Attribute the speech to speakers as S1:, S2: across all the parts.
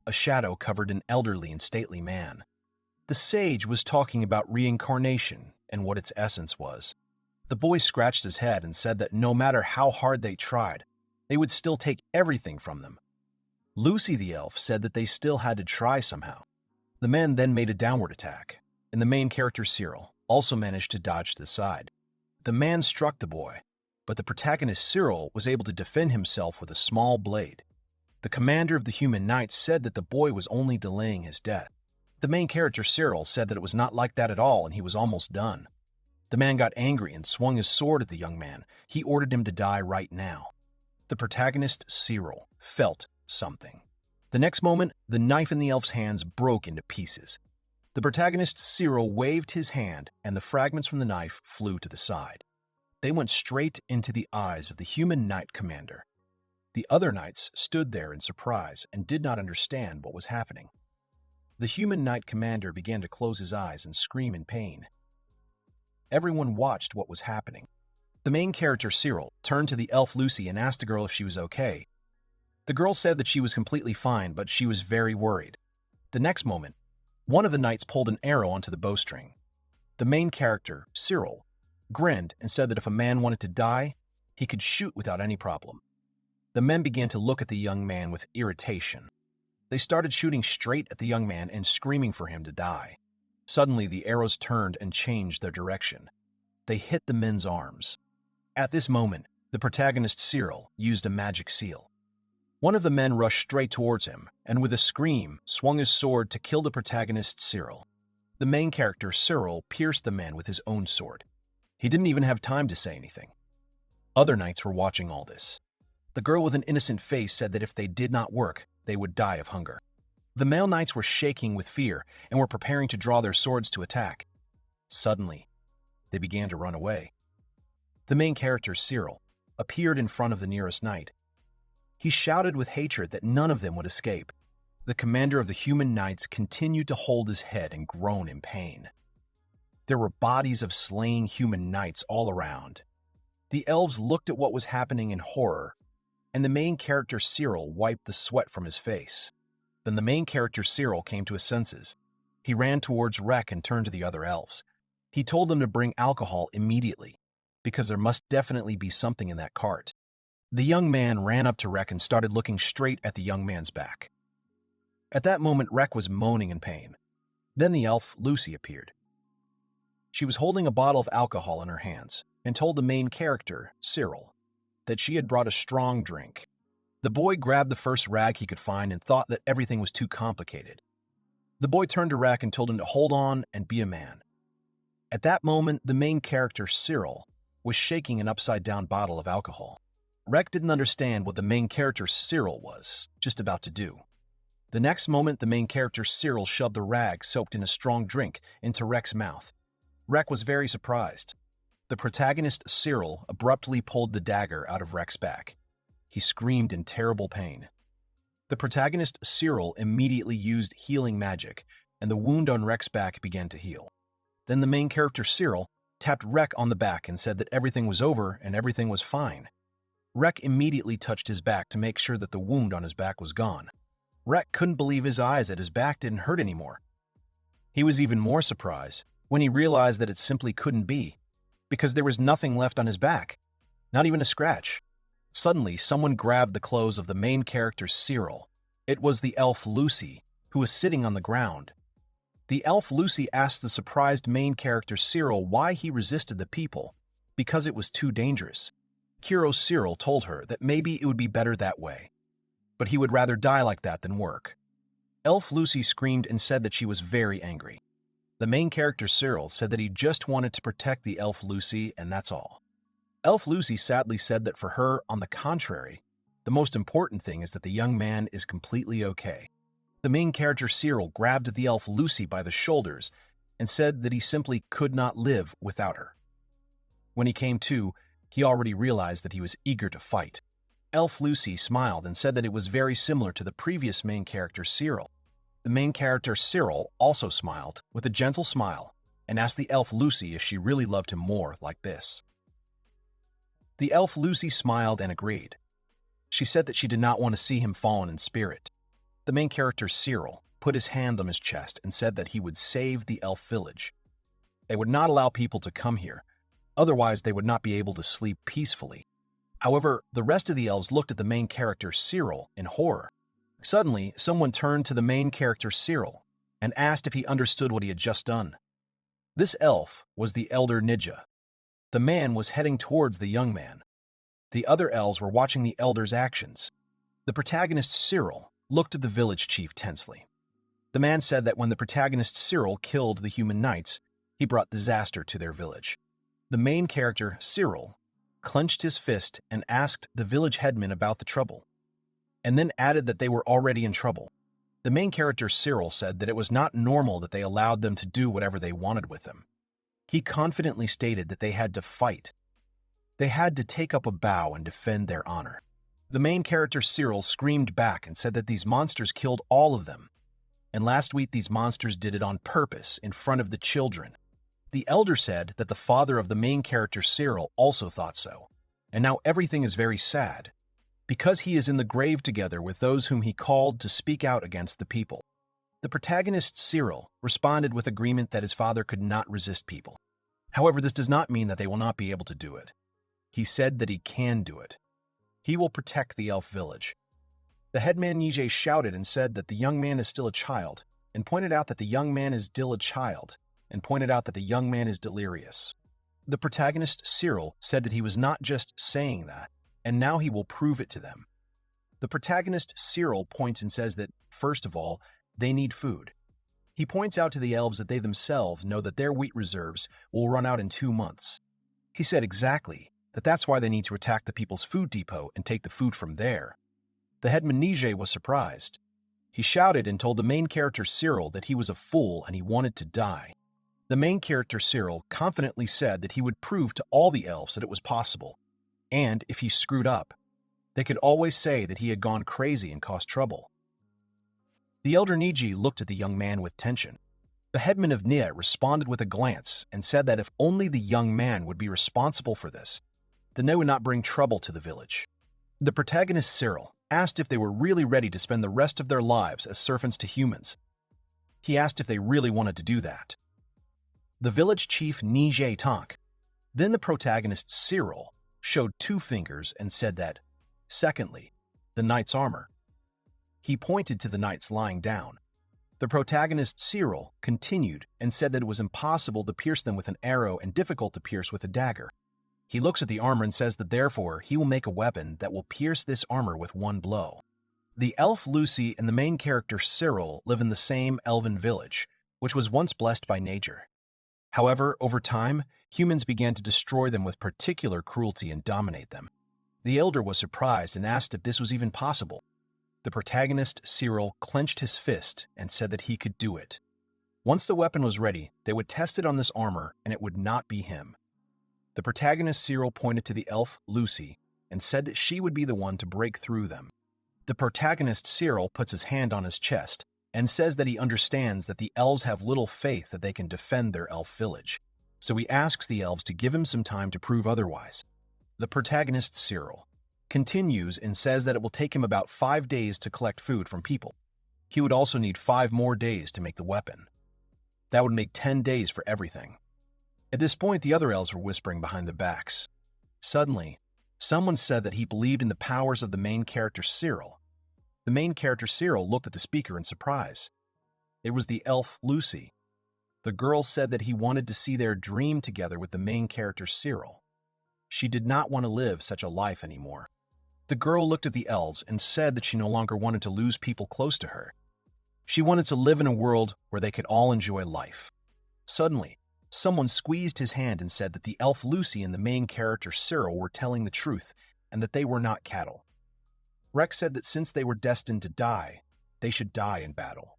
S1: a shadow covered an elderly and stately man. The sage was talking about reincarnation and what its essence was. The boy scratched his head and said that no matter how hard they tried, they would still take everything from them. Lucy the elf said that they still had to try somehow. The man then made a downward attack, and the main character Cyril also managed to dodge to the side. The man struck the boy, but the protagonist Cyril was able to defend himself with a small blade. The commander of the human knights said that the boy was only delaying his death. The main character Cyril said that it was not like that at all and he was almost done. The man got angry and swung his sword at the young man. He ordered him to die right now. The protagonist Cyril felt something. The next moment, the knife in the elf's hands broke into pieces. The protagonist Cyril waved his hand and the fragments from the knife flew to the side. They went straight into the eyes of the human knight commander. The other knights stood there in surprise and did not understand what was happening. The human knight commander began to close his eyes and scream in pain. Everyone watched what was happening. The main character Cyril turned to the elf Lucy and asked the girl if she was okay. The girl said that she was completely fine, but she was very worried. The next moment, one of the knights pulled an arrow onto the bowstring. The main character, Cyril, grinned and said that if a man wanted to die, he could shoot without any problem. The men began to look at the young man with irritation. They started shooting straight at the young man and screaming for him to die. Suddenly, the arrows turned and changed their direction. They hit the men's arms. At this moment, the protagonist Cyril used a magic seal. One of the men rushed straight towards him, and with a scream, swung his sword to kill the protagonist Cyril. The main character Cyril pierced the man with his own sword. He didn't even have time to say anything. Other knights were watching all this. The girl with an innocent face said that if they did not work, they would die of hunger. The male knights were shaking with fear and were preparing to draw their swords to attack. Suddenly, they began to run away. The main character, Cyril, appeared in front of the nearest knight. He shouted with hatred that none of them would escape. The commander of the human knights continued to hold his head and groan in pain. There were bodies of slain human knights all around. The elves looked at what was happening in horror, and the main character Cyril wiped the sweat from his face. Then the main character Cyril came to his senses. He ran towards Rek and turned to the other elves. He told them to bring alcohol immediately, because there must definitely be something in that cart. The young man ran up to Rek and started looking straight at the young man's back. At that moment, Rek was moaning in pain. Then the elf, Lucy, appeared. She was holding a bottle of alcohol in her hands and told the main character, Cyril, that she had brought a strong drink. The boy grabbed the first rag he could find and thought that everything was too complicated. The boy turned to Rek and told him to hold on and be a man. At that moment, the main character, Cyril, was shaking an upside-down bottle of alcohol. Rek didn't understand what the main character, Cyril, was just about to do. The next moment, the main character, Cyril, shoved a rag soaked in a strong drink into Rek's mouth. Rek was very surprised. The protagonist, Cyril, abruptly pulled the dagger out of Rek's back. He screamed in terrible pain. The protagonist, Cyril, immediately used healing magic, and the wound on Rek's back began to heal. Then the main character, Cyril, tapped Rek on the back and said that everything was over and everything was fine. Rek immediately touched his back to make sure that the wound on his back was gone. Rek couldn't believe his eyes that his back didn't hurt anymore. He was even more surprised when he realized that it simply couldn't be, because there was nothing left on his back, not even a scratch. Suddenly, someone grabbed the clothes of the main character, Cyril. It was the elf Lucy, who was sitting on the ground. The elf Lucy asked the surprised main character, Cyril, why he resisted the people, because it was too dangerous. Hero Cyril told her that maybe it would be better that way, but he would rather die like that than work. Elf Lucy screamed and said that she was very angry. The main character, Cyril, said that he just wanted to protect the elf Lucy, and that's all. Elf Lucy sadly said that for her, on the contrary, the most important thing is that the young man is completely okay. The main character, Cyril, grabbed the elf Lucy by the shoulders and said that he simply could not live without her. When he came to, he already realized that he was eager to fight. Elf Lucy smiled and said that it was very similar to the previous main character, Cyril. The main character, Cyril, also smiled with a gentle smile and asked the elf Lucy if she really loved him more like this. The elf Lucy smiled and agreed. She said that she did not want to see him fallen in spirit. The main character, Cyril, put his hand on his chest and said that he would save the elf village. They would not allow people to come here, otherwise they would not be able to sleep peacefully. However, the rest of the elves looked at the main character, Cyril, in horror. Suddenly, someone turned to the main character, Cyril, and asked if he understood what he had just done. This elf was the elder ninja. The man was heading towards the young man. The other elves were watching the elder's actions. The protagonist, Cyril, looked at the village chief tensely. The man said that when the protagonist, Cyril, killed the human knights, he brought disaster to their village. The main character, Cyril, clenched his fist and asked the village headman about the trouble, and then added that they were already in trouble. The main character, Cyril, said that it was not normal that they allowed them to do whatever they wanted with them. He confidently stated that they had to fight. They had to take up a bow and defend their honor. The main character, Cyril, screamed back and said that these monsters killed all of them, and last week these monsters did it on purpose in front of the children. The elder said that the father of the main character, Cyril, also thought so, and now everything is very sad, because he is in the grave together with those whom he called to speak out against the people. The protagonist, Cyril, responded with agreement that his father could not resist people. However, this does not mean that they will not be able to do it. He said that he can do it. He will protect the elf village. The headman Mage shouted and said that the young man is still a child, and pointed out that the young man is still a child, and pointed out that the young man is delirious. The protagonist, Cyril, said that he was not just saying that, and now he will prove it to them. The protagonist, Cyril, points and says that, first of all, they need food. He points out to the elves that they themselves know that their wheat reserves will run out in 2 months. He said exactly that that's why they need to attack the people's food depot and take the food from there. The headman Mage was surprised. He shouted and told the main character, Cyril, that he was a fool and he wanted to die. The main character, Cyril, confidently said that he would prove to all the elves that it was possible, and if he screwed up, they could always say that he had gone crazy and caused trouble. The elder Niji looked at the young man with tension. The headman of Nia responded with a glance and said that if only the young man would be responsible for this, then they would not bring trouble to the village. The protagonist, Cyril, asked if they were really ready to spend the rest of their lives as servants to humans. He asked if they really wanted to do that. The village chief Nije Tonk. Then the protagonist, Cyril, showed 2 fingers and said that, secondly, the knight's armor. He pointed to the knights lying down. The protagonist, Cyril, continued and said that it was impossible to pierce them with an arrow and difficult to pierce with a dagger. He looks at the armor and says that therefore he will make a weapon that will pierce this armor with 1 blow. The elf Lucy and the main character, Cyril, live in the same elven village, which was once blessed by nature. However, over time, humans began to destroy them with particular cruelty and dominate them. The elder was surprised and asked if this was even possible. The protagonist, Cyril, clenched his fist and said that he could do it. Once the weapon was ready, they would test it on this armor and it would not be him. The protagonist, Cyril, pointed to the elf, Lucy, and said that she would be the one to break through them. The protagonist, Cyril, puts his hand on his chest and says that he understands that the elves have little faith that they can defend their elf village, so he asks the elves to give him some time to prove otherwise. The protagonist, Cyril, continues and says that it will take him about 5 days to collect food from people. He would also need 5 more days to make the weapon. That would make 10 days for everything. At this point, the other elves were whispering behind their backs. Suddenly, someone said that he believed in the powers of the main character, Cyril. The main character, Cyril, looked at the speaker in surprise. It was the elf, Lucy. The girl said that he wanted to see their dream together with the main character, Cyril. She did not want to live such a life anymore. The girl looked at the elves and said that she no longer wanted to lose people close to her. She wanted to live in a world where they could all enjoy life. Suddenly, someone squeezed his hand and said that the elf Lucy and the main character Cyril were telling the truth and that they were not cattle. Rex said that since they were destined to die, they should die in battle.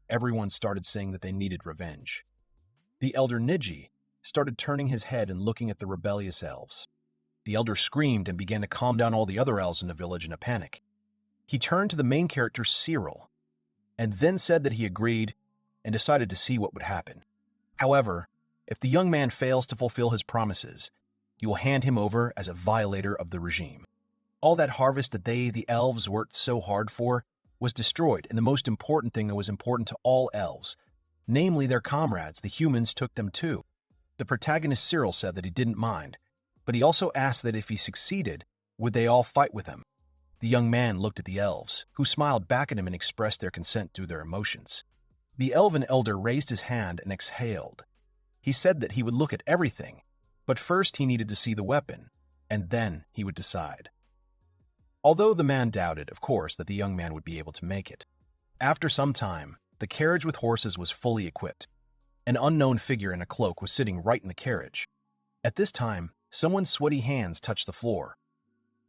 S1: Everyone started saying that they needed revenge. The elder Niji started turning his head and looking at the rebellious elves. The elder screamed and began to calm down all the other elves in the village in a panic. He turned to the main character Cyril and then said that he agreed and decided to see what would happen. However, if the young man fails to fulfill his promises, you will hand him over as a violator of the regime. All that harvest that they, the elves, worked so hard for, was destroyed, and the most important thing that was important to all elves, namely their comrades, the humans, took them too. The protagonist Cyril said that he didn't mind, but he also asked that if he succeeded, would they all fight with him? The young man looked at the elves, who smiled back at him and expressed their consent through their emotions. The elven elder raised his hand and exhaled. He said that he would look at everything, but first he needed to see the weapon, and then he would decide. Although the man doubted, of course, that the young man would be able to make it. After some time, the carriage with horses was fully equipped. An unknown figure in a cloak was sitting right in the carriage. At this time, someone's sweaty hands touched the floor.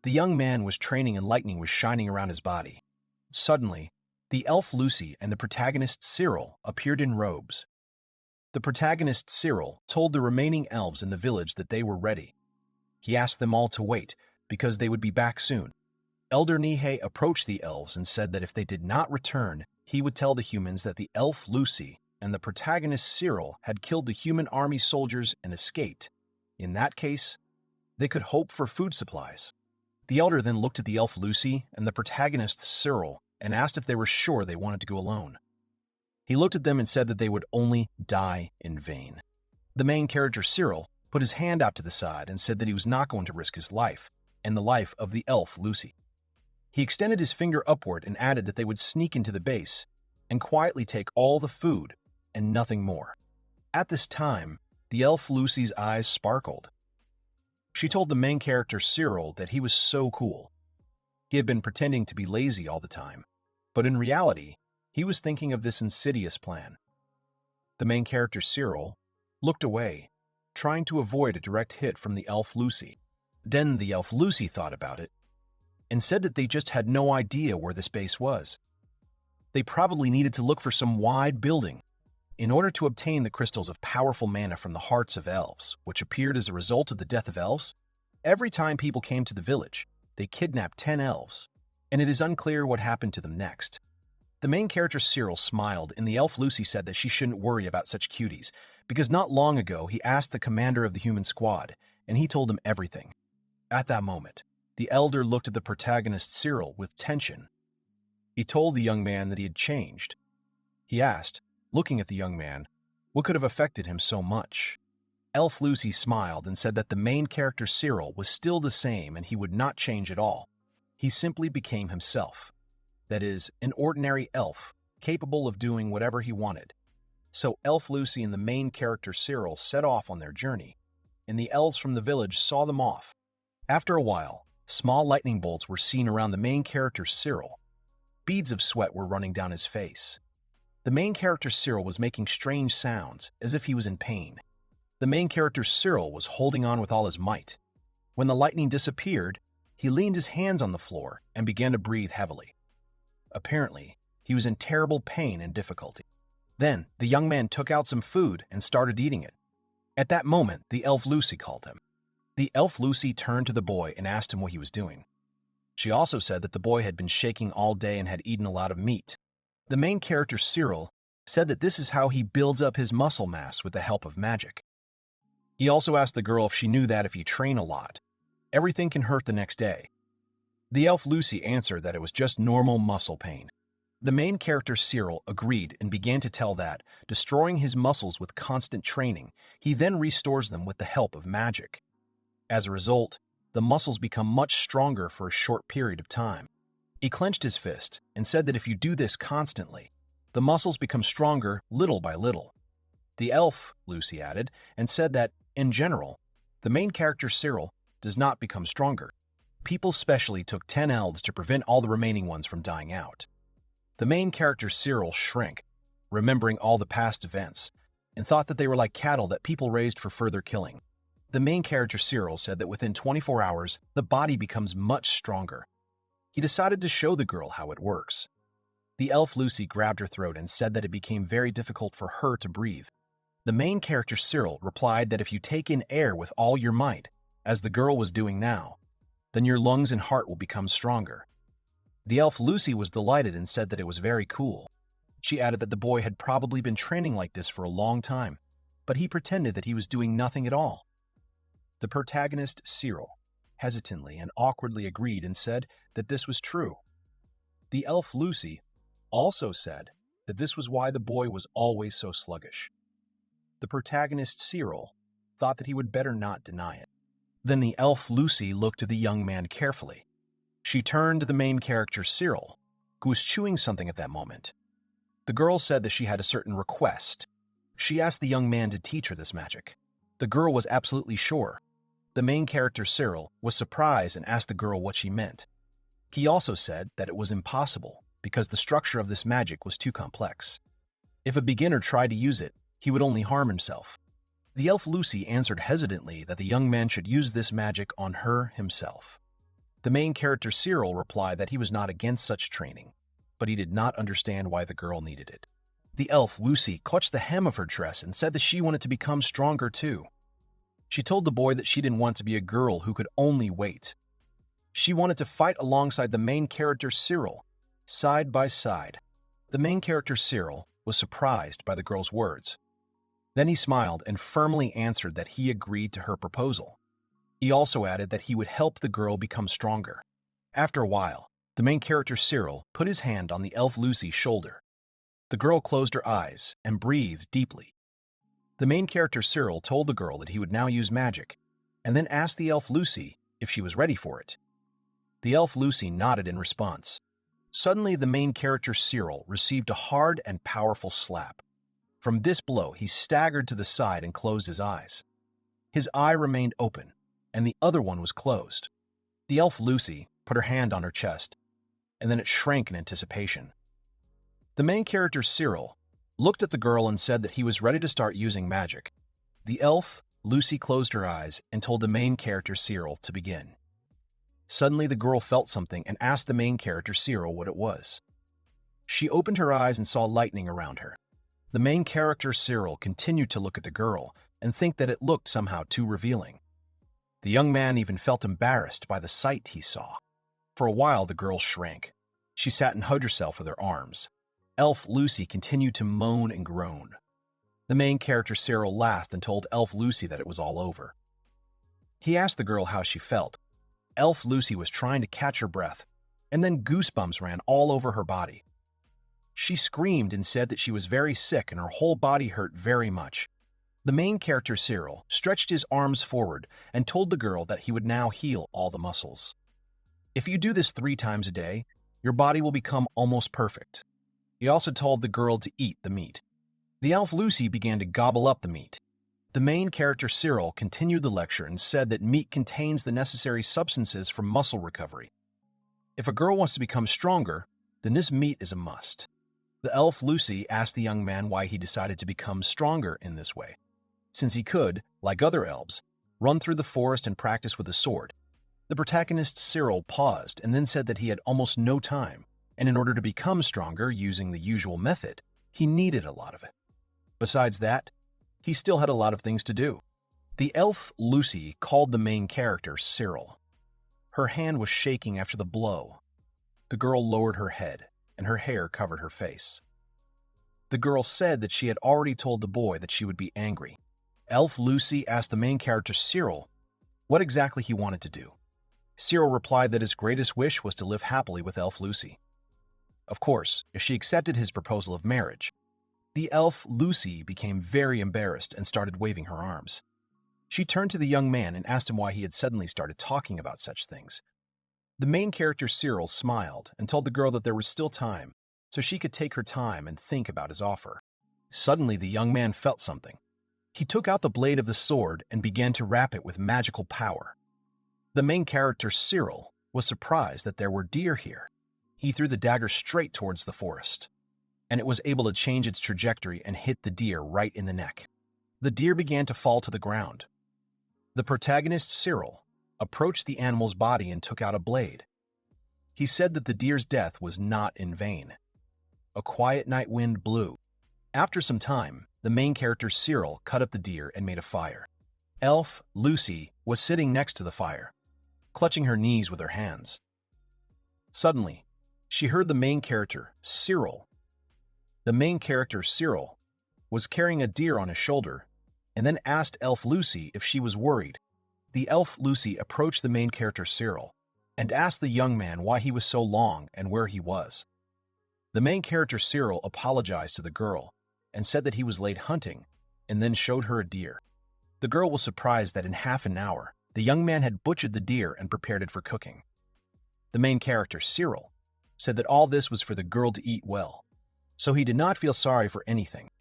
S1: The young man was training and lightning was shining around his body. Suddenly, the elf Lucy and the protagonist Cyril appeared in robes. The protagonist Cyril told the remaining elves in the village that they were ready. He asked them all to wait, because they would be back soon. Elder Nihei approached the elves and said that if they did not return, he would tell the humans that the elf Lucy and the protagonist Cyril had killed the human army soldiers and escaped. In that case, they could hope for food supplies. The elder then looked at the elf Lucy and the protagonist Cyril and asked if they were sure they wanted to go alone. He looked at them and said that they would only die in vain. The main character Cyril put his hand out to the side and said that he was not going to risk his life and the life of the elf Lucy. He extended his finger upward and added that they would sneak into the base and quietly take all the food and nothing more. At this time, the elf Lucy's eyes sparkled. She told the main character Cyril that he was so cool. He had been pretending to be lazy all the time, but in reality, he was thinking of this insidious plan. The main character Cyril looked away, trying to avoid a direct hit from the elf Lucy. Then the elf Lucy thought about it and said that they just had no idea where this base was. They probably needed to look for some wide building in order to obtain the crystals of powerful mana from the hearts of elves, which appeared as a result of the death of elves. Every time people came to the village, they kidnapped 10 elves, and it is unclear what happened to them next. The main character Cyril smiled, and the elf Lucy said that she shouldn't worry about such cuties, because not long ago he asked the commander of the human squad, and he told him everything. At that moment, the elder looked at the protagonist Cyril with tension. He told the young man that he had changed. He asked, looking at the young man, what could have affected him so much. Elf Lucy smiled and said that the main character Cyril was still the same and he would not change at all. He simply became himself. That is, an ordinary elf, capable of doing whatever he wanted. So Elf Lucy and the main character Cyril set off on their journey, and the elves from the village saw them off. After a while, small lightning bolts were seen around the main character Cyril. Beads of sweat were running down his face. The main character Cyril was making strange sounds, as if he was in pain. The main character Cyril was holding on with all his might. When the lightning disappeared, he leaned his hands on the floor and began to breathe heavily. Apparently, he was in terrible pain and difficulty. Then, the young man took out some food and started eating it. At that moment, the elf Lucy called him. The elf Lucy turned to the boy and asked him what he was doing. She also said that the boy had been shaking all day and had eaten a lot of meat. The main character Cyril said that this is how he builds up his muscle mass with the help of magic. He also asked the girl if she knew that if you train a lot, everything can hurt the next day. The elf Lucy answered that it was just normal muscle pain. The main character Cyril agreed and began to tell that, destroying his muscles with constant training, he then restores them with the help of magic. As a result, the muscles become much stronger for a short period of time. He clenched his fist and said that if you do this constantly, the muscles become stronger little by little. The elf, Lucy added, and said that, in general, the main character Cyril does not become stronger. People specially took 10 elves to prevent all the remaining ones from dying out. The main character Cyril shrank, remembering all the past events, and thought that they were like cattle that people raised for further killing. The main character Cyril said that within 24 hours, the body becomes much stronger. He decided to show the girl how it works. The elf Lucy grabbed her throat and said that it became very difficult for her to breathe. The main character Cyril replied that if you take in air with all your might, as the girl was doing now, then your lungs and heart will become stronger. The elf Lucy was delighted and said that it was very cool. She added that the boy had probably been training like this for a long time, but he pretended that he was doing nothing at all. The protagonist, Cyril, hesitantly and awkwardly agreed and said that this was true. The elf Lucy also said that this was why the boy was always so sluggish. The protagonist Cyril thought that he would better not deny it. Then the elf Lucy looked at the young man carefully. She turned to the main character Cyril, who was chewing something at that moment. The girl said that she had a certain request. She asked the young man to teach her this magic. The girl was absolutely sure. The main character Cyril was surprised and asked the girl what she meant. He also said that it was impossible because the structure of this magic was too complex. If a beginner tried to use it, he would only harm himself. The elf Lucy answered hesitantly that the young man should use this magic on her himself. The main character Cyril replied that he was not against such training, but he did not understand why the girl needed it. The elf Lucy clutched the hem of her dress and said that she wanted to become stronger too. She told the boy that she didn't want to be a girl who could only wait. She wanted to fight alongside the main character Cyril, side by side. The main character Cyril was surprised by the girl's words. Then he smiled and firmly answered that he agreed to her proposal. He also added that he would help the girl become stronger. After a while, the main character Cyril put his hand on the elf Lucy's shoulder. The girl closed her eyes and breathed deeply. The main character Cyril told the girl that he would now use magic, and then asked the elf Lucy if she was ready for it. The elf Lucy nodded in response. Suddenly, the main character Cyril received a hard and powerful slap. From this blow, he staggered to the side and closed his eyes. His eye remained open, and the other one was closed. The elf Lucy put her hand on her chest, and then it shrank in anticipation. The main character Cyril looked at the girl and said that he was ready to start using magic. The elf Lucy closed her eyes and told the main character Cyril to begin. Suddenly, the girl felt something and asked the main character Cyril what it was. She opened her eyes and saw lightning around her. The main character Cyril continued to look at the girl and think that it looked somehow too revealing. The young man even felt embarrassed by the sight he saw. For a while, the girl shrank. She sat and hugged herself with her arms. Elf Lucy continued to moan and groan. The main character Cyril laughed and told Elf Lucy that it was all over. He asked the girl how she felt. Elf Lucy was trying to catch her breath, and then goosebumps ran all over her body. She screamed and said that she was very sick and her whole body hurt very much. The main character Cyril stretched his arms forward and told the girl that he would now heal all the muscles. If you do this 3 times a day, your body will become almost perfect. He also told the girl to eat the meat. The elf Lucy began to gobble up the meat. The main character Cyril continued the lecture and said that meat contains the necessary substances for muscle recovery. If a girl wants to become stronger, then this meat is a must. The elf Lucy asked the young man why he decided to become stronger in this way. Since he could, like other elves, run through the forest and practice with a sword. The protagonist Cyril paused and then said that he had almost no time, and in order to become stronger using the usual method, he needed a lot of it. Besides that, he still had a lot of things to do. The elf Lucy called the main character Cyril. Her hand was shaking after the blow. The girl lowered her head, and her hair covered her face. The girl said that she had already told the boy that she would be angry. Elf Lucy asked the main character Cyril what exactly he wanted to do. Cyril replied that his greatest wish was to live happily with Elf Lucy. Of course, if she accepted his proposal of marriage, the elf Lucy became very embarrassed and started waving her arms. She turned to the young man and asked him why he had suddenly started talking about such things. The main character Cyril smiled and told the girl that there was still time, so she could take her time and think about his offer. Suddenly, the young man felt something. He took out the blade of the sword and began to wrap it with magical power. The main character Cyril was surprised that there were deer here. He threw the dagger straight towards the forest, and it was able to change its trajectory and hit the deer right in the neck. The deer began to fall to the ground. The protagonist Cyril approached the animal's body and took out a blade. He said that the deer's death was not in vain. A quiet night wind blew. After some time, the main character Cyril cut up the deer and made a fire. Elf Lucy was sitting next to the fire, clutching her knees with her hands. Suddenly, she heard the main character Cyril. The main character Cyril was carrying a deer on his shoulder and then asked Elf Lucy if she was worried. The elf Lucy approached the main character Cyril and asked the young man why he was so long and where he was. The main character Cyril apologized to the girl and said that he was late hunting, and then showed her a deer. The girl was surprised that in half an hour, the young man had butchered the deer and prepared it for cooking. The main character Cyril said that all this was for the girl to eat well, so he did not feel sorry for anything.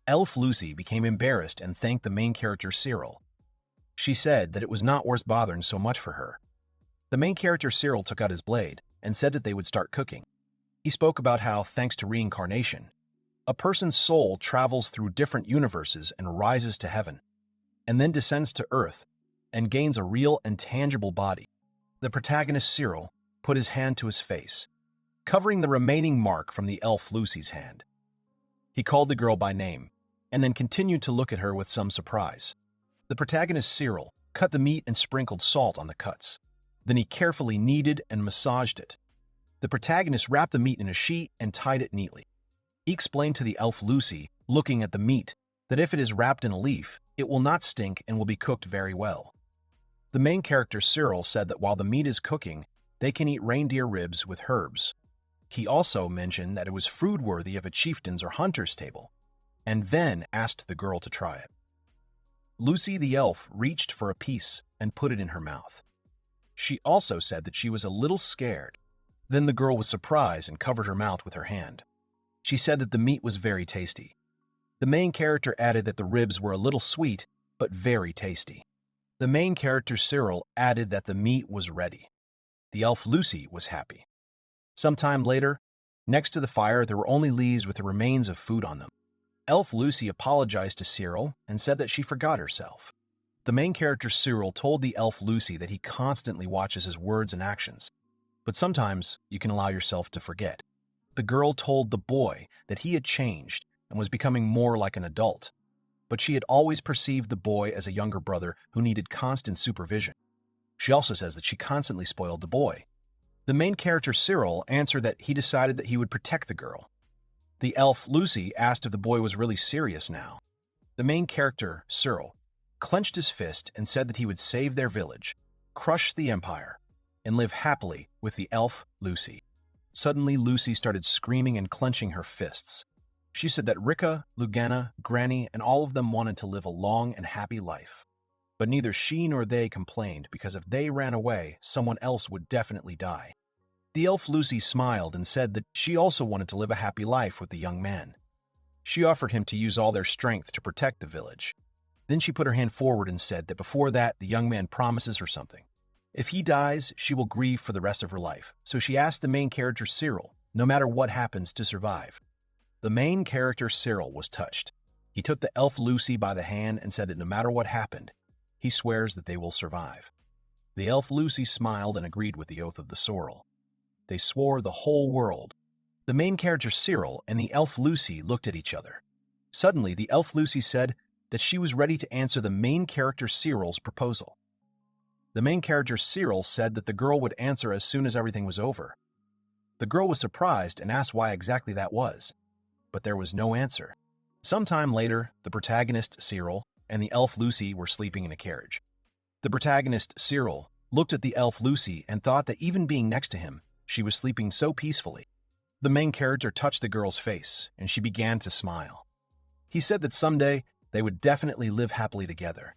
S1: Elf Lucy became embarrassed and thanked the main character Cyril. She said that it was not worth bothering so much for her. The main character Cyril took out his blade and said that they would start cooking. He spoke about how, thanks to reincarnation, a person's soul travels through different universes and rises to heaven, and then descends to earth and gains a real and tangible body. The protagonist Cyril put his hand to his face, covering the remaining mark from the elf Lucy's hand. He called the girl by name, and then continued to look at her with some surprise. The protagonist Cyril cut the meat and sprinkled salt on the cuts. Then he carefully kneaded and massaged it. The protagonist wrapped the meat in a sheet and tied it neatly. He explained to the elf Lucy, looking at the meat, that if it is wrapped in a leaf, it will not stink and will be cooked very well. The main character Cyril said that while the meat is cooking, they can eat reindeer ribs with herbs. He also mentioned that it was food-worthy of a chieftain's or hunter's table, and then asked the girl to try it. Lucy the elf reached for a piece and put it in her mouth. She also said that she was a little scared. Then the girl was surprised and covered her mouth with her hand. She said that the meat was very tasty. The main character added that the ribs were a little sweet, but very tasty. The main character Cyril added that the meat was ready. The elf Lucy was happy. Sometime later, next to the fire, there were only leaves with the remains of food on them. Elf Lucy apologized to Cyril and said that she forgot herself. The main character Cyril told the elf Lucy that he constantly watches his words and actions, but sometimes you can allow yourself to forget. The girl told the boy that he had changed and was becoming more like an adult, but she had always perceived the boy as a younger brother who needed constant supervision. She also says that she constantly spoiled the boy. The main character Cyril answered that he decided that he would protect the girl. The elf Lucy asked if the boy was really serious now. The main character, Cyril, clenched his fist and said that he would save their village, crush the empire, and live happily with the elf Lucy. Suddenly, Lucy started screaming and clenching her fists. She said that Rika, Lugana, Granny, and all of them wanted to live a long and happy life. But neither she nor they complained because if they ran away, someone else would definitely die. The elf Lucy smiled and said that she also wanted to live a happy life with the young man. She offered him to use all their strength to protect the village. Then she put her hand forward and said that before that, the young man promises her something. If he dies, she will grieve for the rest of her life, so she asked the main character Cyril, no matter what happens, to survive. The main character Cyril was touched. He took the elf Lucy by the hand and said that no matter what happened, he swears that they will survive. The elf Lucy smiled and agreed with the oath of the sorrel. They swore the whole world. The main character Cyril and the elf Lucy looked at each other. Suddenly, the elf Lucy said that she was ready to answer the main character Cyril's proposal. The main character Cyril said that the girl would answer as soon as everything was over. The girl was surprised and asked why exactly that was, but there was no answer. Sometime later, the protagonist Cyril and the elf Lucy were sleeping in a carriage. The protagonist Cyril looked at the elf Lucy and thought that even being next to him, she was sleeping so peacefully. The main character touched the girl's face, and she began to smile. He said that someday they would definitely live happily together.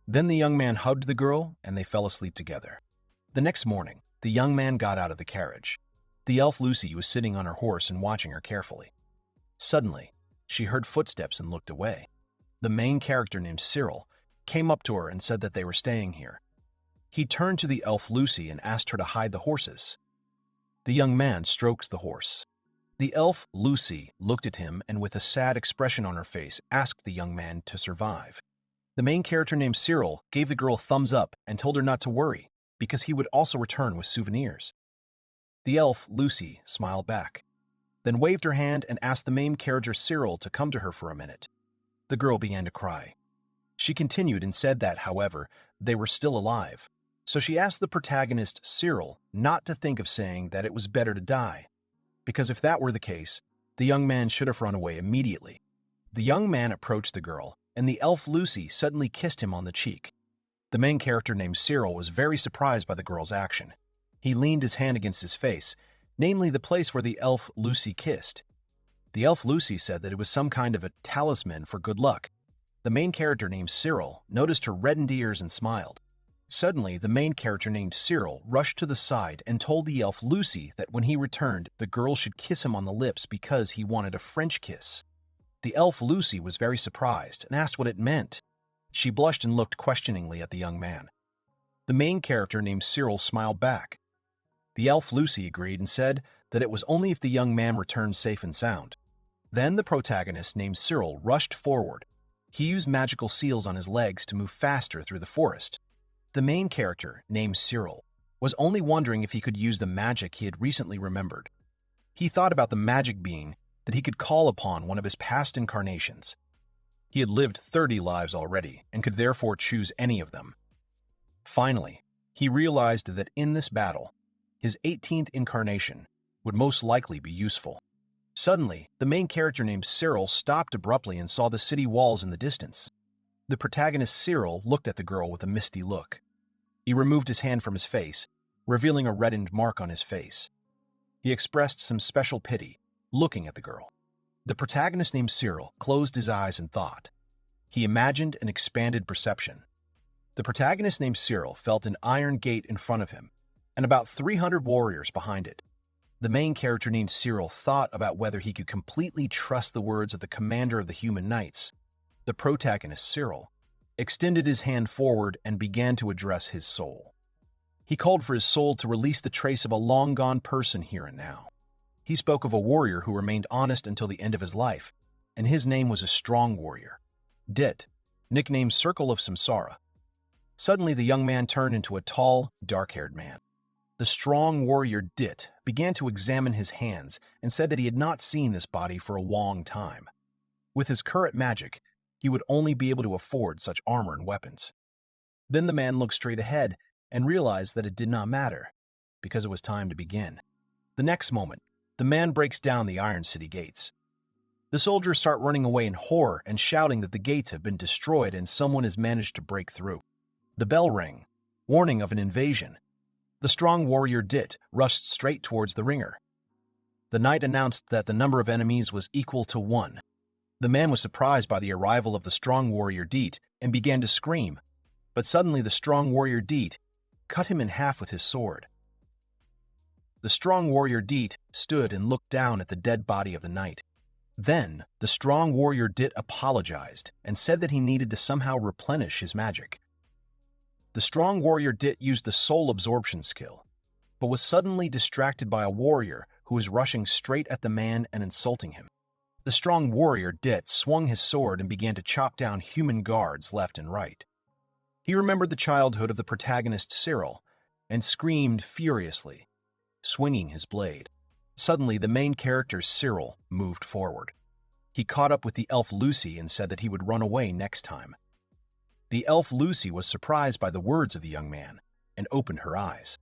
S1: Then the young man hugged the girl, and they fell asleep together. The next morning, the young man got out of the carriage. The elf Lucy was sitting on her horse and watching her carefully. Suddenly, she heard footsteps and looked away. The main character named Cyril came up to her and said that they were staying here. He turned to the elf Lucy and asked her to hide the horses. The young man stroked the horse. The elf Lucy looked at him and with a sad expression on her face asked the young man to survive. The main character named Cyril gave the girl a thumbs up and told her not to worry because he would also return with souvenirs. The elf Lucy smiled back, then waved her hand and asked the main character Cyril to come to her for a minute. The girl began to cry. She continued and said that, however, they were still alive. So she asked the protagonist Cyril not to think of saying that it was better to die, because if that were the case, the young man should have run away immediately. The young man approached the girl, and the elf Lucy suddenly kissed him on the cheek. The main character named Cyril was very surprised by the girl's action. He leaned his hand against his face, namely the place where the elf Lucy kissed. The elf Lucy said that it was some kind of a talisman for good luck. The main character named Cyril noticed her reddened ears and smiled. Suddenly, the main character named Cyril rushed to the side and told the elf Lucy that when he returned, the girl should kiss him on the lips because he wanted a French kiss. The elf Lucy was very surprised and asked what it meant. She blushed and looked questioningly at the young man. The main character named Cyril smiled back. The elf Lucy agreed and said that it was only if the young man returned safe and sound. Then the protagonist named Cyril rushed forward. He used magical seals on his legs to move faster through the forest. The main character, named Cyril, was only wondering if he could use the magic he had recently remembered. He thought about the magic being that he could call upon one of his past incarnations. He had lived 30 lives already and could therefore choose any of them. Finally, he realized that in this battle, his 18th incarnation would most likely be useful. Suddenly, the main character named Cyril stopped abruptly and saw the city walls in the distance. The protagonist Cyril looked at the girl with a misty look. He removed his hand from his face, revealing a reddened mark on his face. He expressed some special pity, looking at the girl. The protagonist named Cyril closed his eyes and thought. He imagined an expanded perception. The protagonist named Cyril felt an iron gate in front of him, and about 300 warriors behind it. The main character named Cyril thought about whether he could completely trust the words of the commander of the human knights. The protagonist, Cyril, extended his hand forward and began to address his soul. He called for his soul to release the trace of a long-gone person here and now. He spoke of a warrior who remained honest until the end of his life, and his name was a strong warrior, Dit, nicknamed Circle of Samsara. Suddenly, the young man turned into a tall, dark-haired man. The strong warrior Dit began to examine his hands and said that he had not seen this body for a long time. With his current magic, he would only be able to afford such armor and weapons. Then the man looked straight ahead and realized that it did not matter, because it was time to begin. The next moment, the man breaks down the Iron City gates. The soldiers start running away in horror and shouting that the gates have been destroyed and someone has managed to break through. The bell rang, warning of an invasion. The strong warrior Dit rushed straight towards the ringer. The knight announced that the number of enemies was equal to 1. The man was surprised by the arrival of the strong warrior Dit and began to scream, but suddenly the strong warrior Dit cut him in half with his sword. The strong warrior Dit stood and looked down at the dead body of the knight. Then, the strong warrior Dit apologized and said that he needed to somehow replenish his magic. The strong warrior Dit used the soul absorption skill, but was suddenly distracted by a warrior who was rushing straight at the man and insulting him. The strong warrior Dit swung his sword and began to chop down human guards left and right. He remembered the childhood of the protagonist Cyril and screamed furiously, swinging his blade. Suddenly, the main character Cyril moved forward. He caught up with the elf Lucy and said that he would run away next time. The elf Lucy was surprised by the words of the young man and opened her eyes.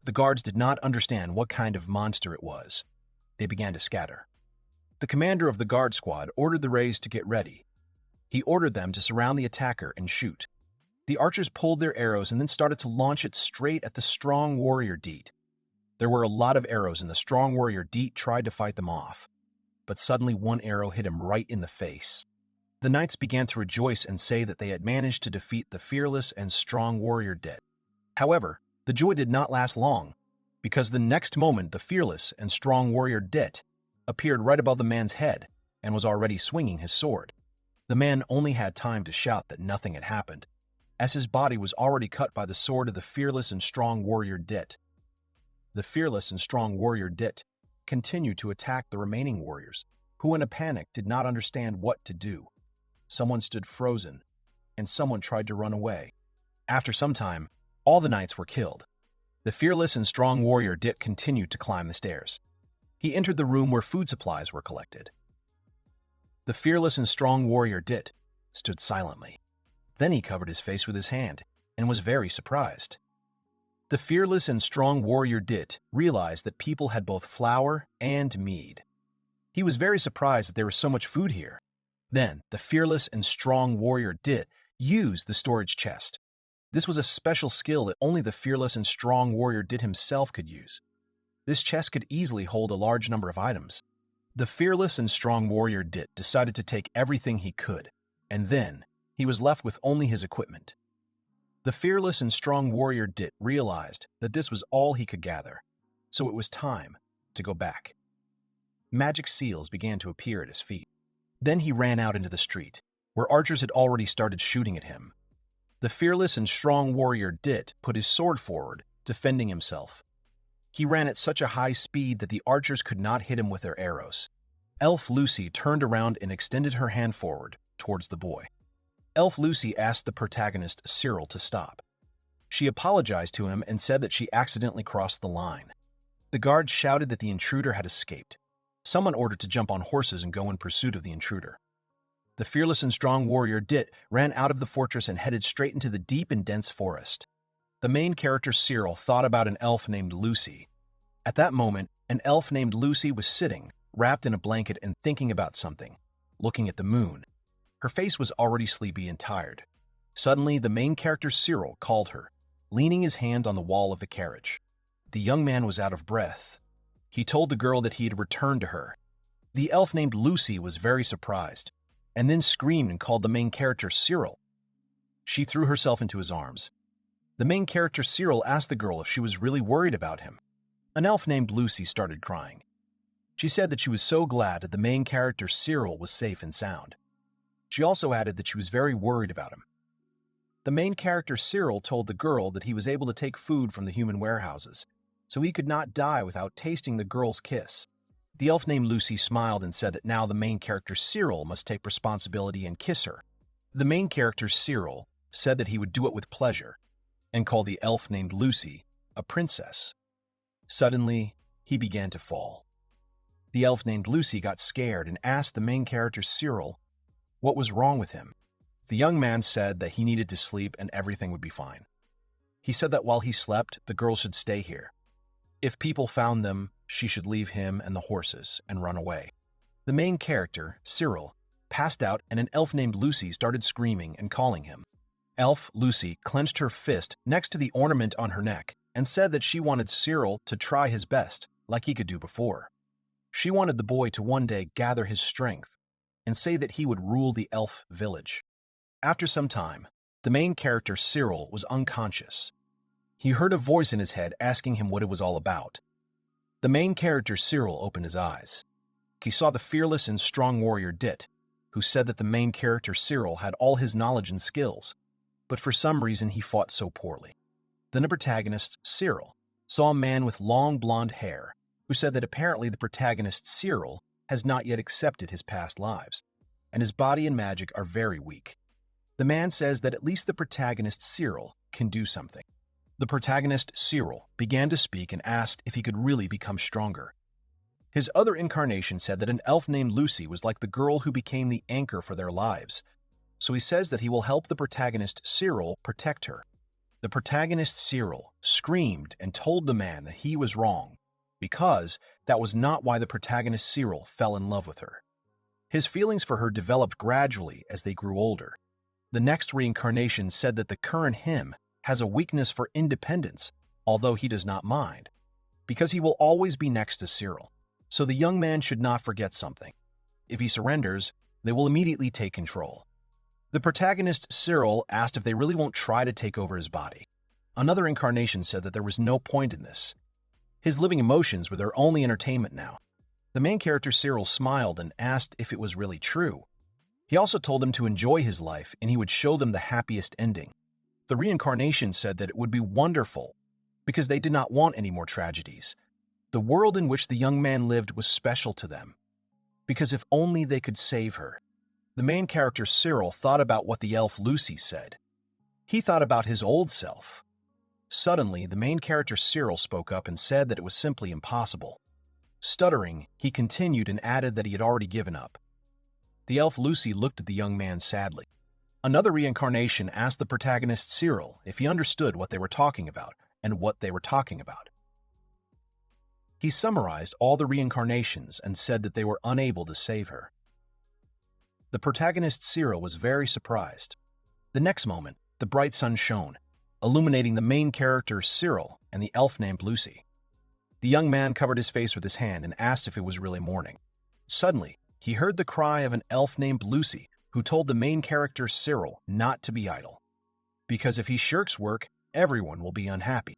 S1: The guards did not understand what kind of monster it was. They began to scatter. The commander of the guard squad ordered the rays to get ready. He ordered them to surround the attacker and shoot. The archers pulled their arrows and then started to launch it straight at the strong warrior Dit. There were a lot of arrows and the strong warrior Dit tried to fight them off. But suddenly one arrow hit him right in the face. The knights began to rejoice and say that they had managed to defeat the fearless and strong warrior Dit. However, the joy did not last long, because the next moment the fearless and strong warrior Dit appeared right above the man's head and was already swinging his sword. The man only had time to shout that nothing had happened, as his body was already cut by the sword of the fearless and strong warrior Dit. The fearless and strong warrior Dit continued to attack the remaining warriors, who in a panic did not understand what to do. Someone stood frozen, and someone tried to run away. After some time, all the knights were killed. The fearless and strong warrior Dit continued to climb the stairs. He entered the room where food supplies were collected. The fearless and strong warrior Dit stood silently. Then he covered his face with his hand and was very surprised. The fearless and strong warrior Dit realized that people had both flour and mead. He was very surprised that there was so much food here. Then, the fearless and strong warrior Dit used the storage chest. This was a special skill that only the fearless and strong warrior Dit himself could use. This chest could easily hold a large number of items. The fearless and strong warrior Dit decided to take everything he could, and then he was left with only his equipment. The fearless and strong warrior Dit realized that this was all he could gather, so it was time to go back. Magic seals began to appear at his feet. Then he ran out into the street, where archers had already started shooting at him. The fearless and strong warrior Dit put his sword forward, defending himself. He ran at such a high speed that the archers could not hit him with their arrows. Elf Lucy turned around and extended her hand forward towards the boy. Elf Lucy asked the protagonist Cyril to stop. She apologized to him and said that she accidentally crossed the line. The guards shouted that the intruder had escaped. Someone ordered to jump on horses and go in pursuit of the intruder. The fearless and strong warrior Dit ran out of the fortress and headed straight into the deep and dense forest. The main character Cyril thought about an elf named Lucy. At that moment, an elf named Lucy was sitting, wrapped in a blanket and thinking about something, looking at the moon. Her face was already sleepy and tired. Suddenly, the main character Cyril called her, leaning his hand on the wall of the carriage. The young man was out of breath. He told the girl that he had returned to her. The elf named Lucy was very surprised, and then screamed and called the main character Cyril. She threw herself into his arms. The main character Cyril asked the girl if she was really worried about him. An elf named Lucy started crying. She said that she was so glad that the main character Cyril was safe and sound. She also added that she was very worried about him. The main character Cyril told the girl that he was able to take food from the human warehouses, so he could not die without tasting the girl's kiss. The elf named Lucy smiled and said that now the main character Cyril must take responsibility and kiss her. The main character Cyril said that he would do it with pleasure, and called the elf named Lucy a princess. Suddenly, he began to fall. The elf named Lucy got scared and asked the main character Cyril what was wrong with him. The young man said that he needed to sleep and everything would be fine. He said that while he slept, the girl should stay here. If people found them, she should leave him and the horses and run away. The main character, Cyril, passed out and an elf named Lucy started screaming and calling him. Elf Lucy clenched her fist next to the ornament on her neck and said that she wanted Cyril to try his best, like he could do before. She wanted the boy to one day gather his strength and say that he would rule the elf village. After some time, the main character Cyril was unconscious. He heard a voice in his head asking him what it was all about. The main character Cyril opened his eyes. He saw the fearless and strong warrior Dit, who said that the main character Cyril had all his knowledge and skills, but for some reason he fought so poorly. Then the protagonist, Cyril, saw a man with long blonde hair who said that apparently the protagonist, Cyril, has not yet accepted his past lives, and his body and magic are very weak. The man says that at least the protagonist, Cyril, can do something. The protagonist, Cyril, began to speak and asked if he could really become stronger. His other incarnation said that an elf named Lucy was like the girl who became the anchor for their lives, so he says that he will help the protagonist, Cyril, protect her. The protagonist, Cyril, screamed and told the man that he was wrong, because that was not why the protagonist, Cyril, fell in love with her. His feelings for her developed gradually as they grew older. The next reincarnation said that the current him has a weakness for independence, although he does not mind, because he will always be next to Cyril. So the young man should not forget something. If he surrenders, they will immediately take control. The protagonist, Cyril, asked if they really won't try to take over his body. Another incarnation said that there was no point in this. His living emotions were their only entertainment now. The main character, Cyril, smiled and asked if it was really true. He also told them to enjoy his life and he would show them the happiest ending. The reincarnation said that it would be wonderful because they did not want any more tragedies. The world in which the young man lived was special to them, because if only they could save her. The main character, Cyril, thought about what the elf Lucy said. He thought about his old self. Suddenly, the main character, Cyril, spoke up and said that it was simply impossible. Stuttering, he continued and added that he had already given up. The elf Lucy looked at the young man sadly. Another reincarnation asked the protagonist, Cyril, if he understood what they were talking about and what they were talking about. He summarized all the reincarnations and said that they were unable to save her. The protagonist, Cyril, was very surprised. The next moment, the bright sun shone, illuminating the main character Cyril and the elf named Lucy. The young man covered his face with his hand and asked if it was really morning. Suddenly, he heard the cry of an elf named Lucy, who told the main character Cyril not to be idle, because if he shirks work, everyone will be unhappy.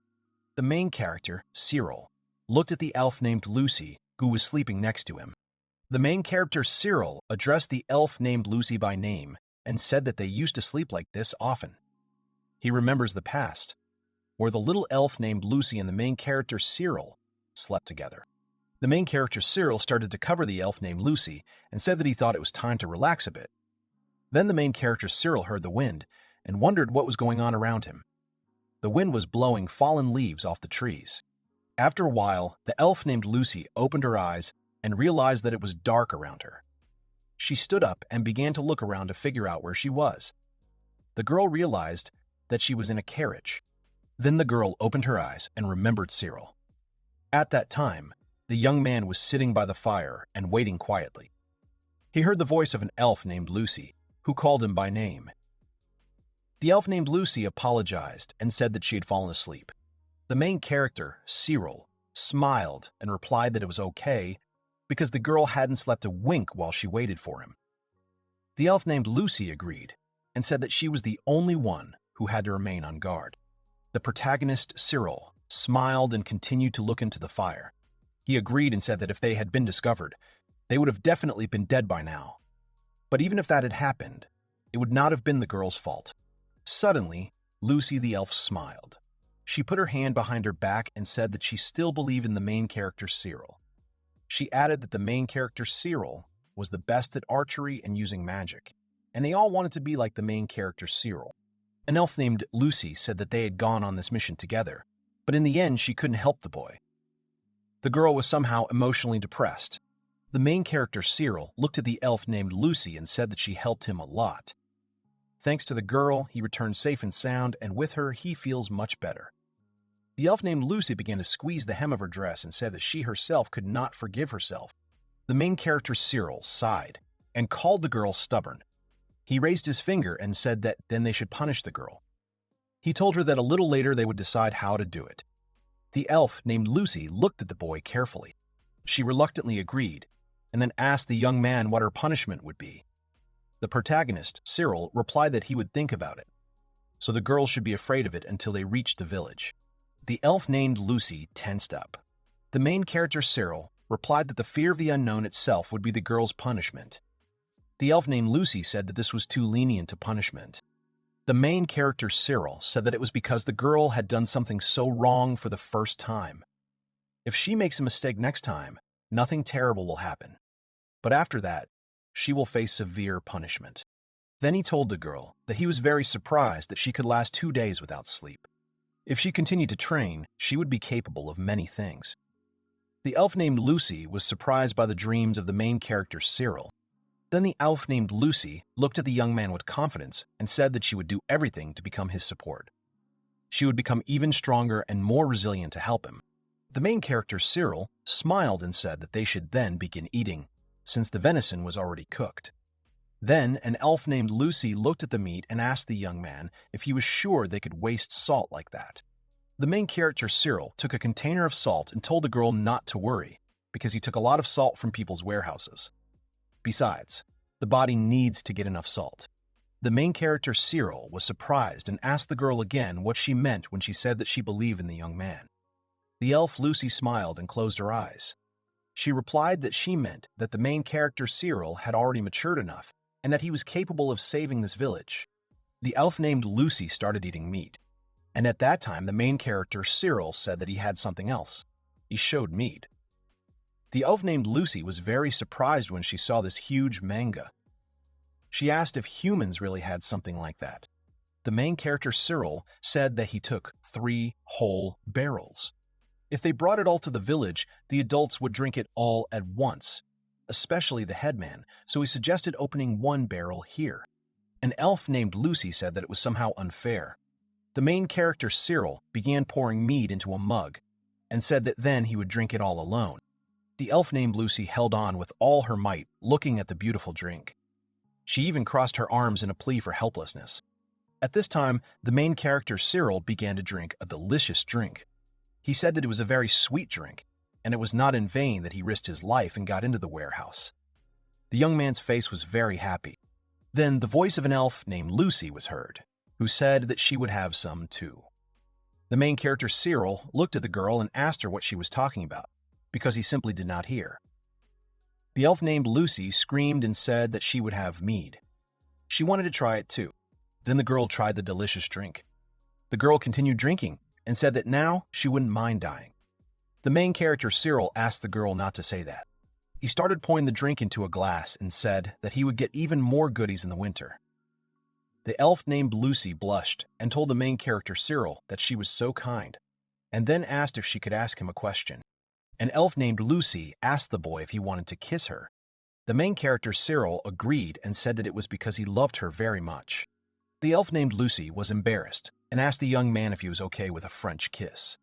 S1: The main character, Cyril, looked at the elf named Lucy, who was sleeping next to him. The main character Cyril addressed the elf named Lucy by name and said that they used to sleep like this often. He remembers the past, where the little elf named Lucy and the main character Cyril slept together. The main character Cyril started to cover the elf named Lucy and said that he thought it was time to relax a bit. Then the main character Cyril heard the wind and wondered what was going on around him. The wind was blowing fallen leaves off the trees. After a while, the elf named Lucy opened her eyes and realized that it was dark around her. She stood up and began to look around to figure out where she was. The girl realized that she was in a carriage. Then the girl opened her eyes and remembered Cyril. At that time, the young man was sitting by the fire and waiting quietly. He heard the voice of an elf named Lucy, who called him by name. The elf named Lucy apologized and said that she had fallen asleep. The main character, Cyril, smiled and replied that it was okay because the girl hadn't slept a wink while she waited for him. The elf named Lucy agreed and said that she was the only one who had to remain on guard. The protagonist, Cyril, smiled and continued to look into the fire. He agreed and said that if they had been discovered, they would have definitely been dead by now. But even if that had happened, it would not have been the girl's fault. Suddenly, Lucy the elf smiled. She put her hand behind her back and said that she still believed in the main character Cyril. She added that the main character Cyril was the best at archery and using magic, and they all wanted to be like the main character Cyril. An elf named Lucy said that they had gone on this mission together, but in the end she couldn't help the boy. The girl was somehow emotionally depressed. The main character Cyril looked at the elf named Lucy and said that she helped him a lot. Thanks to the girl, he returned safe and sound, and with her, he feels much better. The elf named Lucy began to squeeze the hem of her dress and said that she herself could not forgive herself. The main character Cyril sighed and called the girl stubborn. He raised his finger and said that then they should punish the girl. He told her that a little later they would decide how to do it. The elf named Lucy looked at the boy carefully. She reluctantly agreed, and then asked the young man what her punishment would be. The protagonist, Cyril, replied that he would think about it, so the girl should be afraid of it until they reached the village. The elf named Lucy tensed up. The main character, Cyril, replied that the fear of the unknown itself would be the girl's punishment. The elf named Lucy said that this was too lenient a punishment. The main character, Cyril, said that it was because the girl had done something so wrong for the first time. If she makes a mistake next time, nothing terrible will happen. But after that, she will face severe punishment. Then he told the girl that he was very surprised that she could last 2 days without sleep. If she continued to train, she would be capable of many things. The elf named Lucy was surprised by the dreams of the main character, Cyril. Then the elf named Lucy looked at the young man with confidence and said that she would do everything to become his support. She would become even stronger and more resilient to help him. The main character, Cyril, smiled and said that they should then begin eating, since the venison was already cooked. Then an elf named Lucy looked at the meat and asked the young man if he was sure they could waste salt like that. The main character, Cyril, took a container of salt and told the girl not to worry, because he took a lot of salt from people's warehouses. Besides, the body needs to get enough salt. The main character, Cyril, was surprised and asked the girl again what she meant when she said that she believed in the young man. The elf Lucy smiled and closed her eyes. She replied that she meant that the main character, Cyril, had already matured enough and that he was capable of saving this village. The elf named Lucy started eating meat, and at that time the main character, Cyril, said that he had something else. He showed meat. The elf named Lucy was very surprised when she saw this huge manga. She asked if humans really had something like that. The main character, Cyril, said that he took 3 whole barrels. If they brought it all to the village, the adults would drink it all at once, especially the headman, so he suggested opening 1 barrel here. An elf named Lucy said that it was somehow unfair. The main character, Cyril, began pouring mead into a mug and said that then he would drink it all alone. The elf named Lucy held on with all her might, looking at the beautiful drink. She even crossed her arms in a plea for helplessness. At this time, the main character Cyril began to drink a delicious drink. He said that it was a very sweet drink, and it was not in vain that he risked his life and got into the warehouse. The young man's face was very happy. Then the voice of an elf named Lucy was heard, who said that she would have some too. The main character Cyril looked at the girl and asked her what she was talking about, because he simply did not hear. The elf named Lucy screamed and said that she would have mead. She wanted to try it too. Then the girl tried the delicious drink. The girl continued drinking and said that now she wouldn't mind dying. The main character Cyril asked the girl not to say that. He started pouring the drink into a glass and said that he would get even more goodies in the winter. The elf named Lucy blushed and told the main character Cyril that she was so kind, and then asked if she could ask him a question. An elf named Lucy asked the boy if he wanted to kiss her. The main character Cyril agreed and said that it was because he loved her very much. The elf named Lucy was embarrassed and asked the young man if he was okay with a French kiss.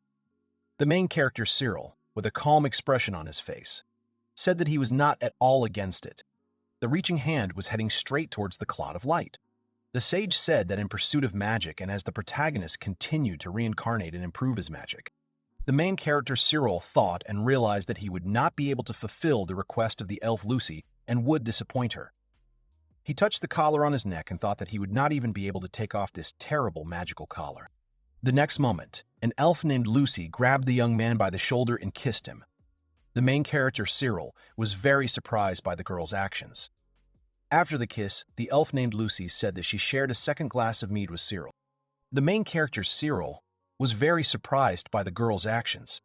S1: The main character Cyril, with a calm expression on his face, said that he was not at all against it. The reaching hand was heading straight towards the clot of light. The sage said that in pursuit of magic and as the protagonist continued to reincarnate and improve his magic, the main character Cyril thought and realized that he would not be able to fulfill the request of the elf Lucy and would disappoint her. He touched the collar on his neck and thought that he would not even be able to take off this terrible magical collar. The next moment, an elf named Lucy grabbed the young man by the shoulder and kissed him. The main character Cyril was very surprised by the girl's actions. After the kiss, the elf named Lucy said that she shared a second glass of mead with Cyril. The main character Cyril was very surprised by the girl's actions.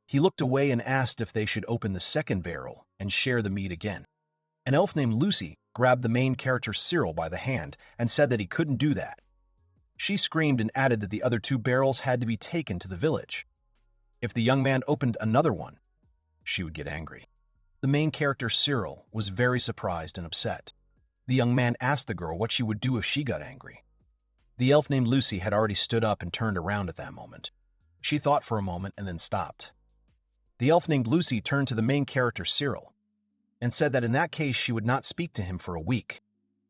S1: He looked away and asked if they should open the second barrel and share the mead again. An elf named Lucy grabbed the main character Cyril by the hand and said that he couldn't do that. She screamed and added that the other two barrels had to be taken to the village. If the young man opened another one, she would get angry. The main character Cyril was very surprised and upset. The young man asked the girl what she would do if she got angry. The elf named Lucy had already stood up and turned around at that moment. She thought for a moment and then stopped. The elf named Lucy turned to the main character Cyril and said that in that case she would not speak to him for a week.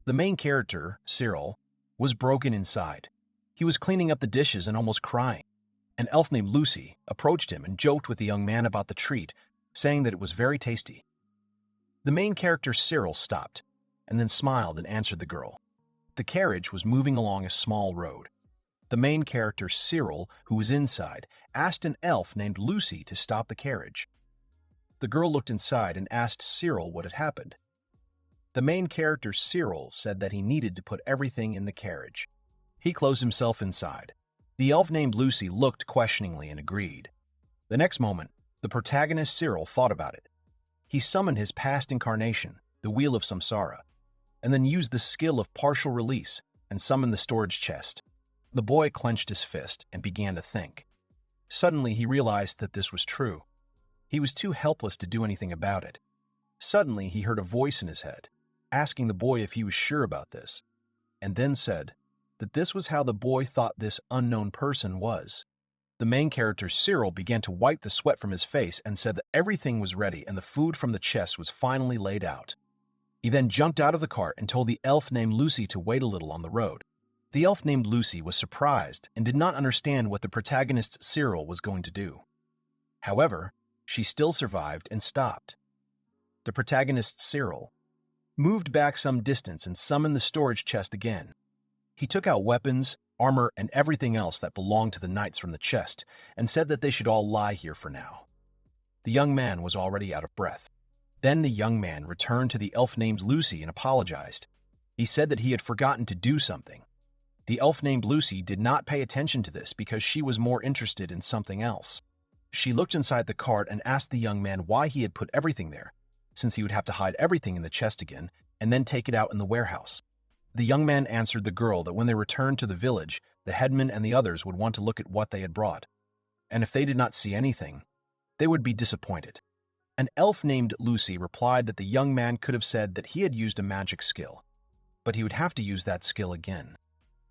S1: The main character, Cyril, was broken inside. He was cleaning up the dishes and almost crying. An elf named Lucy approached him and joked with the young man about the treat, saying that it was very tasty. The main character Cyril stopped and then smiled and answered the girl. The carriage was moving along a small road. The main character, Cyril, who was inside, asked an elf named Lucy to stop the carriage. The girl looked inside and asked Cyril what had happened. The main character, Cyril, said that he needed to put everything in the carriage. He closed himself inside. The elf named Lucy looked questioningly and agreed. The next moment, the protagonist, Cyril, thought about it. He summoned his past incarnation, the Wheel of Samsara, and then used the skill of partial release and summoned the storage chest. The boy clenched his fist and began to think. Suddenly, he realized that this was true. He was too helpless to do anything about it. Suddenly, he heard a voice in his head, asking the boy if he was sure about this, and then said that this was how the boy thought this unknown person was. The main character, Cyril, began to wipe the sweat from his face and said that everything was ready and the food from the chest was finally laid out. He then jumped out of the cart and told the elf named Lucy to wait a little on the road. The elf named Lucy was surprised and did not understand what the protagonist Cyril was going to do. However, she still survived and stopped. The protagonist Cyril moved back some distance and summoned the storage chest again. He took out weapons, armor, and everything else that belonged to the knights from the chest and said that they should all lie here for now. The young man was already out of breath. Then the young man returned to the elf named Lucy and apologized. He said that he had forgotten to do something. The elf named Lucy did not pay attention to this because she was more interested in something else. She looked inside the cart and asked the young man why he had put everything there, since he would have to hide everything in the chest again and then take it out in the warehouse. The young man answered the girl that when they returned to the village, the headman and the others would want to look at what they had brought, and if they did not see anything, they would be disappointed. An elf named Lucy replied that the young man could have said that he had used a magic skill, but he would have to use that skill again.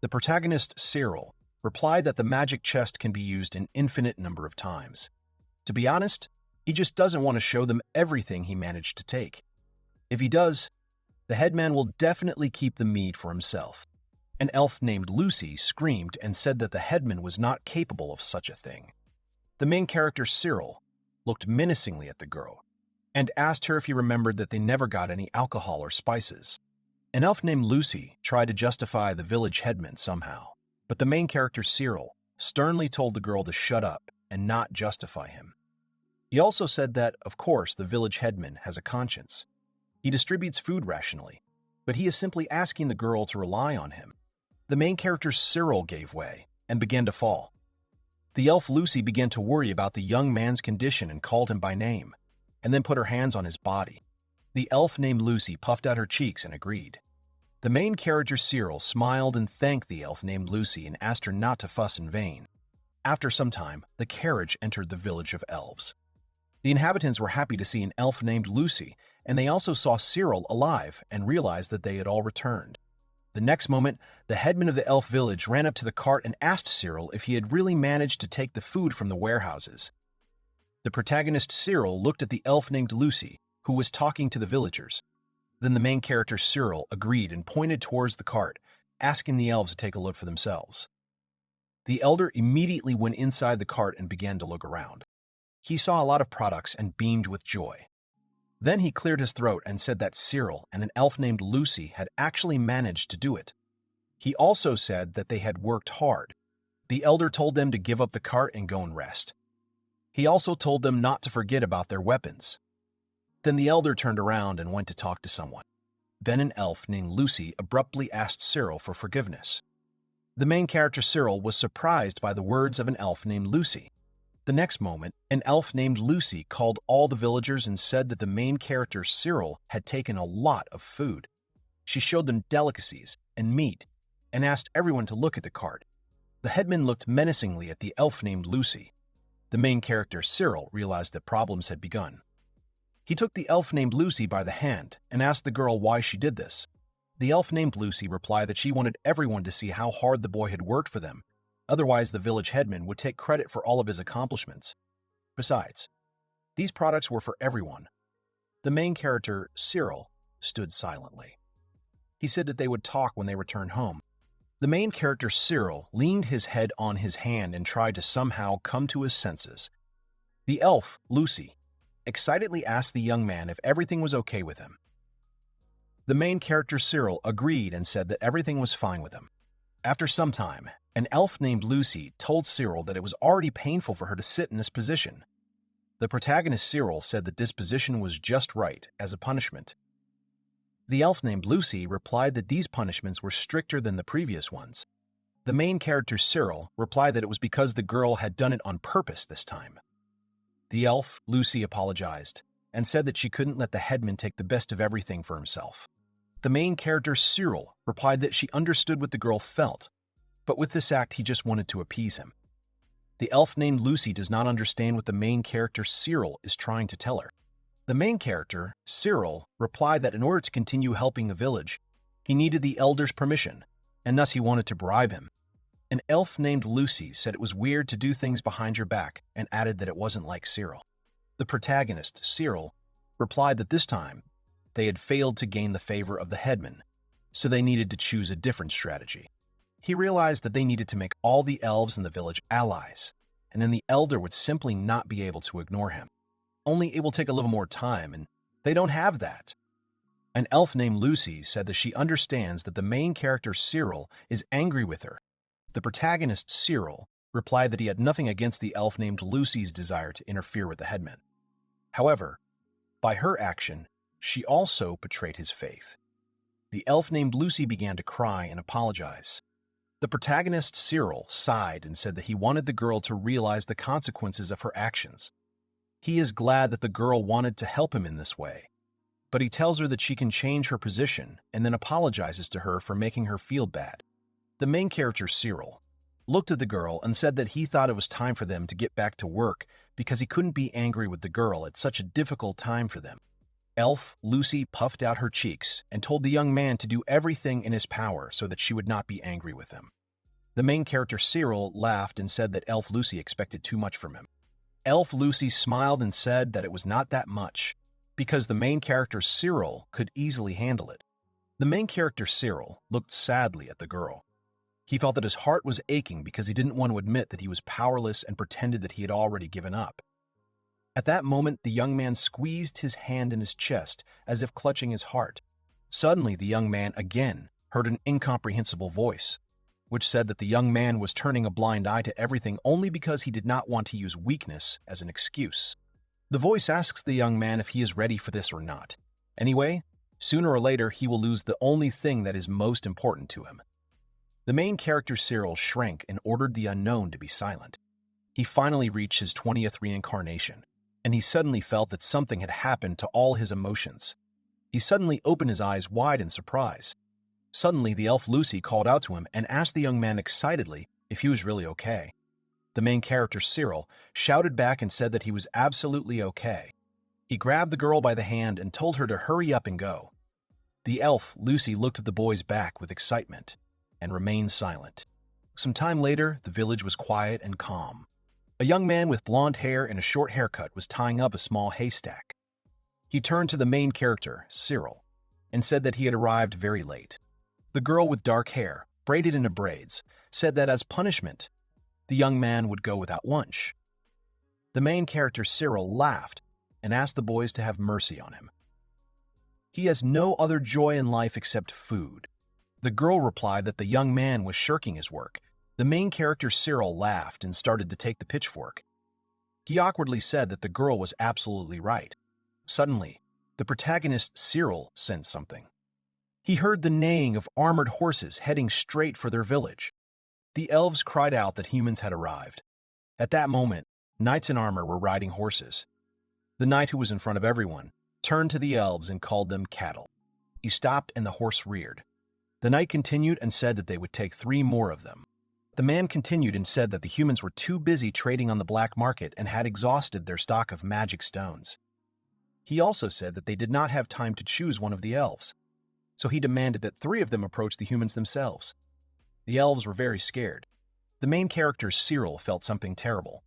S1: The protagonist, Cyril, replied that the magic chest can be used an infinite number of times. To be honest, he just doesn't want to show them everything he managed to take. If he does, the headman will definitely keep the mead for himself. An elf named Lucy screamed and said that the headman was not capable of such a thing. The main character, Cyril, looked menacingly at the girl and asked her if he remembered that they never got any alcohol or spices. An elf named Lucy tried to justify the village headman somehow, but the main character, Cyril, sternly told the girl to shut up and not justify him. He also said that, of course, the village headman has a conscience. He distributes food rationally, but he is simply asking the girl to rely on him. The main character, Cyril, gave way and began to fall. The elf Lucy began to worry about the young man's condition and called him by name, and then put her hands on his body. The elf named Lucy puffed out her cheeks and agreed. The main character, Cyril, smiled and thanked the elf named Lucy and asked her not to fuss in vain. After some time, the carriage entered the village of Elves. The inhabitants were happy to see an elf named Lucy, and they also saw Cyril alive and realized that they had all returned. The next moment, the headman of the elf village ran up to the cart and asked Cyril if he had really managed to take the food from the warehouses. The protagonist, Cyril, looked at the elf named Lucy, who was talking to the villagers. Then the main character, Cyril, agreed and pointed towards the cart, asking the elves to take a look for themselves. The elder immediately went inside the cart and began to look around. He saw a lot of products and beamed with joy. Then he cleared his throat and said that Cyril and an elf named Lucy had actually managed to do it. He also said that they had worked hard. The elder told them to give up the cart and go and rest. He also told them not to forget about their weapons. Then the elder turned around and went to talk to someone. Then an elf named Lucy abruptly asked Cyril for forgiveness. The main character, Cyril, was surprised by the words of an elf named Lucy. The next moment, an elf named Lucy called all the villagers and said that the main character, Cyril, had taken a lot of food. She showed them delicacies and meat and asked everyone to look at the cart. The headman looked menacingly at the elf named Lucy. The main character, Cyril, realized that problems had begun. He took the elf named Lucy by the hand and asked the girl why she did this. The elf named Lucy replied that she wanted everyone to see how hard the boy had worked for them. Otherwise, the village headman would take credit for all of his accomplishments. Besides, these products were for everyone. The main character, Cyril, stood silently. He said that they would talk when they returned home. The main character, Cyril, leaned his head on his hand and tried to somehow come to his senses. The elf, Lucy, excitedly asked the young man if everything was okay with him. The main character, Cyril, agreed and said that everything was fine with him. After some time, an elf named Lucy told Cyril that it was already painful for her to sit in this position. The protagonist, Cyril, said that this position was just right as a punishment. The elf named Lucy replied that these punishments were stricter than the previous ones. The main character, Cyril, replied that it was because the girl had done it on purpose this time. The elf, Lucy, apologized and said that she couldn't let the headman take the best of everything for himself. The main character, Cyril, replied that she understood what the girl felt, but with this act he just wanted to appease him. The elf named Lucy does not understand what the main character, Cyril, is trying to tell her. The main character, Cyril, replied that in order to continue helping the village, he needed the elder's permission, and thus he wanted to bribe him. An elf named Lucy said it was weird to do things behind your back and added that it wasn't like Cyril. The protagonist, Cyril, replied that this time they had failed to gain the favor of the headman, so they needed to choose a different strategy. He realized that they needed to make all the elves in the village allies, and then the elder would simply not be able to ignore him. Only it will take a little more time, and they don't have that. An elf named Lucy said that she understands that the main character, Cyril, is angry with her. The protagonist, Cyril, replied that he had nothing against the elf named Lucy's desire to interfere with the headman. However, by her action, she also betrayed his faith. The elf named Lucy began to cry and apologize. The protagonist, Cyril, sighed and said that he wanted the girl to realize the consequences of her actions. He is glad that the girl wanted to help him in this way, but he tells her that she can change her position and then apologizes to her for making her feel bad. The main character, Cyril, looked at the girl and said that he thought it was time for them to get back to work because he couldn't be angry with the girl at such a difficult time for them. Elf Lucy puffed out her cheeks and told the young man to do everything in his power so that she would not be angry with him. The main character, Cyril, laughed and said that Elf Lucy expected too much from him. Elf Lucy smiled and said that it was not that much, because the main character, Cyril, could easily handle it. The main character, Cyril, looked sadly at the girl. He felt that his heart was aching because he didn't want to admit that he was powerless and pretended that he had already given up. At that moment, the young man squeezed his hand in his chest as if clutching his heart. Suddenly, the young man again heard an incomprehensible voice, which said that the young man was turning a blind eye to everything only because he did not want to use weakness as an excuse. The voice asks the young man if he is ready for this or not. Anyway, sooner or later, he will lose the only thing that is most important to him. The main character Cyril shrank and ordered the unknown to be silent. He finally reached his 20th reincarnation, and he suddenly felt that something had happened to all his emotions. He suddenly opened his eyes wide in surprise. Suddenly, the elf Lucy called out to him and asked the young man excitedly if he was really okay. The main character Cyril shouted back and said that he was absolutely okay. He grabbed the girl by the hand and told her to hurry up and go. The elf Lucy looked at the boy's back with excitement and remained silent. Some time later, the village was quiet and calm. A young man with blonde hair and a short haircut was tying up a small haystack. He turned to the main character, Cyril, and said that he had arrived very late. The girl with dark hair, braided into braids, said that as punishment, the young man would go without lunch. The main character, Cyril, laughed and asked the boys to have mercy on him. He has no other joy in life except food. The girl replied that the young man was shirking his work. The main character, Cyril, laughed and started to take the pitchfork. He awkwardly said that the girl was absolutely right. Suddenly, the protagonist, Cyril, sensed something. He heard the neighing of armored horses heading straight for their village. The elves cried out that humans had arrived. At that moment, knights in armor were riding horses. The knight who was in front of everyone turned to the elves and called them cattle. He stopped and the horse reared. The knight continued and said that they would take 3 more of them. The man continued and said that the humans were too busy trading on the black market and had exhausted their stock of magic stones. He also said that they did not have time to choose one of the elves, so he demanded that 3 of them approach the humans themselves. The elves were very scared. The main character, Cyril, felt something terrible.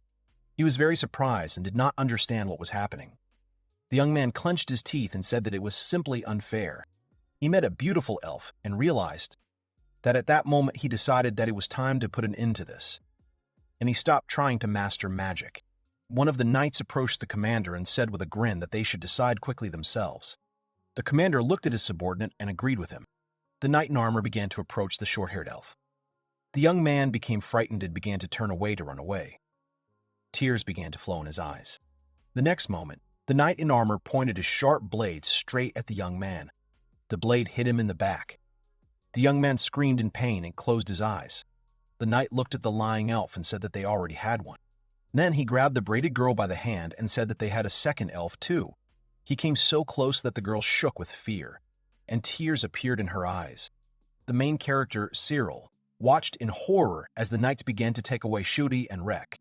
S1: He was very surprised and did not understand what was happening. The young man clenched his teeth and said that it was simply unfair. He met a beautiful elf and realized that at that moment he decided that it was time to put an end to this, and he stopped trying to master magic. One of the knights approached the commander and said with a grin that they should decide quickly themselves. The commander looked at his subordinate and agreed with him. The knight in armor began to approach the short-haired elf. The young man became frightened and began to turn away to run away. Tears began to flow in his eyes. The next moment, the knight in armor pointed his sharp blade straight at the young man. The blade hit him in the back. The young man screamed in pain and closed his eyes. The knight looked at the lying elf and said that they already had one. Then he grabbed the braided girl by the hand and said that they had a second elf too. He came so close that the girl shook with fear, and tears appeared in her eyes. The main character, Cyril, watched in horror as the knights began to take away Shuri and Rek.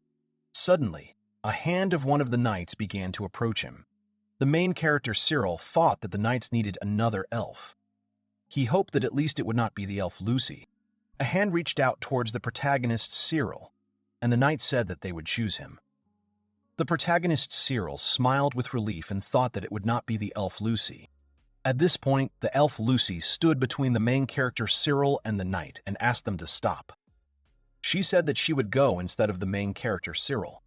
S1: Suddenly, a hand of one of the knights began to approach him. The main character, Cyril, thought that the knights needed another elf. He hoped that at least it would not be the elf Lucy. A hand reached out towards the protagonist, Cyril, and the knights said that they would choose him. The protagonist, Cyril, smiled with relief and thought that it would not be the elf Lucy. At this point, the elf Lucy stood between the main character, Cyril, and the knight and asked them to stop. She said that she would go instead of the main character, Cyril.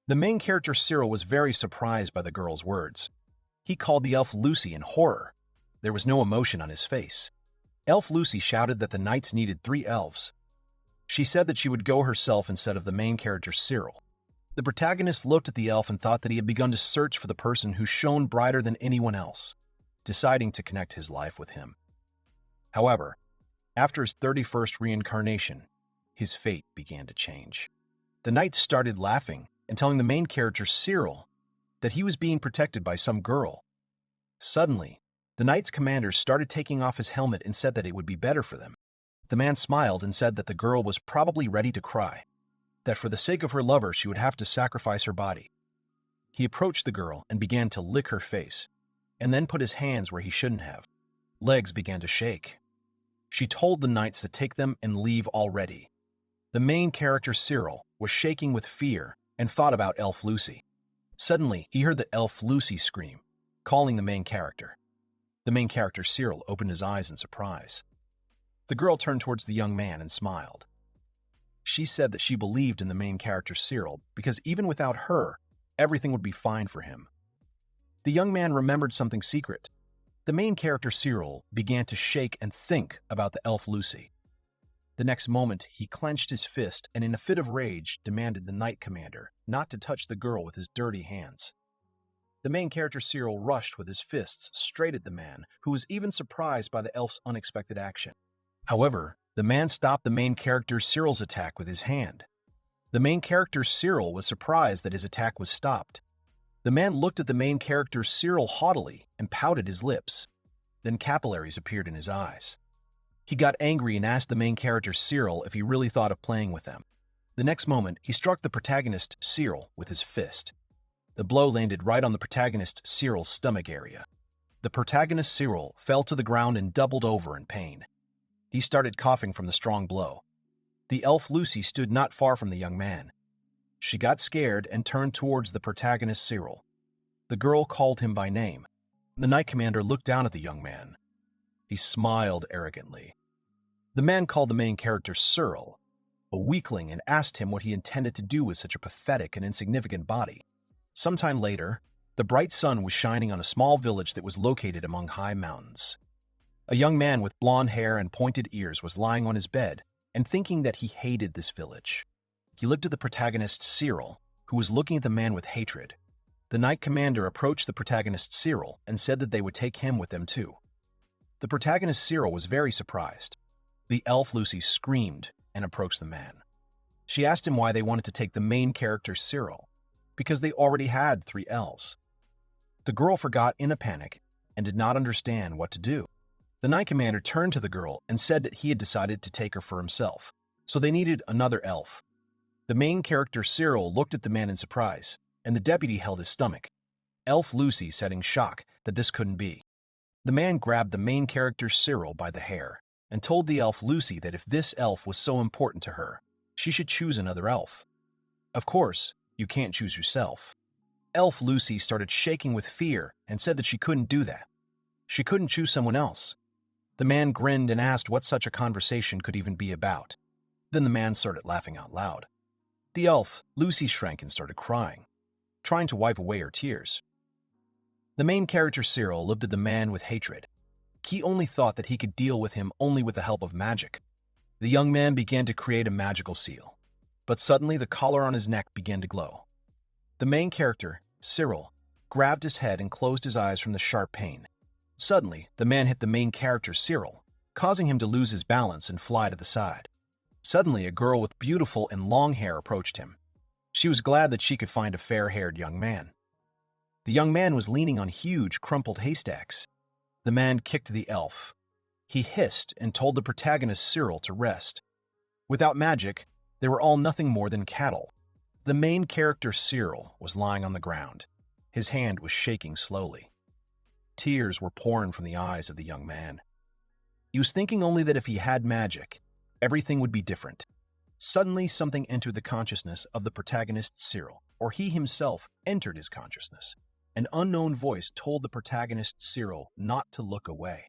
S1: The main character, Cyril, was very surprised by the girl's words. He called the elf Lucy in horror. There was no emotion on his face. Elf Lucy shouted that the knights needed 3 elves. She said that she would go herself instead of the main character, Cyril. The protagonist looked at the elf and thought that he had begun to search for the person who shone brighter than anyone else, deciding to connect his life with him. However, after his 31st reincarnation, his fate began to change. The knights started laughing and telling the main character, Cyril, that he was being protected by some girl. Suddenly, the knight's commander started taking off his helmet and said that it would be better for them. The man smiled and said that the girl was probably ready to cry, that for the sake of her lover she would have to sacrifice her body. He approached the girl and began to lick her face, and then put his hands where he shouldn't have. Legs began to shake. She told the knights to take them and leave already. The main character, Cyril, was shaking with fear and thought about Elf Lucy. Suddenly, he heard the Elf Lucy scream, calling the main character. The main character, Cyril, opened his eyes in surprise. The girl turned towards the young man and smiled. She said that she believed in the main character Cyril because even without her, everything would be fine for him. The young man remembered something secret. The main character Cyril began to shake and think about the elf Lucy. The next moment, he clenched his fist and in a fit of rage demanded the Knight Commander not to touch the girl with his dirty hands. The main character Cyril rushed with his fists straight at the man, who was even surprised by the elf's unexpected action. However, the man stopped the main character Cyril's attack with his hand. The main character Cyril was surprised that his attack was stopped. The man looked at the main character Cyril haughtily and pouted his lips. Then capillaries appeared in his eyes. He got angry and asked the main character Cyril if he really thought of playing with them. The next moment, he struck the protagonist Cyril with his fist. The blow landed right on the protagonist Cyril's stomach area. The protagonist Cyril fell to the ground and doubled over in pain. He started coughing from the strong blow. The elf Lucy stood not far from the young man. She got scared and turned towards the protagonist Cyril. The girl called him by name. The Knight Commander looked down at the young man. He smiled arrogantly. The man called the main character Cyril a weakling and asked him what he intended to do with such a pathetic and insignificant body. Sometime later, the bright sun was shining on a small village that was located among high mountains. A young man with blonde hair and pointed ears was lying on his bed and thinking that he hated this village. He looked at the protagonist Cyril, who was looking at the man with hatred. The Knight Commander approached the protagonist Cyril and said that they would take him with them too. The protagonist Cyril was very surprised. The elf Lucy screamed and approached the man. She asked him why they wanted to take the main character Cyril, because they already had 3 elves. The girl forgot in a panic and did not understand what to do. The Knight Commander turned to the girl and said that he had decided to take her for himself, so they needed another elf. The main character Cyril looked at the man in surprise, and the deputy held his stomach. Elf Lucy said in shock that this couldn't be. The man grabbed the main character Cyril by the hair and told the elf Lucy that if this elf was so important to her, she should choose another elf. Of course, you can't choose yourself. Elf Lucy started shaking with fear and said that she couldn't do that. She couldn't choose someone else. The man grinned and asked what such a conversation could even be about. Then the man started laughing out loud. The elf, Lucy, shrank and started crying, trying to wipe away her tears. The main character Cyril looked at the man with hatred. He only thought that he could deal with him only with the help of magic. The young man began to create a magical seal, but suddenly the collar on his neck began to glow. The main character, Cyril, grabbed his head and closed his eyes from the sharp pain. Suddenly, the man hit the main character Cyril, causing him to lose his balance and fly to the side. Suddenly, a girl with beautiful and long hair approached him. She was glad that she could find a fair-haired young man. The young man was leaning on huge, crumpled haystacks. The man kicked the elf. He hissed and told the protagonist Cyril to rest. Without magic, they were all nothing more than cattle. The main character Cyril was lying on the ground. His hand was shaking slowly. Tears were pouring from the eyes of the young man. He was thinking only that if he had magic, everything would be different. Suddenly, something entered the consciousness of the protagonist Cyril, or he himself entered his consciousness. An unknown voice told the protagonist Cyril not to look away.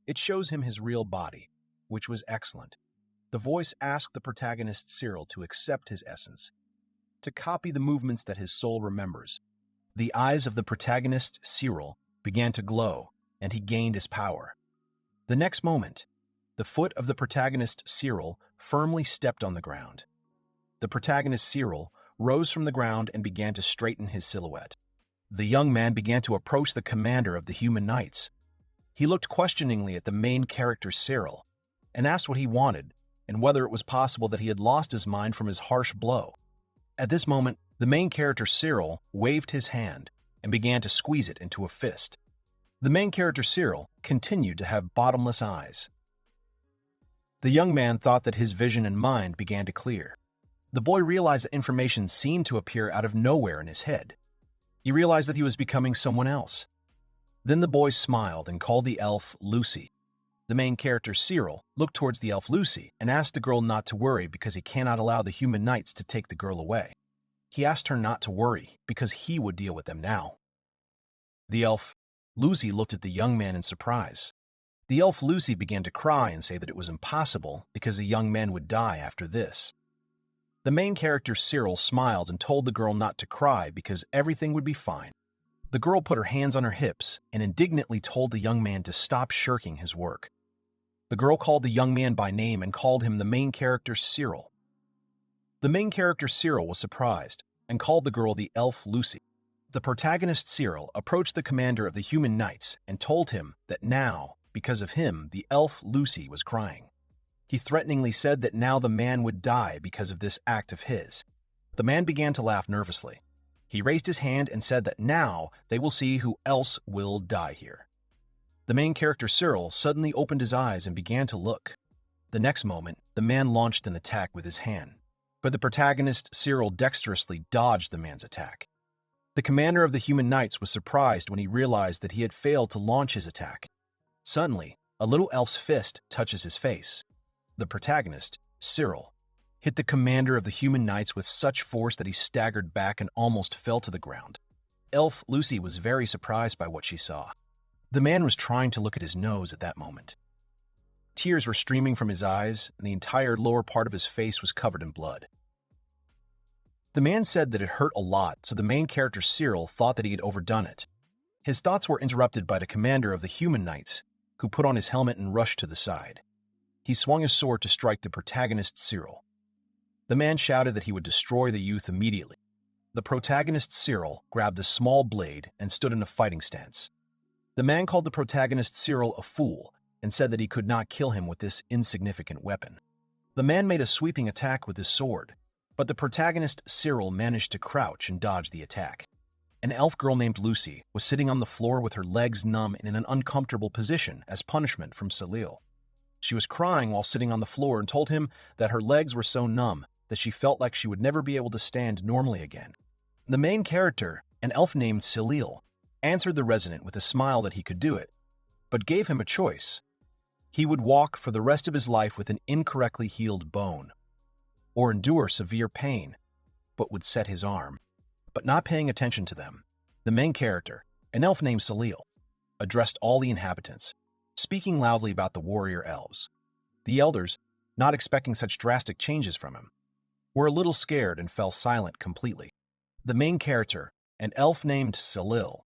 S1: It shows him his real body, which was excellent. The voice asked the protagonist Cyril to accept his essence, to copy the movements that his soul remembers. The eyes of the protagonist Cyril began to glow, and he gained his power. The next moment, the foot of the protagonist Cyril firmly stepped on the ground. The protagonist Cyril rose from the ground and began to straighten his silhouette. The young man began to approach the commander of the human knights. He looked questioningly at the main character Cyril and asked what he wanted and whether it was possible that he had lost his mind from his harsh blow. At this moment, the main character Cyril waved his hand and began to squeeze it into a fist. The main character Cyril continued to have bottomless eyes. The young man thought that his vision and mind began to clear. The boy realized that information seemed to appear out of nowhere in his head. He realized that he was becoming someone else. Then the boy smiled and called the elf Lucy. The main character Cyril looked towards the elf Lucy and asked the girl not to worry because he cannot allow the human knights to take the girl away. He asked her not to worry because he would deal with them now. The elf Lucy looked at the young man in surprise. The elf Lucy began to cry and say that it was impossible because the young man would die after this. The main character Cyril smiled and told the girl not to cry because everything would be fine. The girl put her hands on her hips and indignantly told the young man to stop shirking his work. The girl called the young man by name and called him the main character Cyril. The main character Cyril was surprised and called the girl the elf Lucy. The protagonist Cyril approached the commander of the human knights and told him that now, because of him, the elf Lucy was crying. He threateningly said that now the man would die because of this act of his. The man began to laugh nervously. He raised his hand and said that now they will see who else will die here. The main character Cyril suddenly opened his eyes and began to look. The next moment, the man launched an attack with his hand, but the protagonist Cyril dexterously dodged the man's attack. The commander of the human knights was surprised when he realized that he had failed to launch his attack. Suddenly, a little elf's fist touches his face. The protagonist, Cyril, hit the commander of the human knights with such force that he staggered back and almost fell to the ground. Elf Lucy was very surprised by what she saw. The man was trying to look at his nose at that moment. Tears were streaming from his eyes, and the entire lower part of his face was covered in blood. The man said that it hurt a lot, so the main character Cyril thought that he had overdone it. His thoughts were interrupted by the commander of the human knights, who put on his helmet and rushed to the side. He swung his sword to strike the protagonist Cyril. The man shouted that he would destroy the youth immediately. The protagonist Cyril grabbed a small blade and stood in a fighting stance. The man called the protagonist Cyril a fool and said that he could not kill him with this insignificant weapon. The man made a sweeping attack with his sword, but the protagonist Cyril managed to crouch and dodge the attack. An elf girl named Lucy was sitting on the floor with her legs numb and in an uncomfortable position as punishment from Cyril. She was crying while sitting on the floor and told him that her legs were so numb that she felt like she would never be able to stand normally again. The main character, an elf named Cyril, answered the resident with a smile that he could do it, but gave him a choice. He would walk for the rest of his life with an incorrectly healed bone, or endure severe pain, but would set his arm. But not paying attention to them, the main character, an elf named Cyril, addressed all the inhabitants, speaking loudly about the warrior elves. The elders, not expecting such drastic changes from him, were a little scared and fell silent completely. The main character, an elf named Cyril,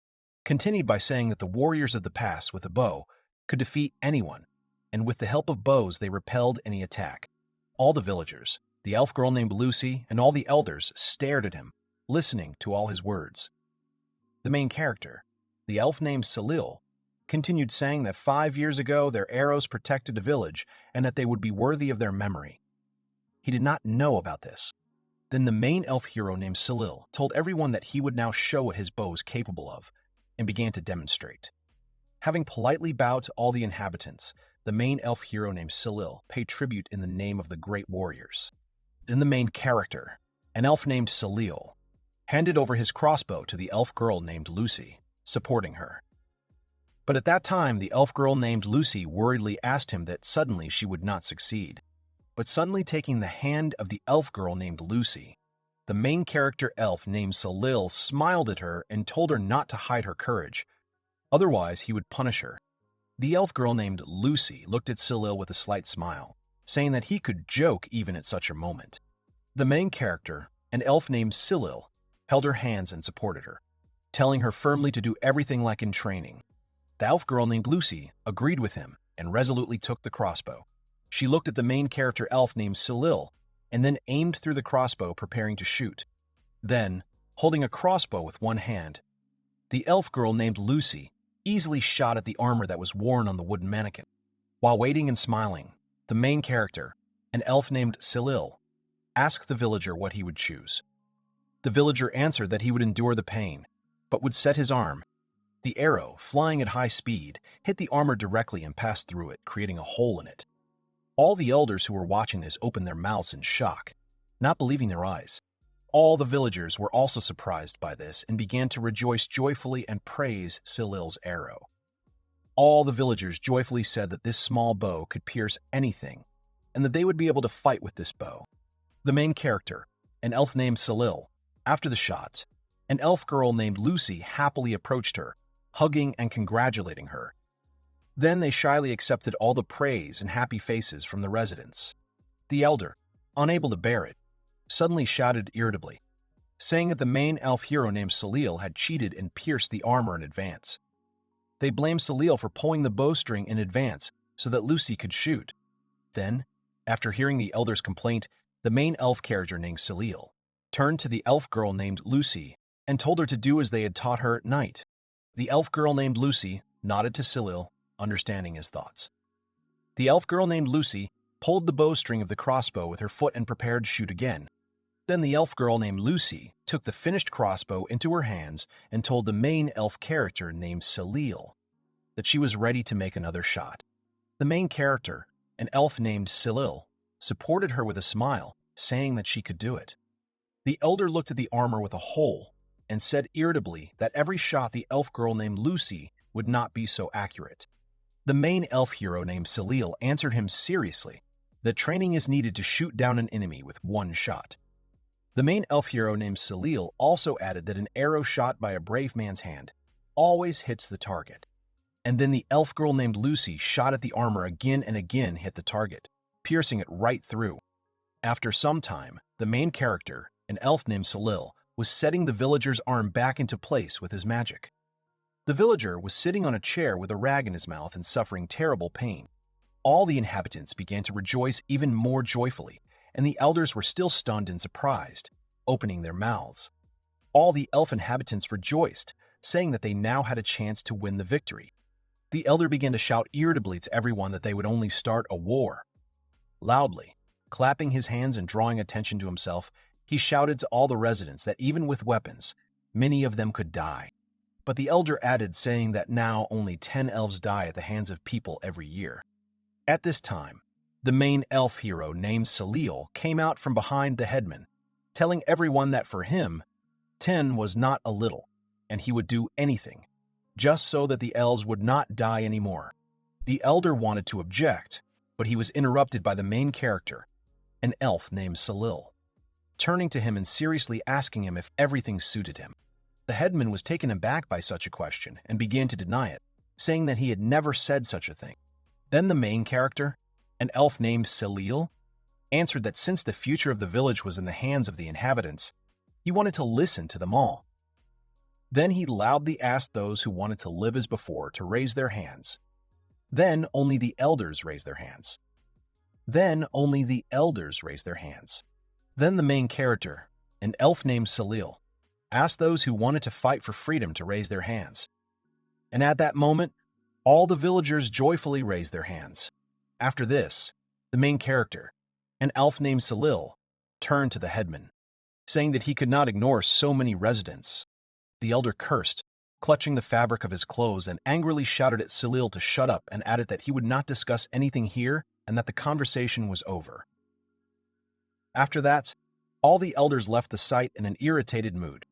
S1: continued by saying that the warriors of the past with a bow could defeat anyone, and with the help of bows they repelled any attack. All the villagers, the elf girl named Lucy, and all the elders stared at him, listening to all his words. The main character, the elf named Cyril, continued saying that 5 years ago their arrows protected a village and that they would be worthy of their memory. He did not know about this. Then the main elf hero named Cyril told everyone that he would now show what his bow is capable of, and began to demonstrate. Having politely bowed to all the inhabitants, the main elf hero named Cyril paid tribute in the name of the great warriors. Then the main character, an elf named Cyril, handed over his crossbow to the elf girl named Lucy, supporting her. But at that time, the elf girl named Lucy worriedly asked him that suddenly she would not succeed. But suddenly taking the hand of the elf girl named Lucy, the main character elf named Cyril smiled at her and told her not to hide her courage, otherwise he would punish her. The elf girl named Lucy looked at Cyril with a slight smile, saying that he could joke even at such a moment. The main character, an elf named Cyril, held her hands and supported her, telling her firmly to do everything like in training. The elf girl named Lucy agreed with him and resolutely took the crossbow. She looked at the main character elf named Cyril and then aimed through the crossbow, preparing to shoot. Then, holding a crossbow with one hand, the elf girl named Lucy easily shot at the armor that was worn on the wooden mannequin. While waiting and smiling, the main character, an elf named Cyril, asked the villager what he would choose. The villager answered that he would endure the pain, but would set his arm. The arrow, flying at high speed, hit the armor directly and passed through it, creating a hole in it. All the elders who were watching this opened their mouths in shock, not believing their eyes. All the villagers were also surprised by this and began to rejoice joyfully and praise Cyril's arrow. All the villagers joyfully said that this small bow could pierce anything, and that they would be able to fight with this bow. The main character, an elf named Cyril, after the shot, an elf girl named Lucy happily approached her, hugging and congratulating her. Then they shyly accepted all the praise and happy faces from the residents. The elder, unable to bear it, suddenly shouted irritably, saying that the main elf hero named Cyril had cheated and pierced the armor in advance. They blamed Cyril for pulling the bowstring in advance so that Lucy could shoot. Then, after hearing the elder's complaint, the main elf character named Cyril turned to the elf girl named Lucy and told her to do as they had taught her at night. The elf girl named Lucy nodded to Cyril, understanding his thoughts. The elf girl named Lucy pulled the bowstring of the crossbow with her foot and prepared to shoot again. Then the elf girl named Lucy took the finished crossbow into her hands and told the main elf character named Cyril that she was ready to make another shot. The main character, an elf named Cyril, supported her with a smile, saying that she could do it. The elder looked at the armor with a hole and said irritably that every shot the elf girl named Lucy would not be so accurate. The main elf hero named Cyril answered him seriously that training is needed to shoot down an enemy with one shot. The main elf hero named Cyril also added that an arrow shot by a brave man's hand always hits the target. And then the elf girl named Lucy shot at the armor again and again hit the target, piercing it right through. After some time, the main character, an elf named Cyril, was setting the villager's arm back into place with his magic. The villager was sitting on a chair with a rag in his mouth and suffering terrible pain. All the inhabitants began to rejoice even more joyfully, and the elders were still stunned and surprised, opening their mouths. All the elf inhabitants rejoiced, saying that they now had a chance to win the victory. The elder began to shout irritably to everyone that they would only start a war. Loudly, clapping his hands and drawing attention to himself, he shouted to all the residents that even with weapons, many of them could die. But the elder added, saying that now only 10 elves die at the hands of people every year. At this time, the main elf hero named Cyril came out from behind the headman, telling everyone that for him, 10 was not a little, and he would do anything, just so that the elves would not die anymore. The elder wanted to object, but he was interrupted by the main character, an elf named Cyril, turning to him and seriously asking him if everything suited him. The headman was taken aback by such a question and began to deny it, saying that he had never said such a thing. Then the main character, an elf named Cyril, answered that since the future of the village was in the hands of the inhabitants, he wanted to listen to them all. Then he loudly asked those who wanted to live as before to raise their hands. Then only the elders raised their hands. Then only the elders raised their hands. Then the main character, an elf named Cyril, asked those who wanted to fight for freedom to raise their hands. And at that moment, all the villagers joyfully raised their hands. After this, the main character, an elf named Cyril, turned to the headman, saying that he could not ignore so many residents. The elder cursed, clutching the fabric of his clothes, and angrily shouted at Cyril to shut up and added that he would not discuss anything here and that the conversation was over. After that, all the elders left the site in an irritated mood.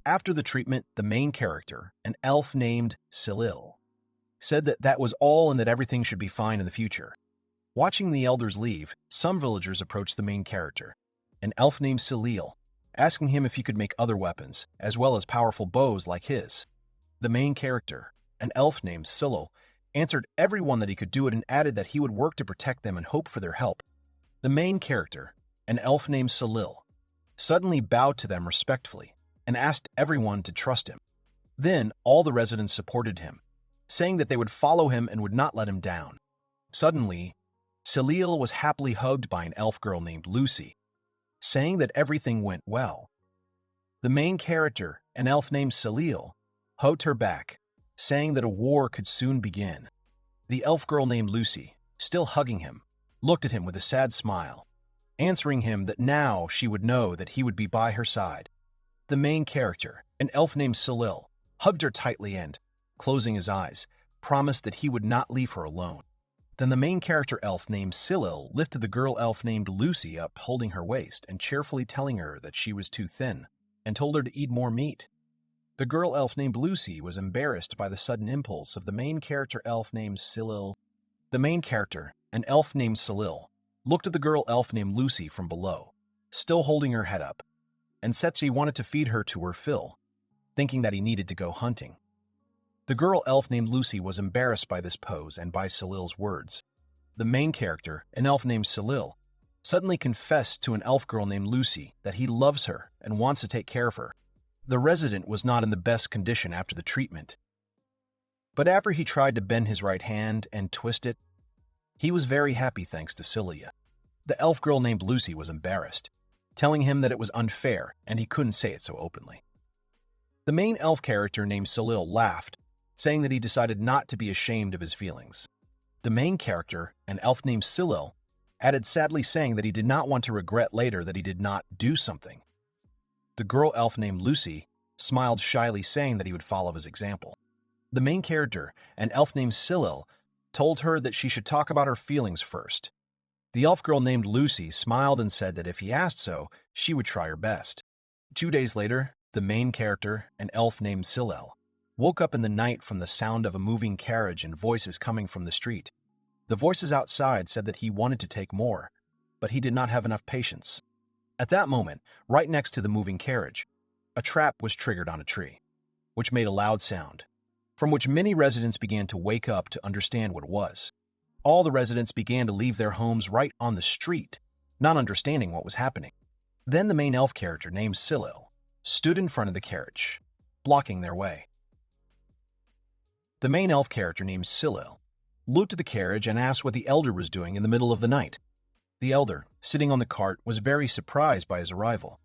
S1: After the treatment, the main character, an elf named Cyril, said that that was all and that everything should be fine in the future. Watching the elders leave, some villagers approached the main character, an elf named Cyril, asking him if he could make other weapons, as well as powerful bows like his. The main character, an elf named Cyril, answered everyone that he could do it and added that he would work to protect them and hope for their help. The main character, an elf named Cyril, suddenly bowed to them respectfully and asked everyone to trust him. Then all the residents supported him, saying that they would follow him and would not let him down. Suddenly, Cyril was happily hugged by an elf girl named Lucy, saying that everything went well. The main character, an elf named Cyril, hugged her back, saying that a war could soon begin. The elf girl named Lucy, still hugging him, looked at him with a sad smile, answering him that now she would know that he would be by her side. The main character, an elf named Cyril, hugged her tightly and, closing his eyes, promised that he would not leave her alone. Then the main character elf named Cyril lifted the girl elf named Lucy up, holding her waist and cheerfully telling her that she was too thin, and told her to eat more meat. The girl elf named Lucy was embarrassed by the sudden impulse of the main character elf named Cyril. The main character, an elf named Cyril, looked at the girl elf named Lucy from below, still holding her head up, and said he wanted to feed her to her fill, thinking that he needed to go hunting. The girl elf named Lucy was embarrassed by this pose and by Cyril's words. The main character, an elf named Cyril, suddenly confessed to an elf girl named Lucy that he loves her and wants to take care of her. The resident was not in the best condition after the treatment, but after he tried to bend his right hand and twist it, he was very happy thanks to Celia. The elf girl named Lucy was embarrassed, telling him that it was unfair and he couldn't say it so openly. The main elf character named Cyril laughed, saying that he decided not to be ashamed of his feelings. The main character, an elf named Cyril, added sadly saying that he did not want to regret later that he did not do something. The girl elf named Lucy smiled shyly saying that he would follow his example. The main character, an elf named Cyril, told her that she should talk about her feelings first. The elf girl named Lucy smiled and said that if he asked so, she would try her best. 2 days later, the main character, an elf named Cyril, woke up in the night from the sound of a moving carriage and voices coming from the street. The voices outside said that he wanted to take more, but he did not have enough patience. At that moment, right next to the moving carriage, a trap was triggered on a tree, which made a loud sound, from which many residents began to wake up to understand what it was. All the residents began to leave their homes right on the street, not understanding what was happening. Then the main elf character named Cyril stood in front of the carriage, blocking their way. The main elf character named Cyril looked at the carriage and asked what the elder was doing in the middle of the night. The elder, sitting on the cart, was very surprised by his arrival.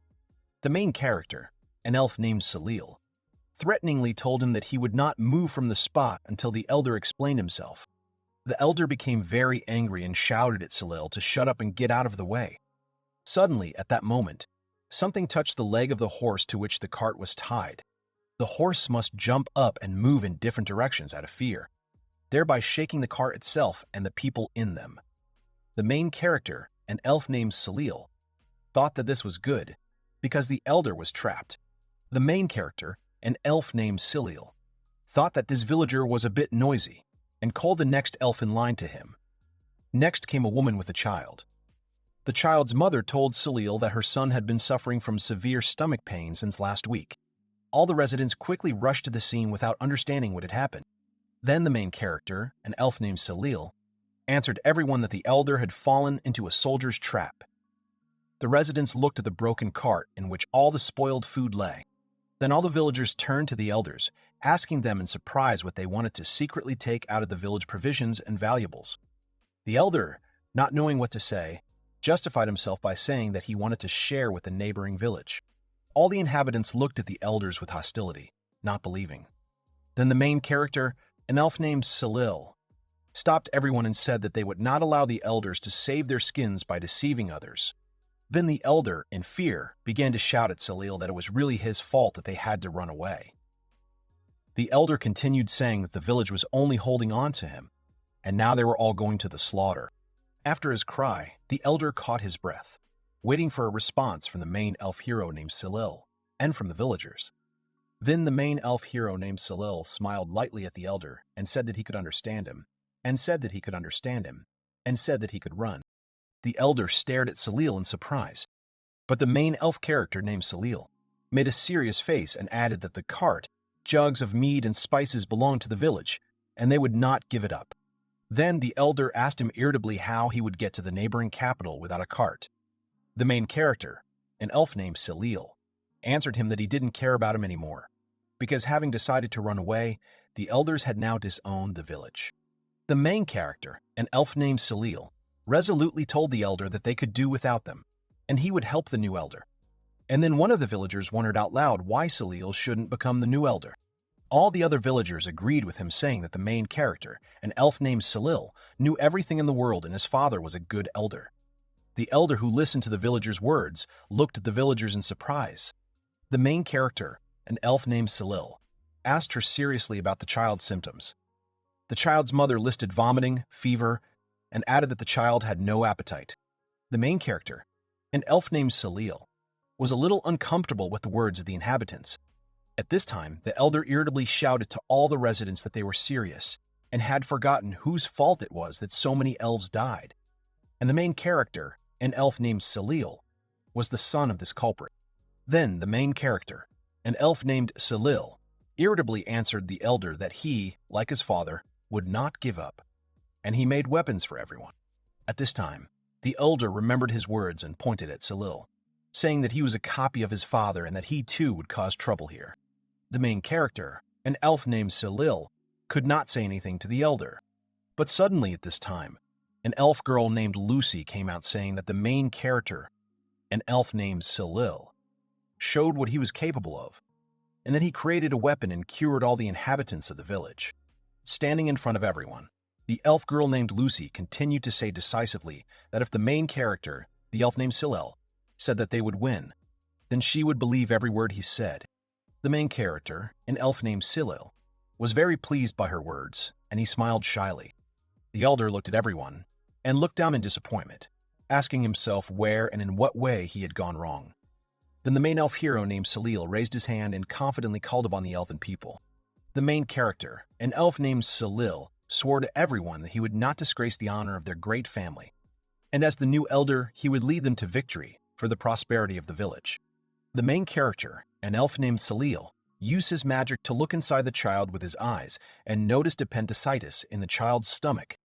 S1: The main character, an elf named Cyril, threateningly told him that he would not move from the spot until the elder explained himself. The elder became very angry and shouted at Cyril to shut up and get out of the way. Suddenly, at that moment, something touched the leg of the horse to which the cart was tied. The horse must jump up and move in different directions out of fear, thereby shaking the cart itself and the people in them. The main character, an elf named Cyril, thought that this was good because the elder was trapped. The main character, an elf named Cyril, thought that this villager was a bit noisy and called the next elf in line to him. Next came a woman with a child. The child's mother told Cyril that her son had been suffering from severe stomach pain since last week. All the residents quickly rushed to the scene without understanding what had happened. Then the main character, an elf named Cyril, answered everyone that the elder had fallen into a soldier's trap. The residents looked at the broken cart in which all the spoiled food lay. Then all the villagers turned to the elders, asking them in surprise what they wanted to secretly take out of the village provisions and valuables. The elder, not knowing what to say, justified himself by saying that he wanted to share with the neighboring village. All the inhabitants looked at the elders with hostility, not believing. Then the main character, an elf named Cyril, stopped everyone and said that they would not allow the elders to save their skins by deceiving others. Then the elder, in fear, began to shout at Cyril that it was really his fault that they had to run away. The elder continued saying that the village was only holding on to him, and now they were all going to the slaughter. After his cry, the elder caught his breath, waiting for a response from the main elf hero named Cyril and from the villagers. Then the main elf hero named Cyril smiled lightly at the elder and said that he could understand him, and said that he could understand him, and said that he could run. The elder stared at Cyril in surprise, but the main elf character named Cyril made a serious face and added that the cart, jugs of mead and spices belonged to the village, and they would not give it up. Then the elder asked him irritably how he would get to the neighboring capital without a cart. The main character, an elf named Cyril, answered him that he didn't care about him anymore, because having decided to run away, the elders had now disowned the village. The main character, an elf named Cyril, resolutely told the elder that they could do without them, and he would help the new elder. And then one of the villagers wondered out loud why Cyril shouldn't become the new elder. All the other villagers agreed with him, saying that the main character, an elf named Cyril, knew everything in the world and his father was a good elder. The elder, who listened to the villagers' words, looked at the villagers in surprise. The main character, an elf named Cyril, asked her seriously about the child's symptoms. The child's mother listed vomiting, fever, and added that the child had no appetite. The main character, an elf named Cyril, was a little uncomfortable with the words of the inhabitants. At this time, the elder irritably shouted to all the residents that they were serious and had forgotten whose fault it was that so many elves died. And the main character, an elf named Cyril, was the son of this culprit. Then the main character, an elf named Cyril, irritably answered the elder that he, like his father, would not give up, and he made weapons for everyone. At this time, the elder remembered his words and pointed at Cyril, saying that he was a copy of his father and that he too would cause trouble here. The main character, an elf named Cyril, could not say anything to the elder. But suddenly at this time, an elf girl named Lucy came out saying that the main character, an elf named Cyril, showed what he was capable of, and that he created a weapon and cured all the inhabitants of the village. Standing in front of everyone, the elf girl named Lucy continued to say decisively that if the main character, the elf named Cyril, said that they would win, then she would believe every word he said. The main character, an elf named Cyril, was very pleased by her words, and he smiled shyly. The elder looked at everyone and looked down in disappointment, asking himself where and in what way he had gone wrong. Then the main elf hero named Cyril raised his hand and confidently called upon the elven people. The main character, an elf named Cyril, swore to everyone that he would not disgrace the honor of their great family, and as the new elder, he would lead them to victory for the prosperity of the village. The main character, an elf named Cyril, used his magic to look inside the child with his eyes and noticed appendicitis in the child's stomach.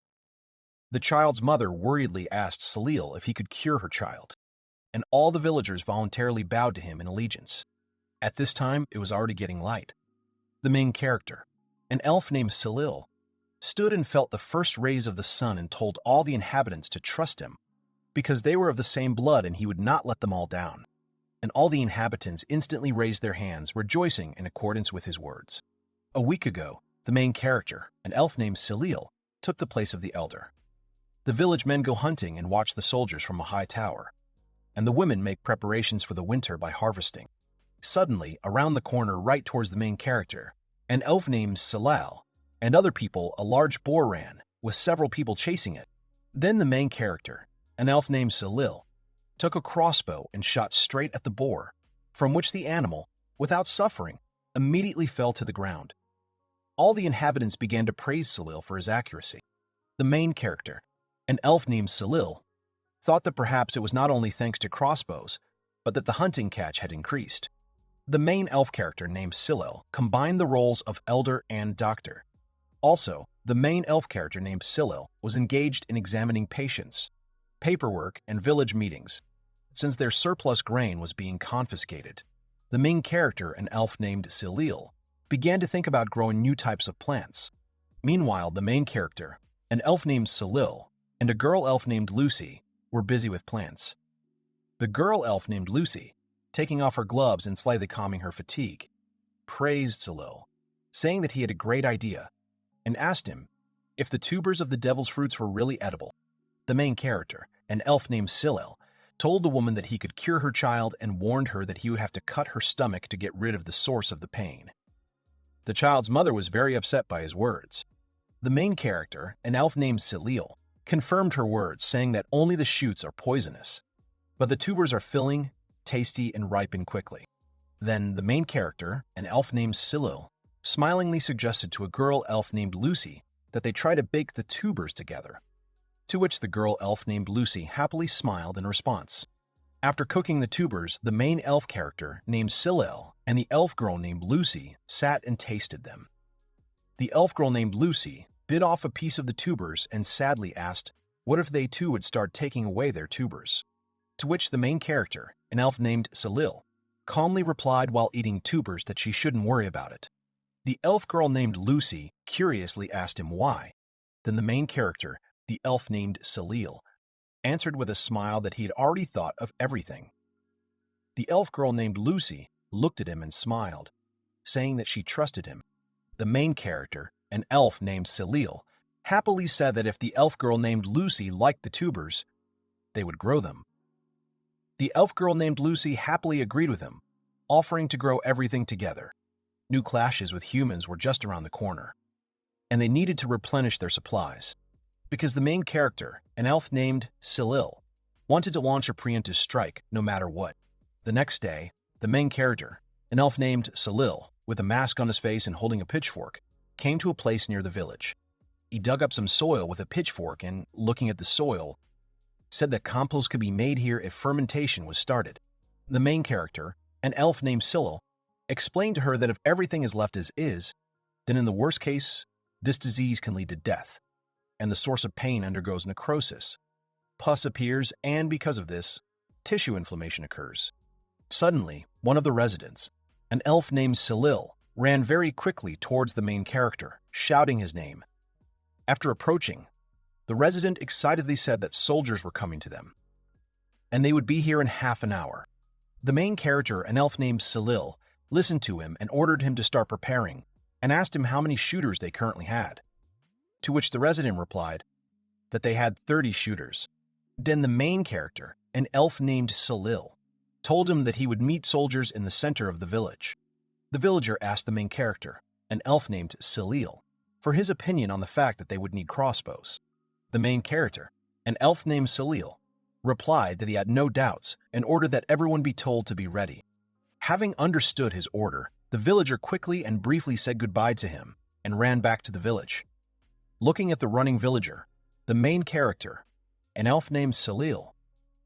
S1: The child's mother worriedly asked Cyril if he could cure her child, and all the villagers voluntarily bowed to him in allegiance. At this time, it was already getting light. The main character, an elf named Cyril, stood and felt the first rays of the sun and told all the inhabitants to trust him, because they were of the same blood and he would not let them all down. And all the inhabitants instantly raised their hands, rejoicing in accordance with his words. A week ago, the main character, an elf named Cyril, took the place of the elder. The village men go hunting and watch the soldiers from a high tower, and the women make preparations for the winter by harvesting. Suddenly, around the corner right towards the main character, an elf named Cyril, and other people, a large boar ran, with several people chasing it. Then the main character, an elf named Cyril, took a crossbow and shot straight at the boar, from which the animal, without suffering, immediately fell to the ground. All the inhabitants began to praise Cyril for his accuracy. The main character, an elf named Cyril, thought that perhaps it was not only thanks to crossbows, but that the hunting catch had increased. The main elf character named Cyril combined the roles of elder and doctor. Also, the main elf character named Cyril was engaged in examining patients, paperwork, and village meetings, since their surplus grain was being confiscated. The main character, an elf named Cyril, began to think about growing new types of plants. Meanwhile, the main character, an elf named Cyril, and a girl elf named Lucy were busy with plants. The girl elf named Lucy, taking off her gloves and slightly calming her fatigue, praised Cyril, saying that he had a great idea, and asked him if the tubers of the devil's fruits were really edible. The main character, an elf named Cyril, told the woman that he could cure her child and warned her that he would have to cut her stomach to get rid of the source of the pain. The child's mother was very upset by his words. The main character, an elf named Cyril, confirmed her words, saying that only the shoots are poisonous, but the tubers are filling, tasty, and ripen quickly. Then the main character, an elf named Cyril, smilingly suggested to a girl elf named Lucy that they try to bake the tubers together, to which the girl elf named Lucy happily smiled in response. After cooking the tubers, the main elf character named Cyril and the elf girl named Lucy sat and tasted them. The elf girl named Lucy bit off a piece of the tubers and sadly asked what if they too would start taking away their tubers, to which the main character, an elf named Cyril, calmly replied while eating tubers that she shouldn't worry about it. The elf girl named Lucy curiously asked him why. Then the main character, the elf named Cyril, answered with a smile that he had already thought of everything. The elf girl named Lucy looked at him and smiled, saying that she trusted him. The main character, an elf named Cyril, happily said that if the elf girl named Lucy liked the tubers, they would grow them. The elf girl named Lucy happily agreed with him, offering to grow everything together. New clashes with humans were just around the corner, and they needed to replenish their supplies, because the main character, an elf named Cyril, wanted to launch a preemptive strike no matter what. The next day, the main character, an elf named Cyril, with a mask on his face and holding a pitchfork, came to a place near the village. He dug up some soil with a pitchfork and, looking at the soil, said that compost could be made here if fermentation was started. The main character, an elf named Cyril, explained to her that if everything is left as is, then in the worst case, this disease can lead to death, and the source of pain undergoes necrosis. Pus appears, and because of this, tissue inflammation occurs. Suddenly, one of the residents, an elf named Cyril, ran very quickly towards the main character, shouting his name. After approaching, the resident excitedly said that soldiers were coming to them, and they would be here in half an hour. The main character, an elf named Cyril, listened to him and ordered him to start preparing, and asked him how many shooters they currently had. To which the resident replied that they had 30 shooters. Then the main character, an elf named Cyril, told him that he would meet soldiers in the center of the village. The villager asked the main character, an elf named Cyril, for his opinion on the fact that they would need crossbows. The main character, an elf named Cyril, replied that he had no doubts and ordered that everyone be told to be ready. Having understood his order, the villager quickly and briefly said goodbye to him and ran back to the village. Looking at the running villager, the main character, an elf named Cyril,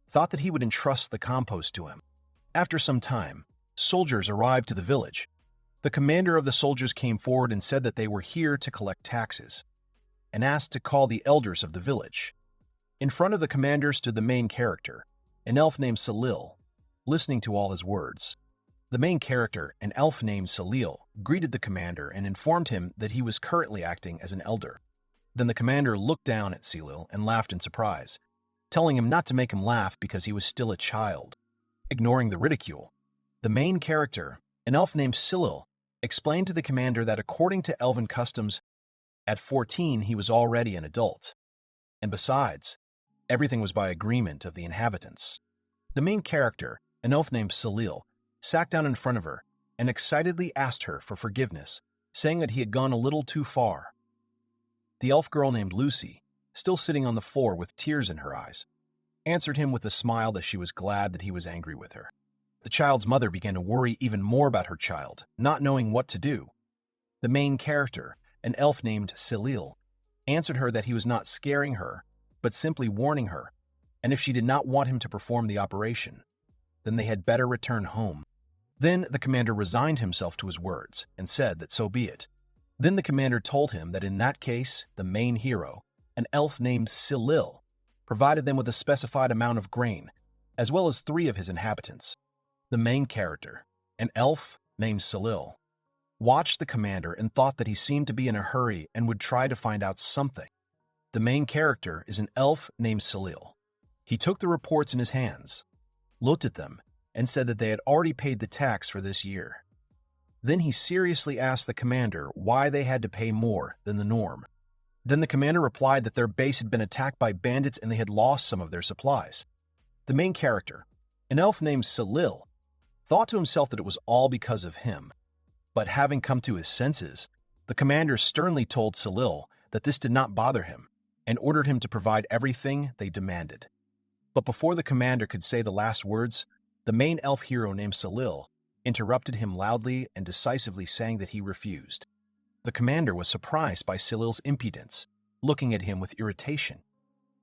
S1: thought that he would entrust the compost to him. After some time, soldiers arrived to the village. The commander of the soldiers came forward and said that they were here to collect taxes, and asked to call the elders of the village. In front of the commander stood the main character, an elf named Cyril, listening to all his words. The main character, an elf named Cyril, greeted the commander and informed him that he was currently acting as an elder. Then the commander looked down at Cyril and laughed in surprise, telling him not to make him laugh because he was still a child. Ignoring the ridicule, the main character, an elf named Cyril, explained to the commander that according to elven customs, at 14 he was already an adult. And besides, everything was by agreement of the inhabitants. The main character, an elf named Cyril, sat down in front of her and excitedly asked her for forgiveness, saying that he had gone a little too far. The elf girl named Lucy, still sitting on the floor with tears in her eyes, answered him with a smile that she was glad that he was angry with her. The child's mother began to worry even more about her child, not knowing what to do. The main character, an elf named Cyril, answered her that he was not scaring her, but simply warning her, and if she did not want him to perform the operation, then they had better return home. Then the commander resigned himself to his words and said that so be it. Then the commander told him that in that case, the main hero, an elf named Cyril, provided them with a specified amount of grain, as well as 3 of his inhabitants. The main character, an elf named Cyril, watched the commander and thought that he seemed to be in a hurry and would try to find out something. The main character is an elf named Cyril. He took the reports in his hands, looked at them, and said that they had already paid the tax for this year. Then he seriously asked the commander why they had to pay more than the norm. Then the commander replied that their base had been attacked by bandits and they had lost some of their supplies. The main character, an elf named Cyril, thought to himself that it was all because of him. But having come to his senses, the commander sternly told Cyril that this did not bother him and ordered him to provide everything they demanded. But before the commander could say the last words, the main elf hero named Cyril interrupted him loudly and decisively, saying that he refused. The commander was surprised by Cyril's impudence, looking at him with irritation.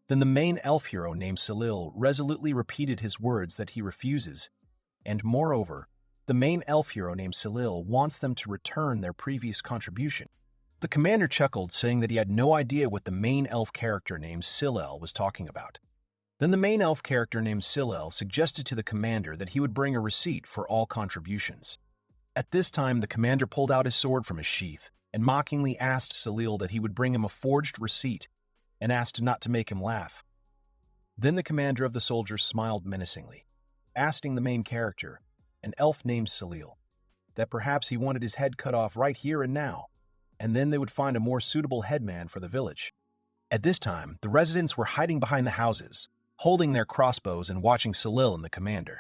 S1: Then the main elf hero named Cyril resolutely repeated his words that he refuses, and moreover, the main elf hero named Cyril wants them to return their previous contribution. The commander chuckled, saying that he had no idea what the main elf character named Cyril was talking about. Then the main elf character named Cyril suggested to the commander that he would bring a receipt for all contributions. At this time, the commander pulled out his sword from his sheath and mockingly asked Cyril that he would bring him a forged receipt and asked not to make him laugh. Then the commander of the soldiers smiled menacingly, asking the main character, an elf named Cyril, that perhaps he wanted his head cut off right here and now, and then they would find a more suitable headman for the village. At this time, the residents were hiding behind the houses, holding their crossbows and watching Cyril and the commander.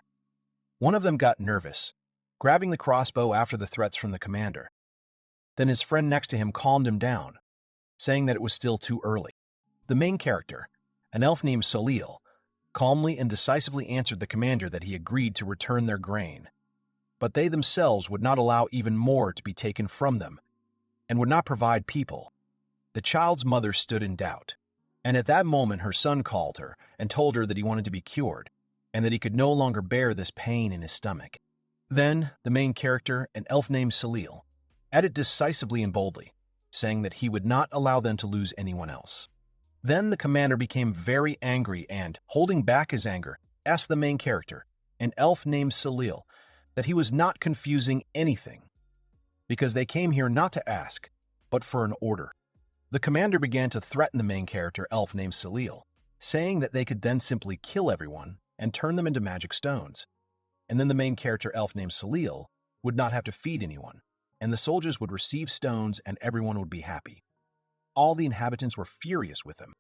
S1: One of them got nervous, grabbing the crossbow after the threats from the commander. Then his friend next to him calmed him down, saying that it was still too early. The main character, an elf named Cyril, calmly and decisively answered the commander that he agreed to return their grain, but they themselves would not allow even more to be taken from them, and would not provide people. The child's mother stood in doubt, and at that moment her son called her and told her that he wanted to be cured, and that he could no longer bear this pain in his stomach. Then, the main character, an elf named Cyril, added decisively and boldly, saying that he would not allow them to lose anyone else. Then the commander became very angry and, holding back his anger, asked the main character, an elf named Cyril, that he was not confusing anything, because they came here not to ask, but for an order. The commander began to threaten the main character, elf named Cyril, saying that they could then simply kill everyone and turn them into magic stones. And then the main character, elf named Cyril, would not have to feed anyone, and the soldiers would receive stones and everyone would be happy. All the inhabitants were furious with him.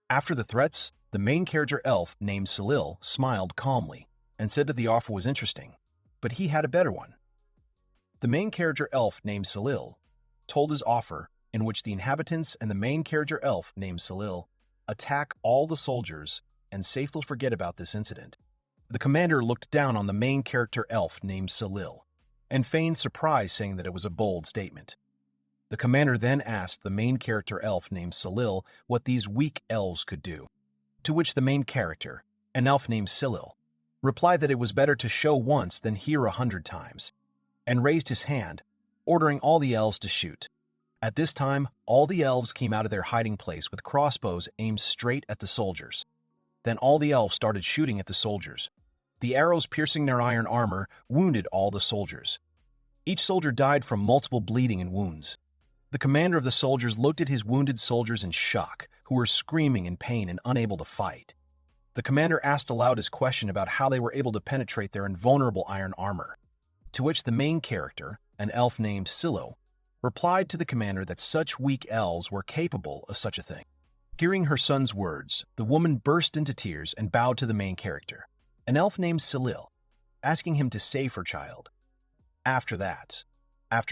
S1: After the threats, the main character elf named Cyril smiled calmly and said that the offer was interesting, but he had a better one. The main character elf named Cyril told his offer, in which the inhabitants and the main character elf named Cyril attack all the soldiers and safely forget about this incident. The commander looked down on the main character elf named Cyril and feigned surprise, saying that it was a bold statement. The commander then asked the main character elf named Cyril what these weak elves could do, to which the main character, an elf named Cyril, replied that it was better to show once than hear 100 times, and raised his hand, ordering all the elves to shoot. At this time, all the elves came out of their hiding place with crossbows aimed straight at the soldiers. Then all the elves started shooting at the soldiers. The arrows piercing their iron armor wounded all the soldiers. Each soldier died from multiple bleeding and wounds. The commander of the soldiers looked at his wounded soldiers in shock, who were screaming in pain and unable to fight. The commander asked aloud his question about how they were able to penetrate their invulnerable iron armor, to which the main character, an elf named Cyril, replied to the commander that such weak elves were capable of such a thing. Hearing her son's words, the woman burst into tears and bowed to the main character, an elf named Cyril, asking him to save her child. After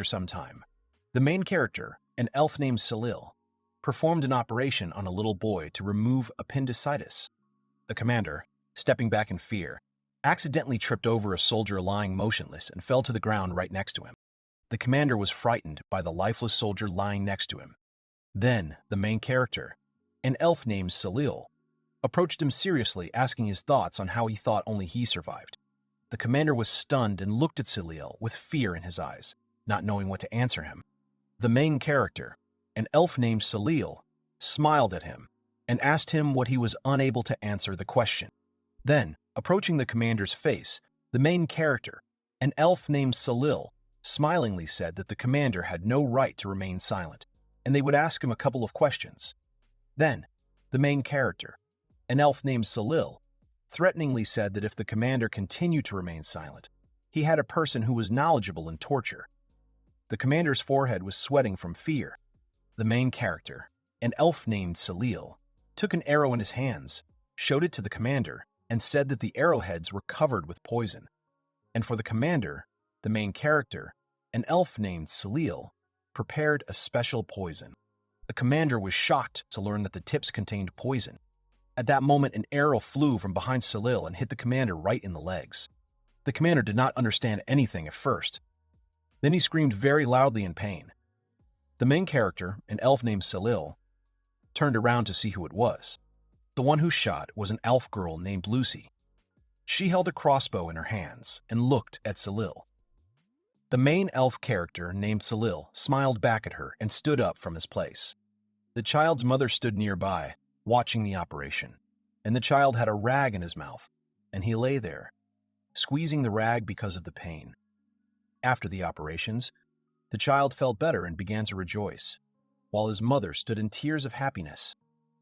S1: some time, the main character, an elf named Cyril, performed an operation on a little boy to remove appendicitis. The commander, stepping back in fear, accidentally tripped over a soldier lying motionless and fell to the ground right next to him. The commander was frightened by the lifeless soldier lying next to him. Then, the main character, an elf named Cyril, approached him seriously, asking his thoughts on how he thought only he survived. The commander was stunned and looked at Cyril with fear in his eyes, not knowing what to answer him. The main character, an elf named Cyril, smiled at him and asked him what he was unable to answer the question. Then, approaching the commander's face, the main character, an elf named Cyril, smilingly said that the commander had no right to remain silent, and they would ask him a couple of questions. Then, the main character, an elf named Cyril, threateningly said that if the commander continued to remain silent, he had a person who was knowledgeable in torture. The commander's forehead was sweating from fear. The main character, an elf named Cyril, took an arrow in his hands, showed it to the commander, and said that the arrowheads were covered with poison. And for the commander, the main character, an elf named Cyril, prepared a special poison. The commander was shocked to learn that the tips contained poison. At that moment, an arrow flew from behind Cyril and hit the commander right in the legs. The commander did not understand anything at first. Then he screamed very loudly in pain. The main character, an elf named Cyril, turned around to see who it was. The one who shot was an elf girl named Lucy. She held a crossbow in her hands and looked at Cyril. The main elf character, named Cyril, smiled back at her and stood up from his place. The child's mother stood nearby, watching the operation, and the child had a rag in his mouth, and he lay there, squeezing the rag because of the pain. After the operations, the child felt better and began to rejoice, while his mother stood in tears of happiness.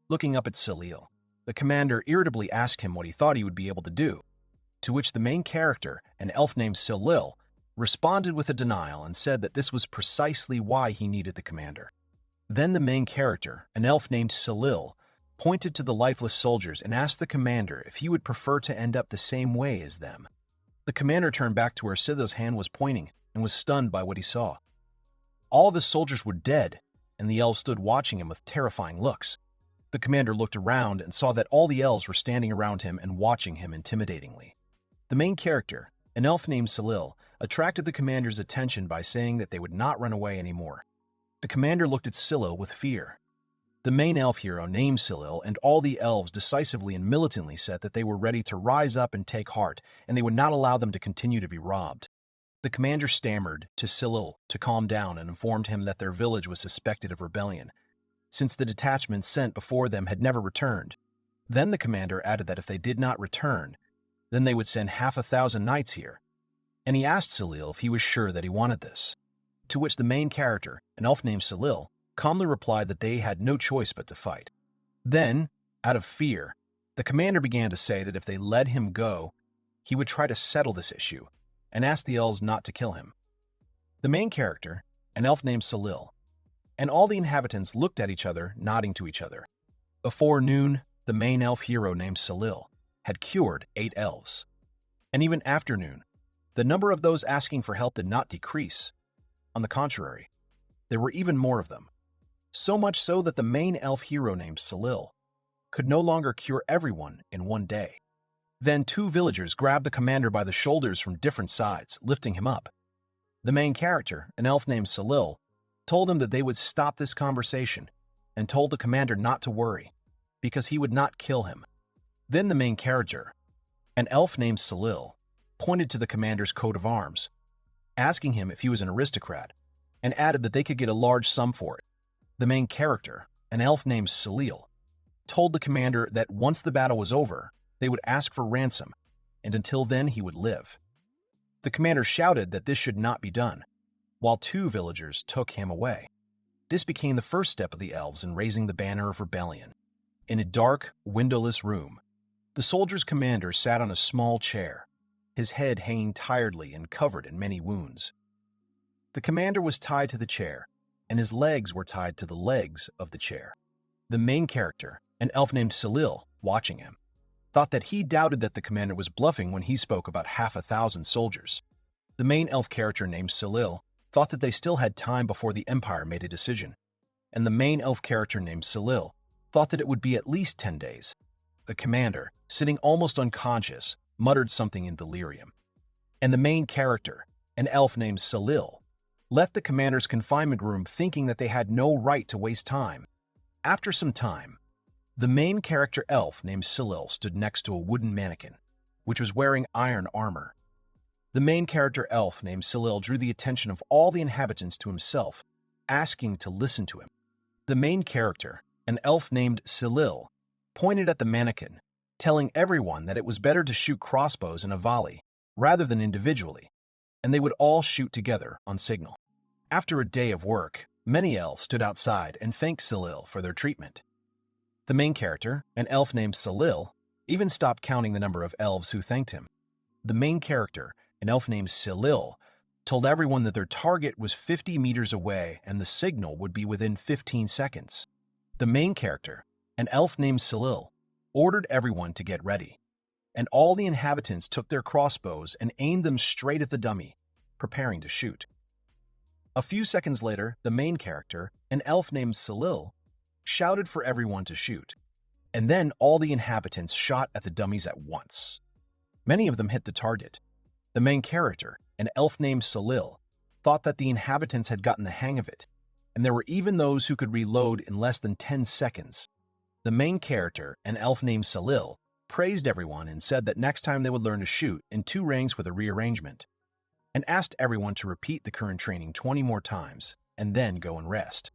S1: Looking up at Cyril, the commander irritably asked him what he thought he would be able to do, to which the main character, an elf named Cyril, responded with a denial and said that this was precisely why he needed the commander. Then the main character, an elf named Cyril, pointed to the lifeless soldiers and asked the commander if he would prefer to end up the same way as them. The commander turned back to where Cyril's hand was pointing and was stunned by what he saw. All the soldiers were dead, and the elves stood watching him with terrifying looks. The commander looked around and saw that all the elves were standing around him and watching him intimidatingly. The main character, an elf named Cyril, attracted the commander's attention by saying that they would not run away anymore. The commander looked at Cyril with fear. The main elf hero named Cyril and all the elves decisively and militantly said that they were ready to rise up and take heart, and they would not allow them to continue to be robbed. The commander stammered to Cyril to calm down and informed him that their village was suspected of rebellion, since the detachment sent before them had never returned. Then the commander added that if they did not return, then they would send 1,000 knights here, and he asked Cyril if he was sure that he wanted this. To which the main character, an elf named Cyril, calmly replied that they had no choice but to fight. Then, out of fear, the commander began to say that if they let him go, he would try to settle this issue and asked the elves not to kill him. The main character, an elf named Cyril, and all the inhabitants looked at each other, nodding to each other. Before noon, the main elf hero named Cyril had cured 8 elves. And even after noon, the number of those asking for help did not decrease. On the contrary, there were even more of them. So much so that the main elf hero named Cyril could no longer cure everyone in one day. Then 2 villagers grabbed the commander by the shoulders from different sides, lifting him up. The main character, an elf named Cyril, told him that they would stop this conversation and told the commander not to worry, because he would not kill him. Then the main character, an elf named Cyril, pointed to the commander's coat of arms, asking him if he was an aristocrat, and added that they could get a large sum for it. The main character, an elf named Cyril, told the commander that once the battle was over, they would ask for ransom, and until then he would live. The commander shouted that this should not be done, while 2 villagers took him away. This became the first step of the elves in raising the banner of rebellion. In a dark, windowless room, the soldier's commander sat on a small chair, his head hanging tiredly and covered in many wounds. The commander was tied to the chair, and his legs were tied to the legs of the chair. The main character, an elf named Cyril, watching him, thought that he doubted that the commander was bluffing when he spoke about 1,000 soldiers. The main elf character named Cyril thought that they still had time before the Empire made a decision, and the main elf character named Cyril thought that it would be at least 10 days. The commander, sitting almost unconscious, muttered something in delirium, and the main character, an elf named Cyril, left the commander's confinement room thinking that they had no right to waste time. After some time, the main character elf named Cyril stood next to a wooden mannequin, which was wearing iron armor. The main character elf named Cyril drew the attention of all the inhabitants to himself, asking to listen to him. The main character, an elf named Cyril, pointed at the mannequin, telling everyone that it was better to shoot crossbows in a volley rather than individually, and they would all shoot together on signal. After a day of work, many elves stood outside and thanked Cyril for their treatment. The main character, an elf named Cyril, even stopped counting the number of elves who thanked him. The main character, an elf named Cyril, told everyone that their target was 50 meters away and the signal would be within 15 seconds. The main character, an elf named Cyril, ordered everyone to get ready, and all the inhabitants took their crossbows and aimed them straight at the dummy, preparing to shoot. A few seconds later, the main character, an elf named Cyril, shouted for everyone to shoot, and then all the inhabitants shot at the dummies at once. Many of them hit the target. The main character, an elf named Cyril, thought that the inhabitants had gotten the hang of it, and there were even those who could reload in less than 10 seconds. The main character, an elf named Cyril, praised everyone and said that next time they would learn to shoot in 2 ranks with a rearrangement, and asked everyone to repeat the current training 20 more times and then go and rest.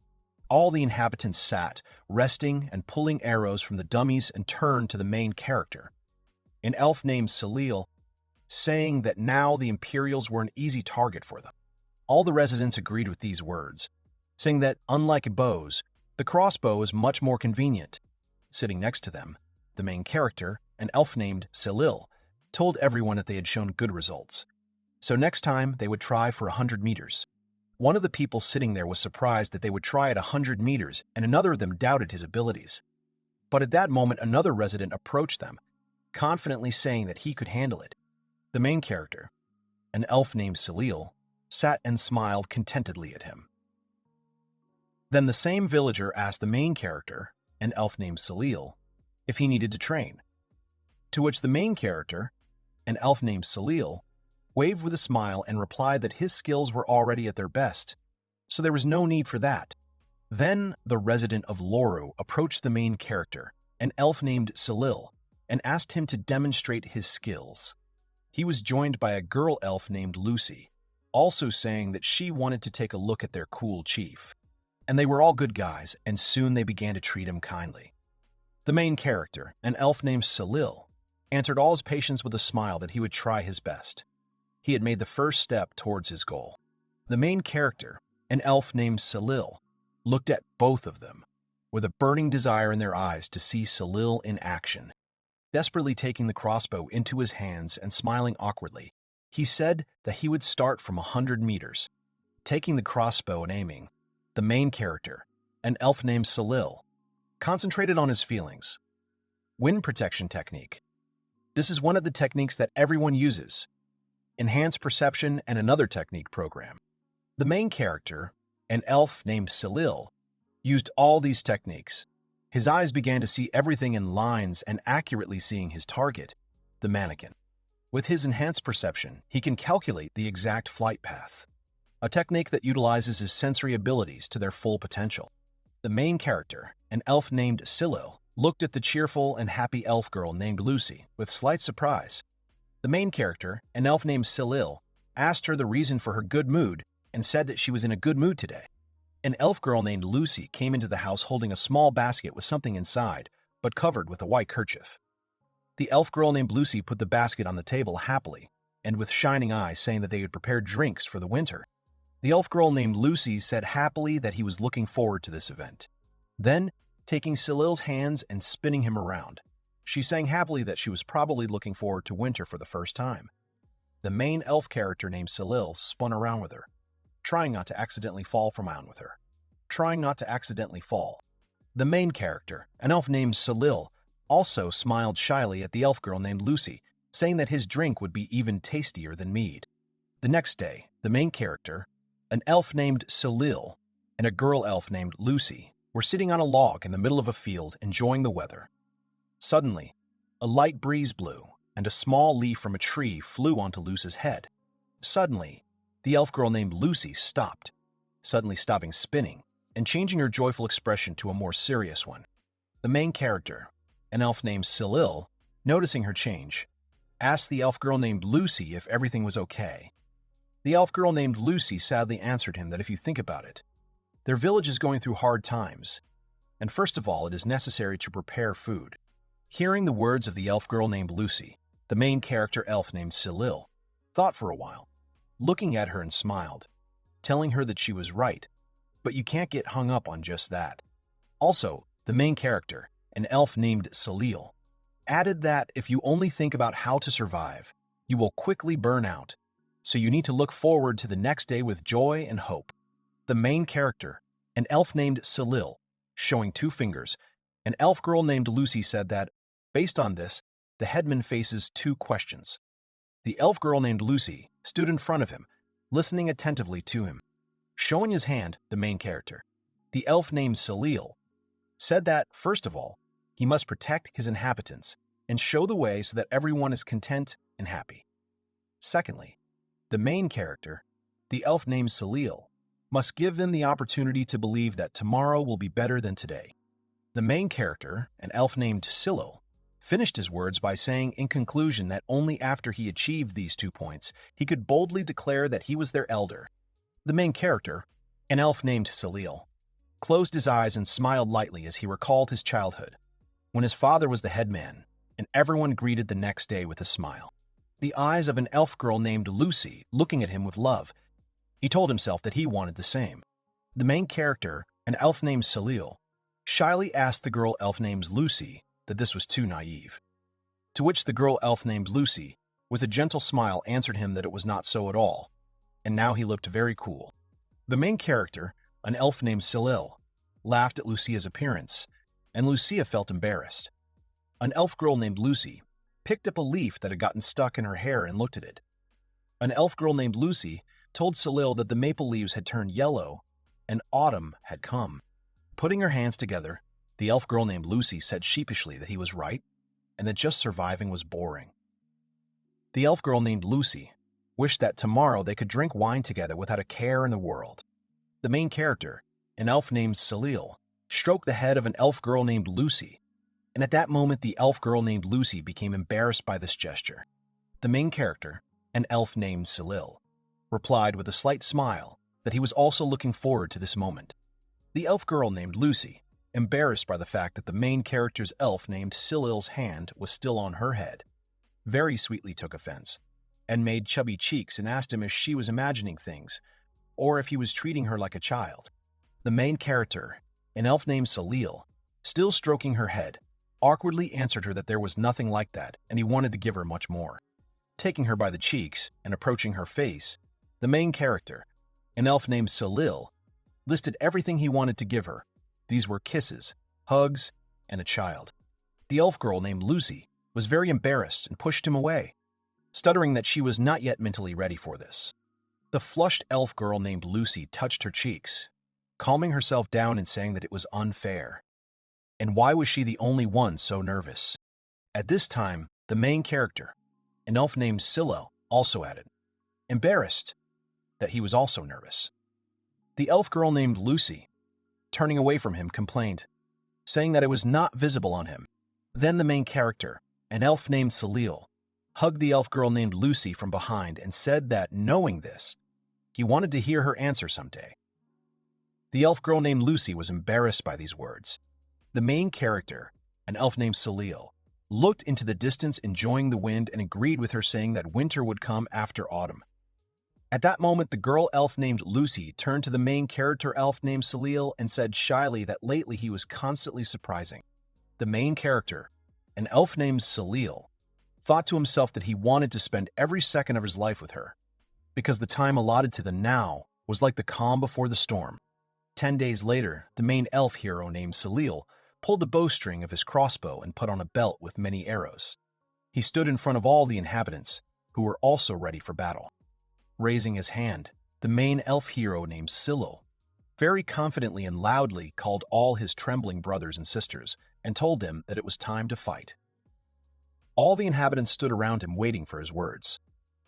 S1: All the inhabitants sat, resting and pulling arrows from the dummies and turned to the main character, an elf named Cyril, saying that now the Imperials were an easy target for them. All the residents agreed with these words, saying that, unlike bows, the crossbow was much more convenient. Sitting next to them, the main character, an elf named Cyril, told everyone that they had shown good results. So next time, they would try for 100 meters. One of the people sitting there was surprised that they would try at 100 meters, and another of them doubted his abilities. But at that moment, another resident approached them, confidently saying that he could handle it. The main character, an elf named Cyril, sat and smiled contentedly at him. Then the same villager asked the main character, an elf named Cyril, if he needed to train, to which the main character, an elf named Cyril, waved with a smile and replied that his skills were already at their best, so there was no need for that. Then the resident of Loru approached the main character, an elf named Cyril, and asked him to demonstrate his skills. He was joined by a girl elf named Lucy, also saying that she wanted to take a look at their cool chief. And they were all good guys, and soon they began to treat him kindly. The main character, an elf named Cyril, answered all his patients with a smile that he would try his best. He had made the first step towards his goal. The main character, an elf named Cyril, looked at both of them with a burning desire in their eyes to see Cyril in action. Desperately taking the crossbow into his hands and smiling awkwardly, he said that he would start from 100 meters. Taking the crossbow and aiming, the main character, an elf named Cyril, concentrated on his feelings. Wind protection technique. This is one of the techniques that everyone uses. Enhanced perception and another technique program. The main character, an elf named Cyril, used all these techniques. His eyes began to see everything in lines and accurately seeing his target, the mannequin. With his enhanced perception, he can calculate the exact flight path, a technique that utilizes his sensory abilities to their full potential. The main character, an elf named Cyril, looked at the cheerful and happy elf girl named Lucy with slight surprise. The main character, an elf named Cyril, asked her the reason for her good mood and said that she was in a good mood today. An elf girl named Lucy came into the house holding a small basket with something inside, but covered with a white kerchief. The elf girl named Lucy put the basket on the table happily, and with shining eyes saying that they had prepared drinks for the winter. The elf girl named Lucy said happily that he was looking forward to this event. Then, taking Cyril's hands and spinning him around, she sang happily that she was probably looking forward to winter for the first time. The main elf character named Cyril spun around with her, trying not to accidentally fall from around with her. Trying not to accidentally fall. The main character, an elf named Cyril, also smiled shyly at the elf girl named Lucy, saying that his drink would be even tastier than mead. The next day, the main character, an elf named Cyril, and a girl elf named Lucy were sitting on a log in the middle of a field enjoying the weather. Suddenly, a light breeze blew, and a small leaf from a tree flew onto Lucy's head. Suddenly, the elf girl named Lucy stopped, suddenly stopping spinning and changing her joyful expression to a more serious one. The main character, an elf named Cyril, noticing her change, asked the elf girl named Lucy if everything was okay. The elf girl named Lucy sadly answered him that if you think about it, their village is going through hard times, and first of all, it is necessary to prepare food. Hearing the words of the elf girl named Lucy, the main character elf named Cyril thought for a while, looking at her and smiled, telling her that she was right, but you can't get hung up on just that. Also, the main character, an elf named Cyril, added that if you only think about how to survive, you will quickly burn out, so you need to look forward to the next day with joy and hope. The main character, an elf named Cyril, showing 2 fingers, an elf girl named Lucy said that, based on this, the headman faces 2 questions. The elf girl named Lucy stood in front of him, listening attentively to him. Showing his hand, the main character, the elf named Cyril, said that, first of all, he must protect his inhabitants and show the way so that everyone is content and happy. Secondly, the main character, the elf named Cyril, must give them the opportunity to believe that tomorrow will be better than today. The main character, an elf named Cyril, finished his words by saying in conclusion that only after he achieved these 2 points, he could boldly declare that he was their elder. The main character, an elf named Cyril, closed his eyes and smiled lightly as he recalled his childhood, when his father was the headman, and everyone greeted the next day with a smile. The eyes of an elf girl named Lucy looking at him with love. He told himself that he wanted the same. The main character, an elf named Cyril, shyly asked the girl elf named Lucy that this was too naive. To which the girl elf named Lucy, with a gentle smile, answered him that it was not so at all, and now he looked very cool. The main character, an elf named Cyril, laughed at Lucia's appearance, and Lucia felt embarrassed. An elf girl named Lucy picked up a leaf that had gotten stuck in her hair and looked at it. An elf girl named Lucy told Cyril that the maple leaves had turned yellow and autumn had come. Putting her hands together, the elf girl named Lucy said sheepishly that he was right and that just surviving was boring. The elf girl named Lucy wished that tomorrow they could drink wine together without a care in the world. The main character, an elf named Cyril, stroked the head of an elf girl named Lucy, and at that moment the elf girl named Lucy became embarrassed by this gesture. The main character, an elf named Cyril, replied with a slight smile that he was also looking forward to this moment. The elf girl named Lucy, embarrassed by the fact that the main character's elf named Cyril's hand was still on her head, very sweetly took offense and made chubby cheeks and asked him if she was imagining things or if he was treating her like a child. The main character, an elf named Cyril, still stroking her head, awkwardly answered her that there was nothing like that and he wanted to give her much more. Taking her by the cheeks and approaching her face, the main character, an elf named Cyril, listed everything he wanted to give her. These were kisses, hugs, and a child. The elf girl named Lucy was very embarrassed and pushed him away, stuttering that she was not yet mentally ready for this. The flushed elf girl named Lucy touched her cheeks, calming herself down and saying that it was unfair. And why was she the only one so nervous? At this time, the main character, an elf named Cyril, also added, embarrassed, that he was also nervous. The elf girl named Lucy, turning away from him, complained, saying that it was not visible on him. Then the main character, an elf named Cyril, hugged the elf girl named Lucy from behind and said that, knowing this, he wanted to hear her answer someday. The elf girl named Lucy was embarrassed by these words. The main character, an elf named Cyril, looked into the distance enjoying the wind and agreed with her, saying that winter would come after autumn. At that moment, the girl elf named Lucy turned to the main character elf named Cyril and said shyly that lately he was constantly surprising. The main character, an elf named Cyril, thought to himself that he wanted to spend every second of his life with her, because the time allotted to the now was like the calm before the storm. 10 days later, the main elf hero named Cyril pulled the bowstring of his crossbow and put on a belt with many arrows. He stood in front of all the inhabitants, who were also ready for battle. Raising his hand, the main elf hero named Cyril very confidently and loudly called all his trembling brothers and sisters and told them that it was time to fight. All the inhabitants stood around him waiting for his words.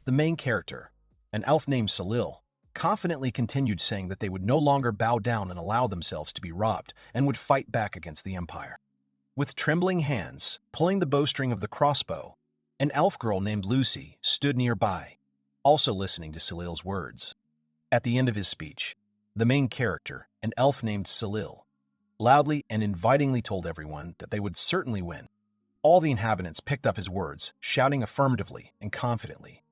S1: The main character, an elf named Cyril, confidently continued, saying that they would no longer bow down and allow themselves to be robbed and would fight back against the Empire. With trembling hands, pulling the bowstring of the crossbow, an elf girl named Lucy stood nearby, also listening to Cyril's words. At the end of his speech, the main character, an elf named Cyril, loudly and invitingly told everyone that they would certainly win. All the inhabitants picked up his words, shouting affirmatively and confidently.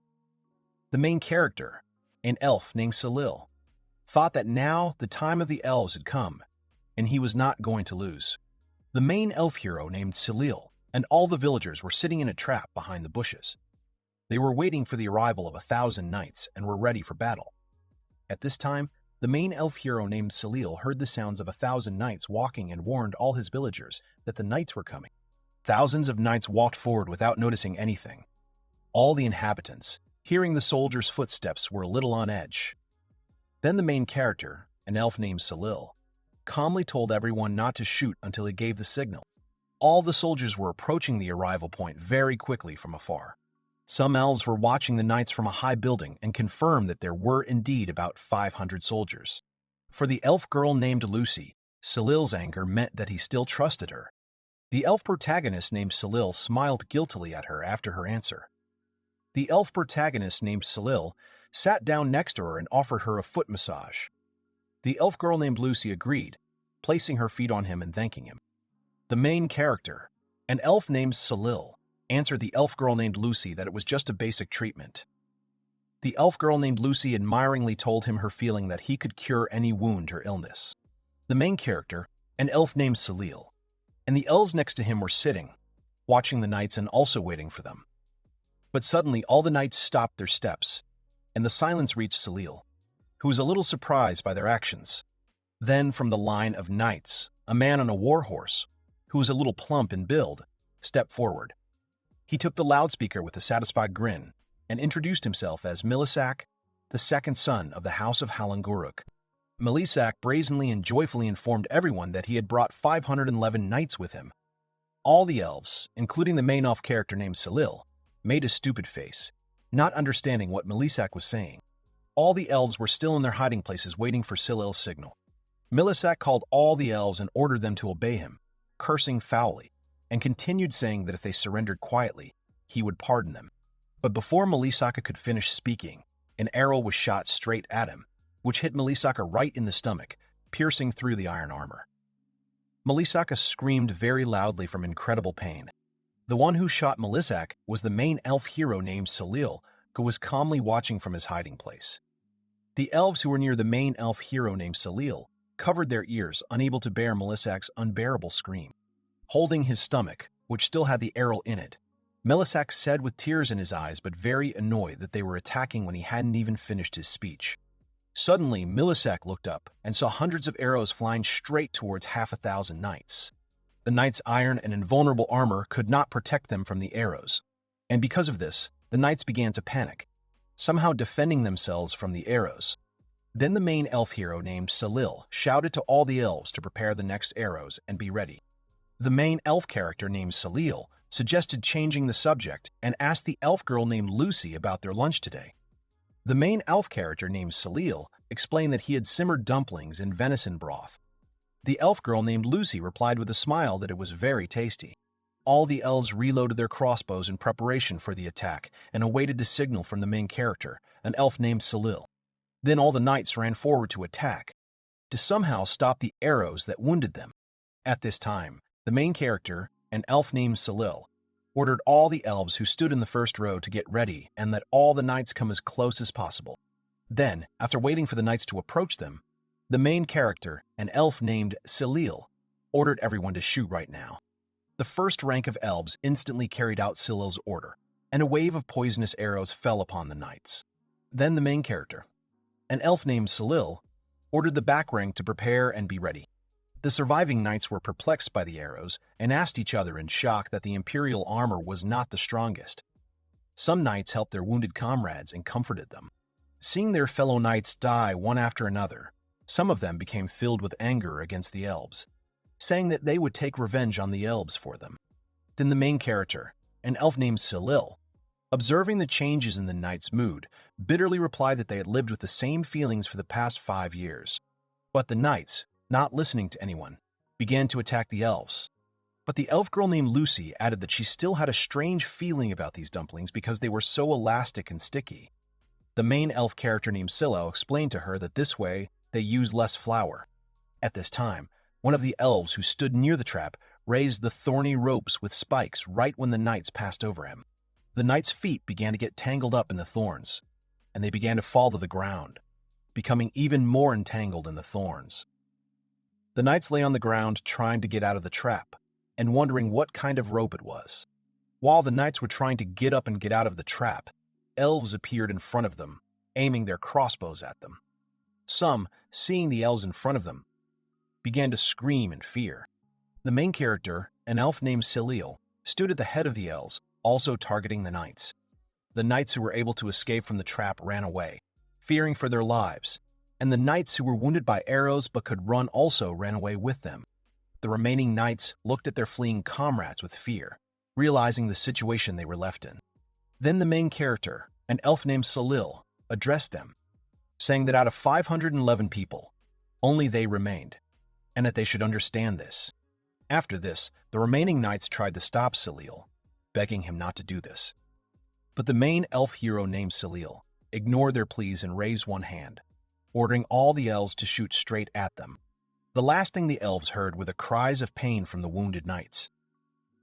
S1: The main character, an elf named Cyril, thought that now the time of the elves had come, and he was not going to lose. The main elf hero named Cyril and all the villagers were sitting in a trap behind the bushes. They were waiting for the arrival of 1,000 knights and were ready for battle. At this time, the main elf hero named Cyril heard the sounds of 1,000 knights walking and warned all his villagers that the knights were coming. Thousands of knights walked forward without noticing anything. All the inhabitants, hearing the soldiers' footsteps, were a little on edge. Then the main character, an elf named Cyril, calmly told everyone not to shoot until he gave the signal. All the soldiers were approaching the arrival point very quickly from afar. Some elves were watching the knights from a high building and confirmed that there were indeed about 500 soldiers. For the elf girl named Lucy, Cyril's anger meant that he still trusted her. The elf protagonist named Cyril smiled guiltily at her after her answer. The elf protagonist named Cyril sat down next to her and offered her a foot massage. The elf girl named Lucy agreed, placing her feet on him and thanking him. The main character, an elf named Cyril, answered the elf girl named Lucy that it was just a basic treatment. The elf girl named Lucy admiringly told him her feeling that he could cure any wound or illness. The main character, an elf named Cyril, and the elves next to him were sitting, watching the knights and also waiting for them. But suddenly all the knights stopped their steps, and the silence reached Cyril, who was a little surprised by their actions. Then from the line of knights, a man on a war horse, who was a little plump in build, stepped forward. He took the loudspeaker with a satisfied grin and introduced himself as Milisak, the second son of the House of Halanguruk. Milisak brazenly and joyfully informed everyone that he had brought 511 knights with him. All the elves, including the main elf character named Cyril, made a stupid face, not understanding what Milisak was saying. All the elves were still in their hiding places waiting for Cyril's signal. Milisak called all the elves and ordered them to obey him, cursing foully, and continued saying that if they surrendered quietly, he would pardon them. But before Milisak could finish speaking, An arrow was shot straight at him, which hit Melisaka right in the stomach, piercing through the iron armor. Melisaka screamed very loudly from incredible pain. The one who shot Melisaka was the main elf hero named Cyril, who was calmly watching from his hiding place. The elves who were near the main elf hero named Cyril covered their ears, unable to bear Melisaka's unbearable scream. Holding his stomach, which still had the arrow in it, Melisaka said with tears in his eyes but very annoyed that they were attacking when he hadn't even finished his speech. Suddenly, Melisaka looked up and saw hundreds of arrows flying straight towards 1,000 knights. The knights' iron and invulnerable armor could not protect them from the arrows, and because of this, the knights began to panic, somehow defending themselves from the arrows. Then the main elf hero named Cyril shouted to all the elves to prepare the next arrows and be ready. The main elf character named Cyril suggested changing the subject and asked the elf girl named Lucy about their lunch today. The main elf character named Cyril explained that he had simmered dumplings in venison broth. The elf girl named Lucy replied with a smile that it was very tasty. All the elves reloaded their crossbows in preparation for the attack and awaited a signal from the main character, an elf named Cyril. Then all the knights ran forward to attack, to somehow stop the arrows that wounded them. At this time, the main character, an elf named Cyril, ordered all the elves who stood in the first row to get ready and let all the knights come as close as possible. Then, after waiting for the knights to approach them, the main character, an elf named Cyril, ordered everyone to shoot right now. The first rank of elves instantly carried out Cyril's order, and a wave of poisonous arrows fell upon the knights. Then the main character, an elf named Cyril, ordered the back rank to prepare and be ready. The surviving knights were perplexed by the arrows and asked each other in shock that the imperial armor was not the strongest. Some knights helped their wounded comrades and comforted them. Seeing their fellow knights die one after another, some of them became filled with anger against the elves, saying that they would take revenge on the elves for them. Then the main character, an elf named Cyril, observing the changes in the knights' mood, bitterly replied that they had lived with the same feelings for the past 5 years. But the knights, not listening to anyone, began to attack the elves. But the elf girl named Lucy added that she still had a strange feeling about these dumplings because they were so elastic and sticky. The main elf character named Cyril explained to her that this way they use less flour. At this time, one of the elves who stood near the trap raised the thorny ropes with spikes right when the knights passed over him. The knights' feet began to get tangled up in the thorns, and they began to fall to the ground, becoming even more entangled in the thorns. The knights lay on the ground trying to get out of the trap and wondering what kind of rope it was. While the knights were trying to get up and get out of the trap, elves appeared in front of them, aiming their crossbows at them. Some, seeing the elves in front of them, began to scream in fear. The main character, an elf named Cyril, stood at the head of the elves, also targeting the knights. The knights who were able to escape from the trap ran away, fearing for their lives, and the knights who were wounded by arrows but could run also ran away with them. The remaining knights looked at their fleeing comrades with fear, realizing the situation they were left in. Then the main character, an elf named Cyril, addressed them, saying that out of 511 people, only they remained, and that they should understand this. After this, the remaining knights tried to stop Cyril, begging him not to do this. But the main elf hero named Cyril ignored their pleas and raised one hand, ordering all the elves to shoot straight at them. The last thing the elves heard were the cries of pain from the wounded knights.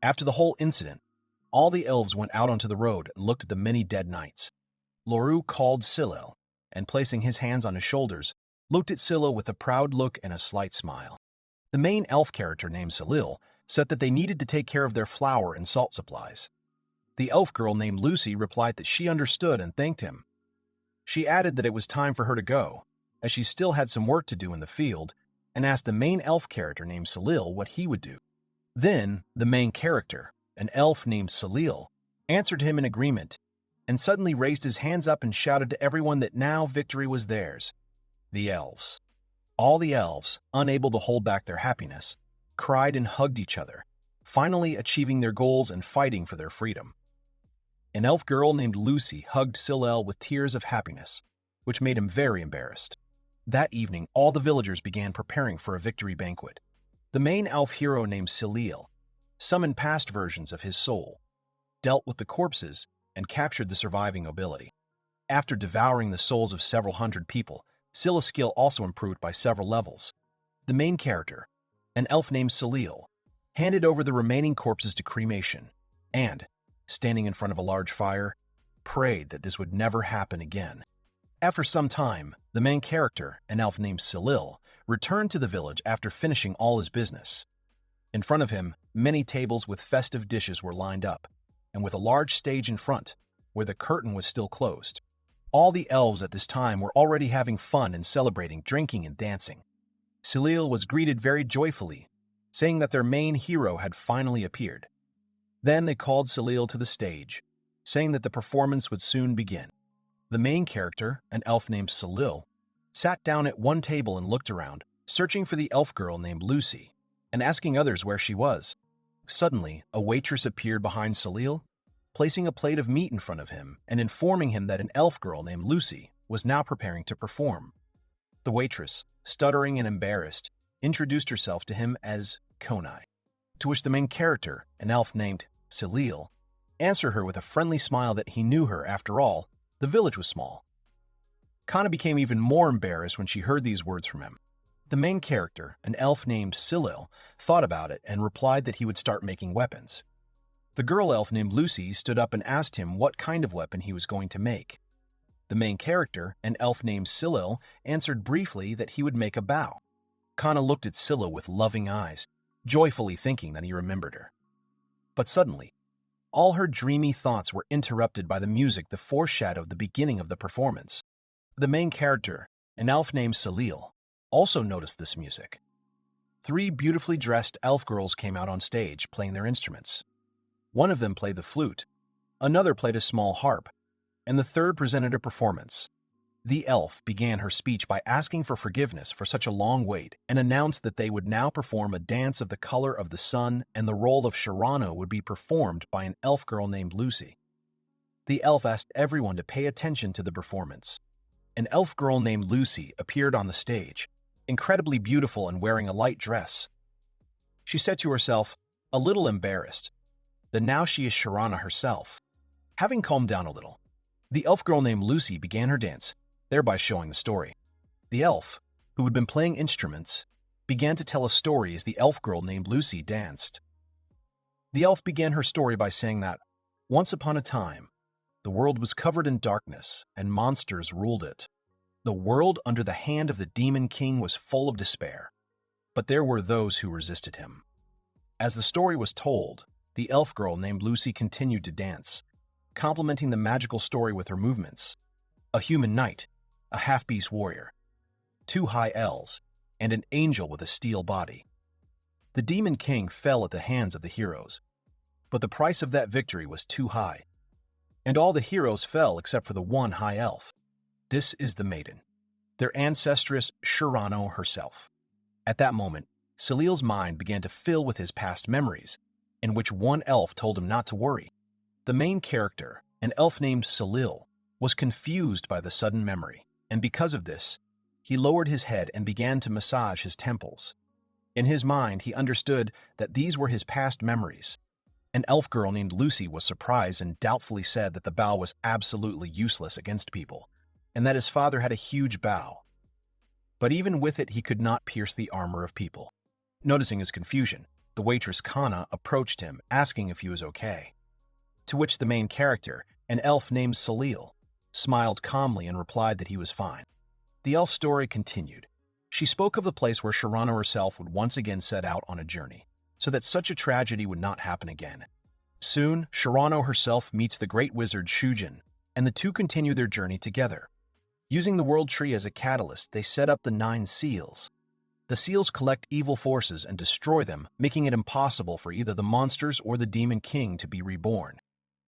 S1: After the whole incident, all the elves went out onto the road and looked at the many dead knights. Loru called Cyril, and placing his hands on his shoulders, looked at Cyril with a proud look and a slight smile. The main elf character named Cyril said that they needed to take care of their flour and salt supplies. The elf girl named Lucy replied that she understood and thanked him. She added that it was time for her to go, as she still had some work to do in the field, and asked the main elf character named Cyril what he would do. Then, the main character, an elf named Cyril, answered him in agreement, and suddenly raised his hands up and shouted to everyone that now victory was theirs. The elves. All the elves, unable to hold back their happiness, cried and hugged each other, finally achieving their goals and fighting for their freedom. An elf girl named Lucy hugged Cyril with tears of happiness, which made him very embarrassed. That evening, all the villagers began preparing for a victory banquet. The main elf hero named Cyril summoned past versions of his soul, dealt with the corpses, and captured the surviving nobility. After devouring the souls of several hundred people, Scylla's skill also improved by several levels. The main character, an elf named Cyril, handed over the remaining corpses to cremation and, standing in front of a large fire, prayed that this would never happen again. After some time, the main character, an elf named Cyril, returned to the village after finishing all his business. In front of him, many tables with festive dishes were lined up, and with a large stage in front, where the curtain was still closed. All the elves at this time were already having fun and celebrating, drinking and dancing. Cyril was greeted very joyfully, saying that their main hero had finally appeared. Then they called Cyril to the stage, saying that the performance would soon begin. The main character, an elf named Cyril, sat down at one table and looked around, searching for the elf girl named Lucy, and asking others where she was. Suddenly, a waitress appeared behind Cyril, placing a plate of meat in front of him and informing him that an elf girl named Lucy was now preparing to perform. The waitress, stuttering and embarrassed, introduced herself to him as Konai, to which the main character, an elf named Cyril, answered her with a friendly smile that he knew her. After all, the village was small. Kana became even more embarrassed when she heard these words from him. The main character, an elf named Cyril, thought about it and replied that he would start making weapons. The girl elf named Lucy stood up and asked him what kind of weapon he was going to make. The main character, an elf named Cyril, answered briefly that he would make a bow. Kana looked at Cyril with loving eyes, joyfully thinking that he remembered her. But suddenly, all her dreamy thoughts were interrupted by the music that foreshadowed the beginning of the performance. The main character, an elf named Cyril, also noticed this music. 3 beautifully dressed elf girls came out on stage playing their instruments. One of them played the flute, another played a small harp, and the third presented a performance. The elf began her speech by asking for forgiveness for such a long wait and announced that they would now perform a dance of the color of the sun, and the role of Shirano would be performed by an elf girl named Lucy. The elf asked everyone to pay attention to the performance. An elf girl named Lucy appeared on the stage, incredibly beautiful and wearing a light dress. She said to herself, a little embarrassed, that now she is Shirana herself. Having calmed down a little, the elf girl named Lucy began her dance, thereby showing the story. The elf, who had been playing instruments, began to tell a story as the elf girl named Lucy danced. The elf began her story by saying that, once upon a time, the world was covered in darkness and monsters ruled it. The world under the hand of the demon king was full of despair, but there were those who resisted him. As the story was told, the elf girl named Lucy continued to dance, complementing the magical story with her movements. A human knight, a half-beast warrior, 2 high elves, and an angel with a steel body. The demon king fell at the hands of the heroes, but the price of that victory was too high, and all the heroes fell except for the one high elf. This is the maiden, their ancestress Shirano herself. At that moment, Cyril's mind began to fill with his past memories, in which one elf told him not to worry. The main character, an elf named Cyril, was confused by the sudden memory, and because of this, he lowered his head and began to massage his temples. In his mind, he understood that these were his past memories. An elf girl named Lucy was surprised and doubtfully said that the bow was absolutely useless against people, and that his father had a huge bow. But even with it, he could not pierce the armor of people. Noticing his confusion, the waitress Kana approached him, asking if he was okay. To which the main character, an elf named Cyril, smiled calmly and replied that he was fine. The elf's story continued. She spoke of the place where Shirano herself would once again set out on a journey, so that such a tragedy would not happen again. Soon, Shirano herself meets the great wizard Shujin, and the two continue their journey together. Using the world tree as a catalyst, they set up the 9 seals. The seals collect evil forces and destroy them, making it impossible for either the monsters or the demon king to be reborn.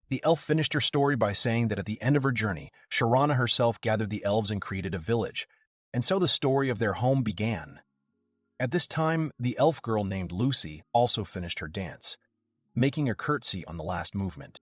S1: The elf finished her story by saying that at the end of her journey, Shirana herself gathered the elves and created a village, and so the story of their home began. At this time, the elf girl named Lucy also finished her dance, making a curtsy on the last movement.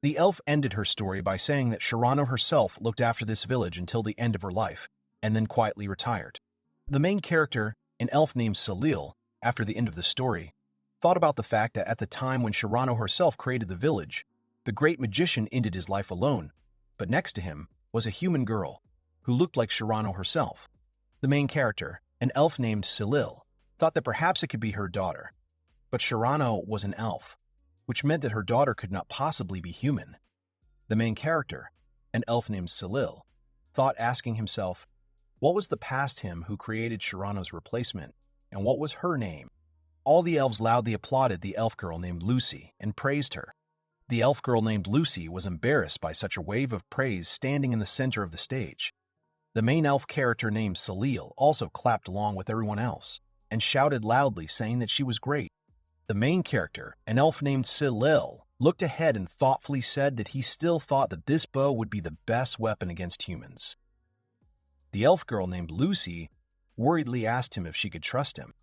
S1: The elf ended her story by saying that Shirano herself looked after this village until the end of her life, and then quietly retired. The main character, an elf named Cyril, after the end of the story, thought about the fact that at the time when Shirano herself created the village, the great magician ended his life alone, but next to him, was a human girl who looked like Shirano herself. The main character, an elf named Cyril, thought that perhaps it could be her daughter. But Shirano was an elf, which meant that her daughter could not possibly be human. The main character, an elf named Cyril, thought, asking himself, what was the past him who created Shirano's replacement, and what was her name? All the elves loudly applauded the elf girl named Lucy and praised her. The elf girl named Lucy was embarrassed by such a wave of praise, standing in the center of the stage. The main elf character named Cyril also clapped along with everyone else and shouted loudly, saying that she was great. The main character, an elf named Cyril, looked ahead and thoughtfully said that he still thought that this bow would be the best weapon against humans. The elf girl named Lucy worriedly asked him if she could trust him.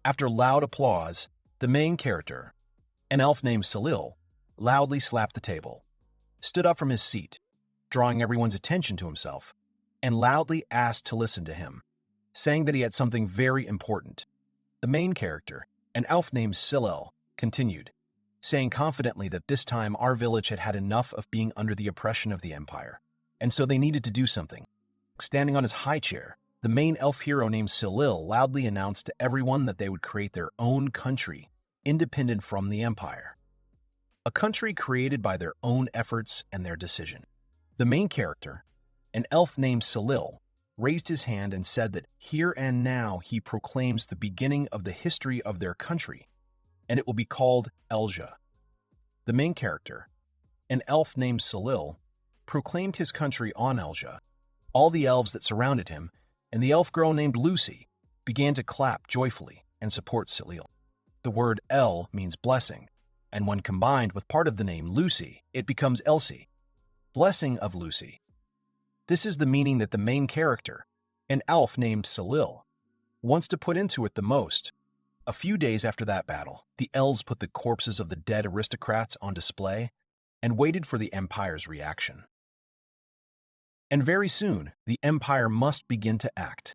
S1: After loud applause, the main character, an elf named Cyril, loudly slapped the table, stood up from his seat, drawing everyone's attention to himself, and loudly asked to listen to him, saying that he had something very important. The main character, an elf named Cyril, continued, saying confidently that this time our village had had enough of being under the oppression of the Empire, and so they needed to do something. Standing on his high chair, the main elf hero named Cyril loudly announced to everyone that they would create their own country, independent from the Empire. A country created by their own efforts and their decision. The main character, an elf named Cyril, raised his hand and said that here and now he proclaims the beginning of the history of their country, and it will be called Elja. The main character, an elf named Cyril, proclaimed his country on Elja. All the elves that surrounded him and the elf girl named Lucy began to clap joyfully and support Cyril. The word El means blessing, and when combined with part of the name Lucy, it becomes Elsie, blessing of Lucy. This is the meaning that the main character, an elf named Cyril, wants to put into it the most. A few days after that battle, the elves put the corpses of the dead aristocrats on display and waited for the Empire's reaction. And very soon, the Empire must begin to act.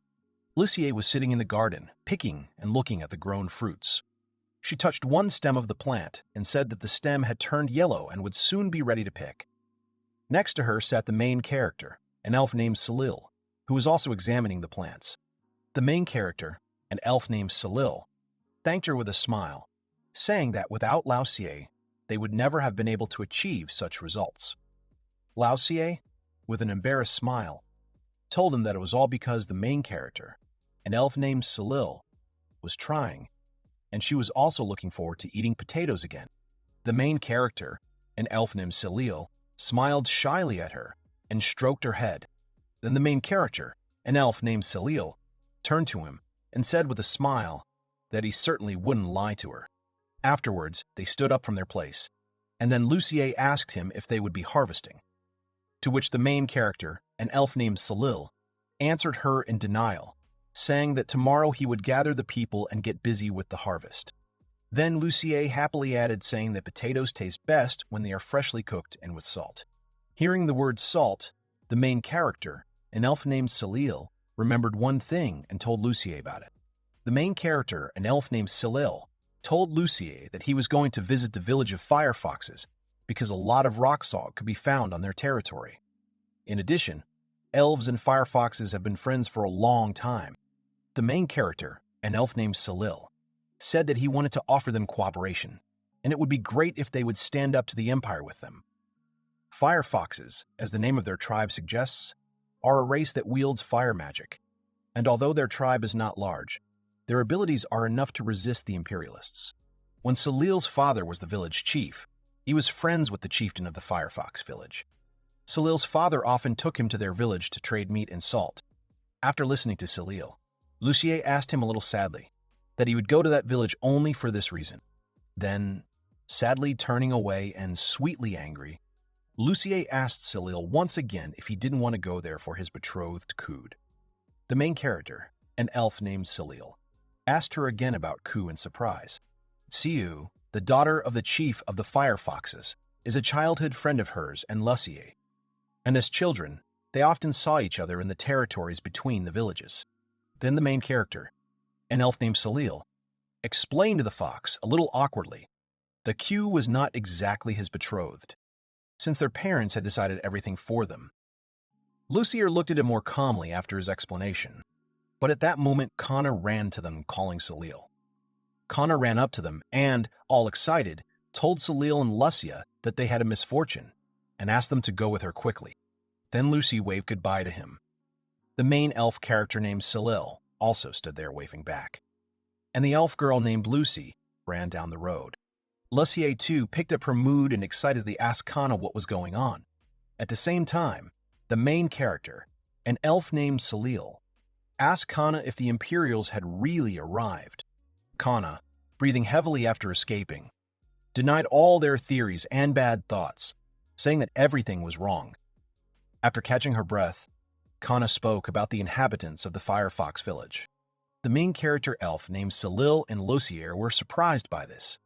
S1: Lucy was sitting in the garden, picking and looking at the grown fruits. She touched one stem of the plant and said that the stem had turned yellow and would soon be ready to pick. Next to her sat the main character, an elf named Cyril, who was also examining the plants. The main character, an elf named Cyril, thanked her with a smile, saying that without Lucy, they would never have been able to achieve such results. Lucy, with an embarrassed smile, told him that it was all because the main character, an elf named Cyril, was trying, and she was also looking forward to eating potatoes again. The main character, an elf named Cyril, smiled shyly at her and stroked her head. Then the main character, an elf named Cyril, turned to him and said with a smile that he certainly wouldn't lie to her. Afterwards, they stood up from their place, and then Lucy asked him if they would be harvesting, to which the main character, an elf named Cyril, answered her in denial, saying that tomorrow he would gather the people and get busy with the harvest. Then Lucy happily added, saying that potatoes taste best when they are freshly cooked and with salt. Hearing the word salt, the main character, an elf named Cyril, remembered one thing and told Lucy about it. The main character, an elf named Cyril, told Lucy that he was going to visit the village of firefoxes because a lot of rock salt could be found on their territory. In addition, elves and firefoxes have been friends for a long time. The main character, an elf named Cyril, said that he wanted to offer them cooperation, and it would be great if they would stand up to the Empire with them. Firefoxes, as the name of their tribe suggests, are a race that wields fire magic, and although their tribe is not large, their abilities are enough to resist the Imperialists. When Cyril's father was the village chief, he was friends with the chieftain of the Firefox village. Cyril's father often took him to their village to trade meat and salt. After listening to Cyril, Lucy asked him a little sadly that he would go to that village only for this reason. Then, sadly turning away and sweetly angry, Lucy asked Cyril once again if he didn't want to go there for his betrothed Cood. The main character, an elf named Cyril, asked her again about Ku in surprise. Siu, the daughter of the chief of the Firefoxes, is a childhood friend of hers and Lucy, and as children, they often saw each other in the territories between the villages. Then the main character, an elf named Cyril, explained to the fox, a little awkwardly, that Q was not exactly his betrothed, since their parents had decided everything for them. Lucier looked at him more calmly after his explanation, but at that moment Connor ran to them calling Cyril. Connor ran up to them and, all excited, told Cyril and Lucia that they had a misfortune and asked them to go with her quickly. Then Lucy waved goodbye to him. The main elf character named Cyril also stood there waving back, and the elf girl named Lucy ran down the road. Lucia, too, picked up her mood and excitedly asked Connor what was going on. At the same time, the main character, an elf named Cyril, asked Connor if the Imperials had really arrived. Connor, breathing heavily after escaping, denied all their theories and bad thoughts, saying that everything was wrong. After catching her breath, Connor spoke about the inhabitants of the Firefox village. The main character elf named Cyril and Lucier were surprised by this,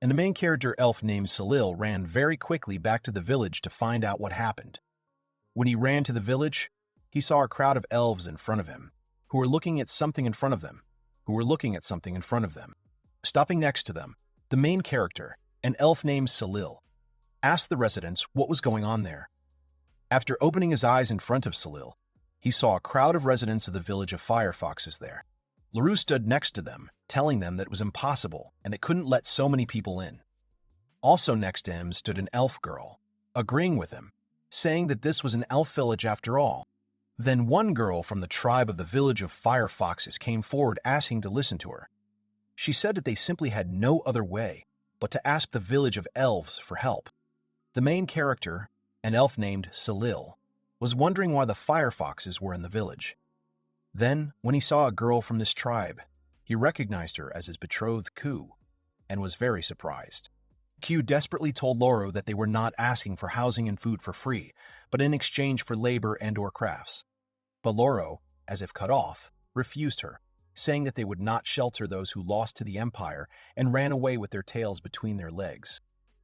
S1: and the main character elf named Cyril ran very quickly back to the village to find out what happened. When he ran to the village, he saw a crowd of elves in front of him, who were looking at something in front of them, Stopping next to them, the main character, an elf named Cyril, asked the residents what was going on there. After opening his eyes in front of Cyril, he saw a crowd of residents of the village of Firefoxes there. LaRue stood next to them, telling them that it was impossible and they couldn't let so many people in. Also next to him stood an elf girl, agreeing with him, saying that this was an elf village after all. Then one girl from the tribe of the village of Firefoxes came forward asking to listen to her. She said that they simply had no other way but to ask the village of elves for help. The main character, an elf named Cyril, was wondering why the Firefoxes were in the village. Then, when he saw a girl from this tribe, he recognized her as his betrothed Ku, and was very surprised. Q desperately told Loro that they were not asking for housing and food for free, but in exchange for labor and/or crafts. But Loro, as if cut off, refused her, saying that they would not shelter those who lost to the Empire and ran away with their tails between their legs.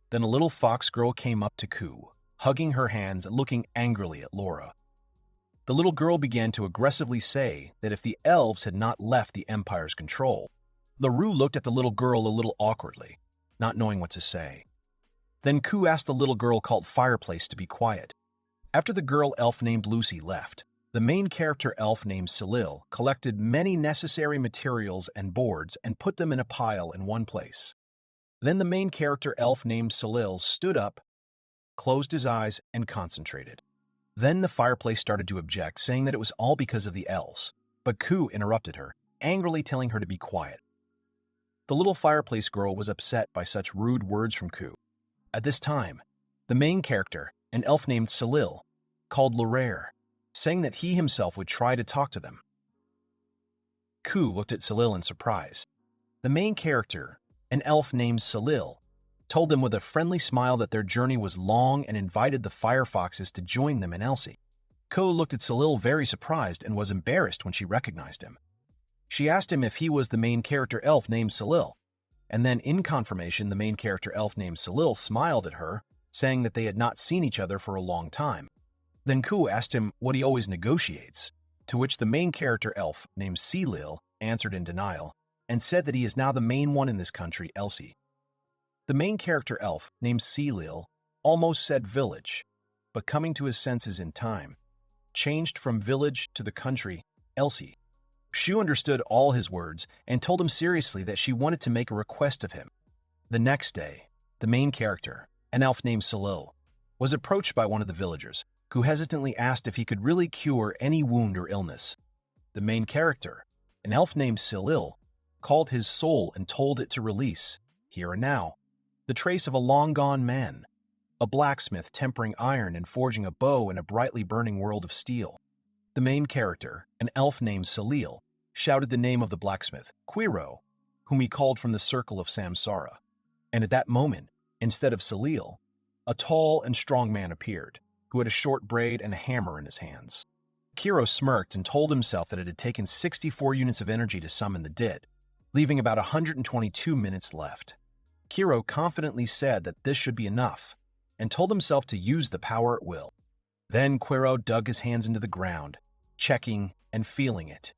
S1: Then a little fox girl came up to Ku, hugging her hands and looking angrily at Laura. The little girl began to aggressively say that if the elves had not left the Empire's control. LaRue looked at the little girl a little awkwardly, not knowing what to say. Then Ku asked the little girl called Fireplace to be quiet. After the girl elf named Lucy left, the main character elf named Cyril collected many necessary materials and boards and put them in a pile in one place. Then the main character elf named Cyril stood up, closed his eyes, and concentrated. Then the Fireplace started to object, saying that it was all because of the elves, but Ku interrupted her, angrily telling her to be quiet. The little Fireplace girl was upset by such rude words from Ku. At this time, the main character, an elf named Cyril, called Lorare, saying that he himself would try to talk to them. Ku looked at Cyril in surprise. The main character, an elf named Cyril, told them with a friendly smile that their journey was long and invited the Firefoxes to join them in Elsie. Ko looked at Cyril very surprised and was embarrassed when she recognized him. She asked him if he was the main character elf named Cyril, and then in confirmation the main character elf named Cyril smiled at her, saying that they had not seen each other for a long time. Then Ku asked him what he always negotiates, to which the main character elf named Cyril answered in denial and said that he is now the main one in this country, Elsie. The main character elf named Cyril almost said village, but coming to his senses in time, changed from village to the country, Elsie. She understood all his words and told him seriously that she wanted to make a request of him. The next day, the main character, an elf named Cyril, was approached by one of the villagers, who hesitantly asked if he could really cure any wound or illness. The main character, an elf named Cyril, called his soul and told it to release, here and now, the trace of a long-gone man, a blacksmith tempering iron and forging a bow in a brightly burning world of steel. The main character, an elf named Cyril, shouted the name of the blacksmith, Quiro, whom he called from the circle of Samsara. And at that moment, instead of Cyril, a tall and strong man appeared, who had a short braid and a hammer in his hands. Quiro smirked and told himself that it had taken 64 units of energy to summon the dead, leaving about 122 minutes left. Quiro confidently said that this should be enough, and told himself to use the power at will. Then Quiro dug his hands into the ground, checking and feeling it.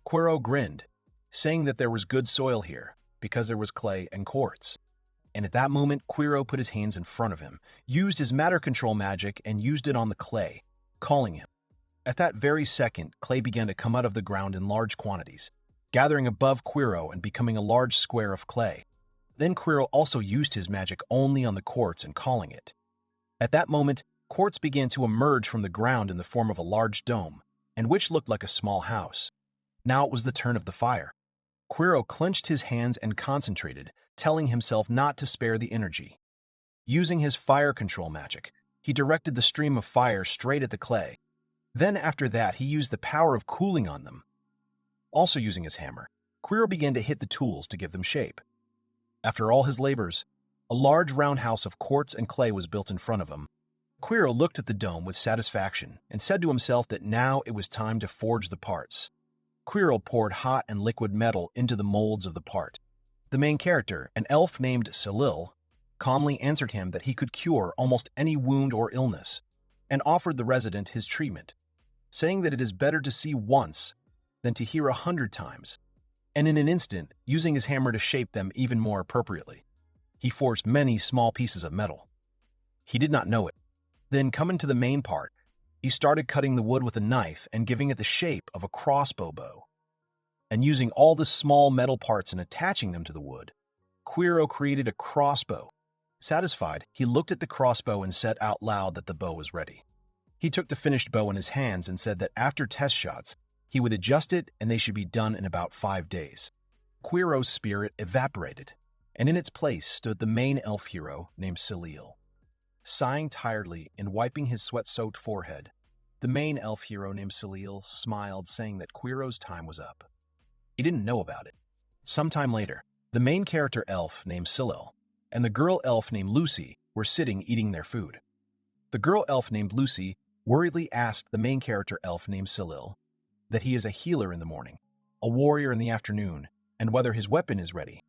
S1: Quiro grinned, saying that there was good soil here, because there was clay and quartz. And at that moment, Quiro put his hands in front of him, used his matter control magic, and used it on the clay, calling him. At that very second, clay began to come out of the ground in large quantities, gathering above Quiro and becoming a large square of clay. Then Quiro also used his magic only on the quartz and calling it. At that moment, quartz began to emerge from the ground in the form of a large dome, and which looked like a small house. Now it was the turn of the fire. Quiro clenched his hands and concentrated, telling himself not to spare the energy. Using his fire control magic, he directed the stream of fire straight at the clay. Then after that, he used the power of cooling on them. Also using his hammer, Quiro began to hit the tools to give them shape. After all his labors, a large round house of quartz and clay was built in front of him. Quiro looked at the dome with satisfaction and said to himself that now it was time to forge the parts. Quiro poured hot and liquid metal into the molds of the part. The main character, an elf named Cyril, calmly answered him that he could cure almost any wound or illness, and offered the resident his treatment, saying that it is better to see once than to hear 100 times, and in an instant, using his hammer to shape them even more appropriately. He forged many small pieces of metal. He did not know it. Then, coming to the main part, he started cutting the wood with a knife and giving it the shape of a crossbow bow. And using all the small metal parts and attaching them to the wood, Quiro created a crossbow. Satisfied, he looked at the crossbow and said out loud that the bow was ready. He took the finished bow in his hands and said that after test shots, he would adjust it and they should be done in about 5 days. Quiro's spirit evaporated, and in its place stood the main elf hero named Cyril. Sighing tiredly and wiping his sweat-soaked forehead, the main elf hero named Cyril smiled, saying that Quiro's time was up. He didn't know about it. Sometime later, the main character elf named Cyril and the girl elf named Lucy were sitting eating their food. The girl elf named Lucy worriedly asked the main character elf named Cyril that he is a healer in the morning, a warrior in the afternoon, and whether his weapon is ready,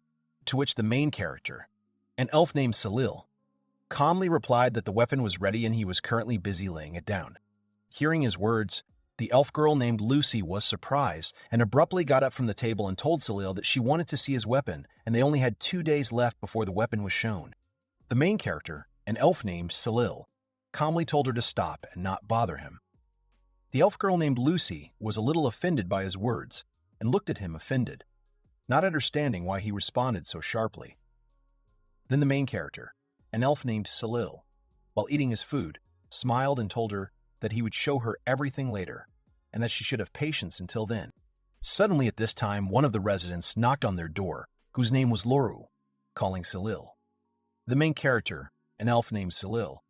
S1: to which the main character, an elf named Cyril, calmly replied that the weapon was ready and he was currently busy laying it down. Hearing his words, the elf girl named Lucy was surprised and abruptly got up from the table and told Cyril that she wanted to see his weapon and they only had 2 days left before the weapon was shown. The main character, an elf named Cyril, calmly told her to stop and not bother him. The elf girl named Lucy was a little offended by his words and looked at him offended, not understanding why he responded so sharply. Then the main character, an elf named Cyril, while eating his food, smiled and told her that he would show her everything later and that she should have patience until then. Suddenly at this time, one of the residents knocked on their door, whose name was Loru, calling Cyril. The main character, an elf named Cyril,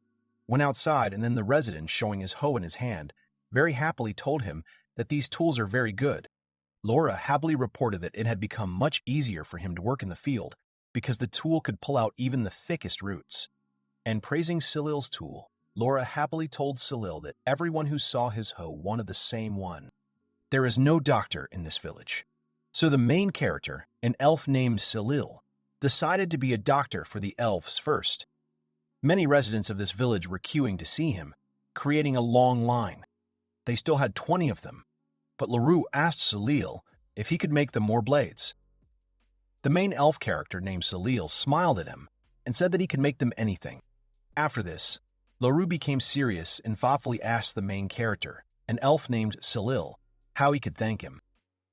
S1: went outside, and then the resident, showing his hoe in his hand, very happily told him that these tools are very good. Laura happily reported that it had become much easier for him to work in the field because the tool could pull out even the thickest roots. And praising Cyril's tool, Laura happily told Cyril that everyone who saw his hoe wanted the same one. There is no doctor in this village. So the main character, an elf named Cyril, decided to be a doctor for the elves first. Many residents of this village were queuing to see him, creating a long line. They still had 20 of them, but Leroux asked Cyril if he could make them more blades. The main elf character named Cyril smiled at him and said that he could make them anything. After this, Leroux became serious and thoughtfully asked the main character, an elf named Cyril, how he could thank him,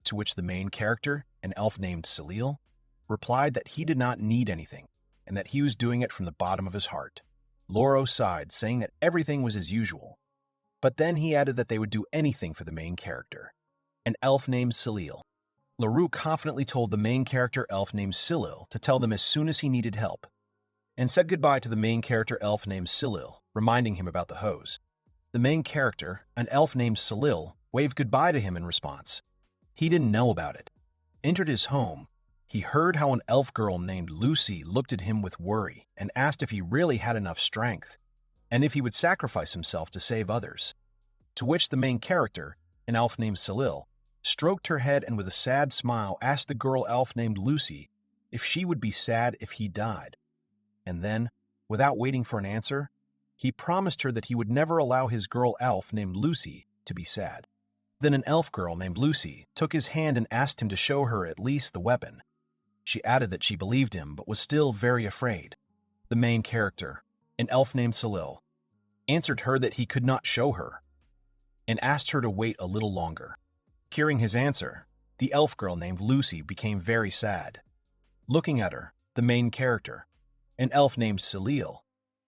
S1: to which the main character, an elf named Cyril, replied that he did not need anything and that he was doing it from the bottom of his heart. Loro sighed, saying that everything was as usual, but then he added that they would do anything for the main character, an elf named Cyril. Leroux confidently told the main character elf named Cyril to tell them as soon as he needed help, and said goodbye to the main character elf named Cyril, reminding him about the hose. The main character, an elf named Cyril, waved goodbye to him in response. He didn't know about it. Entered his home, he heard how an elf girl named Lucy looked at him with worry and asked if he really had enough strength, and if he would sacrifice himself to save others. To which the main character, an elf named Cyril, stroked her head and with a sad smile asked the girl elf named Lucy if she would be sad if he died. And then, without waiting for an answer, he promised her that he would never allow his girl elf named Lucy to be sad. Then an elf girl named Lucy took his hand and asked him to show her at least the weapon. She added that she believed him but was still very afraid. The main character, an elf named Cyril, answered her that he could not show her. and asked her to wait a little longer. Hearing his answer, the elf girl named Lucy became very sad. Looking at her, the main character, an elf named Cyril,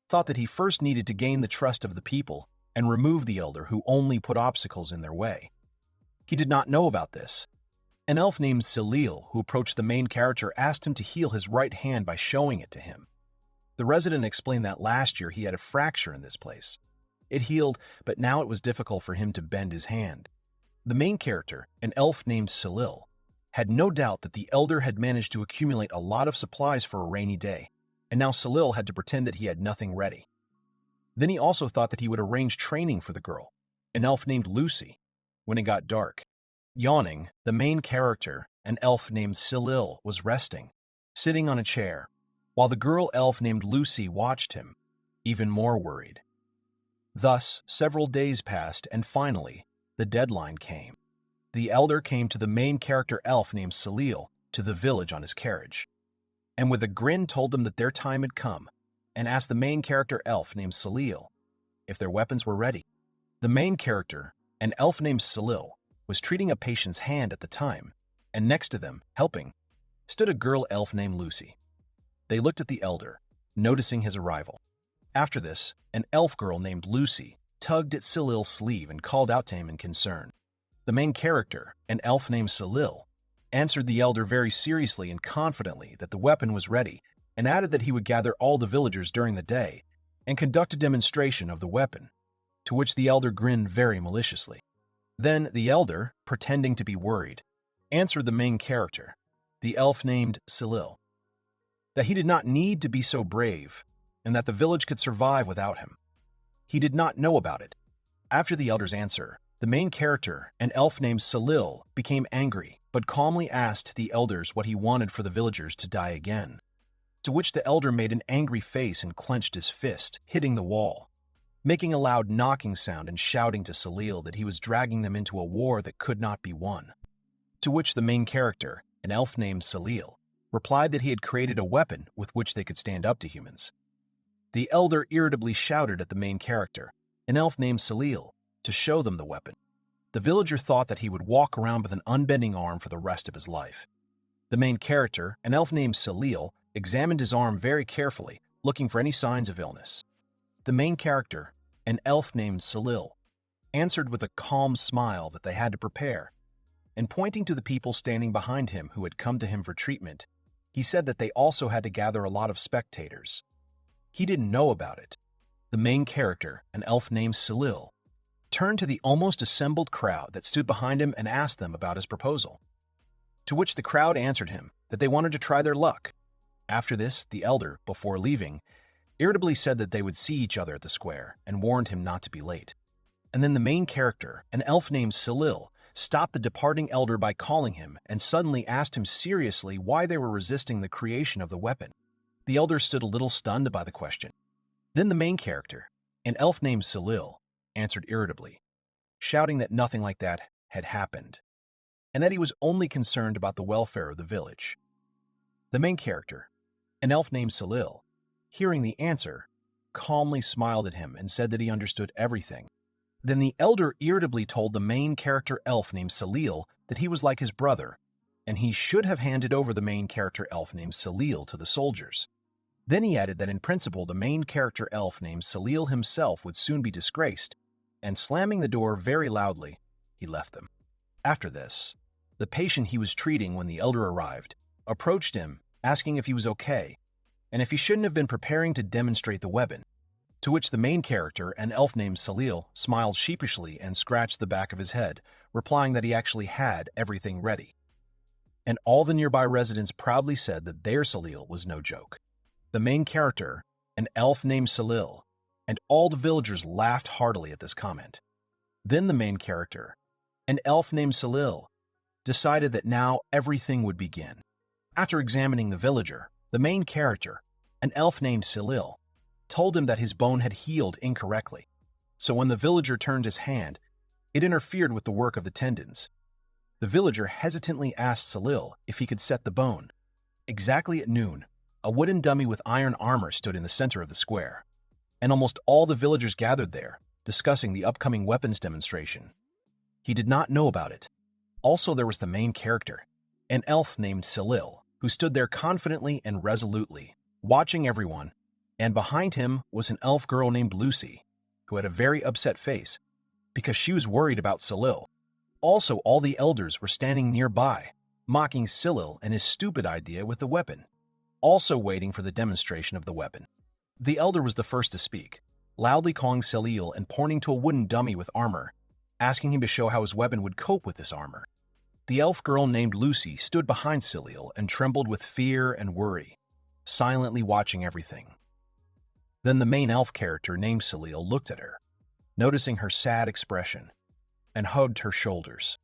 S1: thought that he first needed to gain the trust of the people and remove the elder who only put obstacles in their way. He did not know about this. An elf named Cyril, who approached the main character, asked him to heal his right hand by showing it to him. The resident explained that last year he had a fracture in this place. It healed, but now it was difficult for him to bend his hand. The main character, an elf named Cyril, had no doubt that the elder had managed to accumulate a lot of supplies for a rainy day, and now Cyril had to pretend that he had nothing ready. Then he also thought that he would arrange training for the girl, an elf named Lucy, when it got dark. Yawning, the main character, an elf named Cyril, was resting, sitting on a chair, while the girl elf named Lucy watched him, even more worried. Thus, several days passed, and finally, the deadline came. The elder came to the main character elf named Cyril to the village on his carriage, and with a grin told them that their time had come, and asked the main character elf named Cyril if their weapons were ready. The main character, an elf named Cyril, was treating a patient's hand at the time, and next to them, helping, stood a girl elf named Lucy. They looked at the elder, noticing his arrival. After this, an elf girl named Lucy tugged at Cyril's sleeve and called out to him in concern. The main character, an elf named Cyril, answered the elder very seriously and confidently that the weapon was ready, and added that he would gather all the villagers during the day and conduct a demonstration of the weapon, to which the elder grinned very maliciously. Then the elder, pretending to be worried, answered the main character, the elf named Cyril, that he did not need to be so brave and that the village could survive without him. He did not know about it. After the elder's answer, the main character, an elf named Cyril, became angry, but calmly asked the elders what he wanted for the villagers to die again, to which the elder made an angry face and clenched his fist, hitting the wall, making a loud knocking sound and shouting to Cyril that he was dragging them into a war that could not be won. To which the main character, an elf named Cyril, replied that he had created a weapon with which they could stand up to humans. The elder irritably shouted at the main character, an elf named Cyril, to show them the weapon. The villager thought that he would walk around with an unbending arm for the rest of his life. The main character, an elf named Cyril, examined his arm very carefully, looking for any signs of illness. The main character, an elf named Cyril, answered with a calm smile that they had to prepare, and pointing to the people standing behind him who had come to him for treatment, he said that they also had to gather a lot of spectators. He didn't know about it. The main character, an elf named Cyril, turned to the almost assembled crowd that stood behind him and asked them about his proposal, to which the crowd answered him that they wanted to try their luck. After this, the elder, before leaving, irritably said that they would see each other at the square and warned him not to be late. And then the main character, an elf named Cyril, stopped the departing elder by calling him and suddenly asked him seriously why they were resisting the creation of the weapon. The elder stood a little stunned by the question. Then the main character, an elf named Cyril, answered irritably, shouting that nothing like that had happened, and that he was only concerned about the welfare of the village. The main character, an elf named Cyril, hearing the answer, calmly smiled at him and said that he understood everything. Then the elder irritably told the main character elf named Cyril that he was like his brother, and he should have handed over the main character elf named Cyril to the soldiers. Then he added that in principle the main character elf named Cyril himself would soon be disgraced, and slamming the door very loudly, he left them. After this, the patient he was treating when the elder arrived approached him, asking if he was okay, and if he shouldn't have been preparing to demonstrate the weapon, to which the main character, an elf named Cyril, smiled sheepishly and scratched the back of his head, replying that he actually had everything ready. And all the nearby residents proudly said that their Cyril was no joke. The main character, an elf named Cyril, and all the villagers laughed heartily at this comment. Then the main character, an elf named Cyril, decided that now everything would begin. After examining the villager, the main character, an elf named Cyril, told him that his bone had healed incorrectly. So when the villager turned his hand, it interfered with the work of the tendons. The villager hesitantly asked Cyril if he could set the bone. Exactly at noon, a wooden dummy with iron armor stood in the center of the square, and almost all the villagers gathered there, discussing the upcoming weapons demonstration. He did not know about it. Also, there was the main character, an elf named Cyril, who stood there confidently and resolutely, watching everyone, and behind him was an elf girl named Lucy, who had a very upset face because she was worried about Cyril. Also, all the elders were standing nearby, mocking Cyril and his stupid idea with the weapon, also waiting for the demonstration of the weapon. The elder was the first to speak, loudly calling Cyril and pointing to a wooden dummy with armor, asking him to show how his weapon would cope with this armor. The elf girl named Lucy stood behind Cyril and trembled with fear and worry, silently watching everything. Then the main elf character named Cyril looked at her, noticing her sad expression, and hugged her shoulders.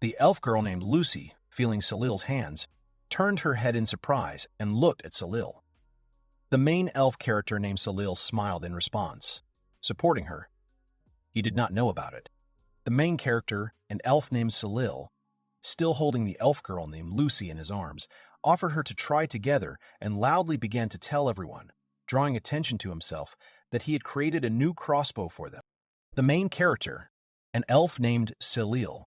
S1: The elf girl named Lucy, feeling Cyril's hands, turned her head in surprise and looked at Cyril. The main elf character named Cyril smiled in response, supporting her. He did not know about it. The main character, an elf named Cyril, still holding the elf girl named Lucy in his arms, offered her to try together and loudly began to tell everyone, drawing attention to himself, that he had created a new crossbow for them. The main character, an elf named Cyril,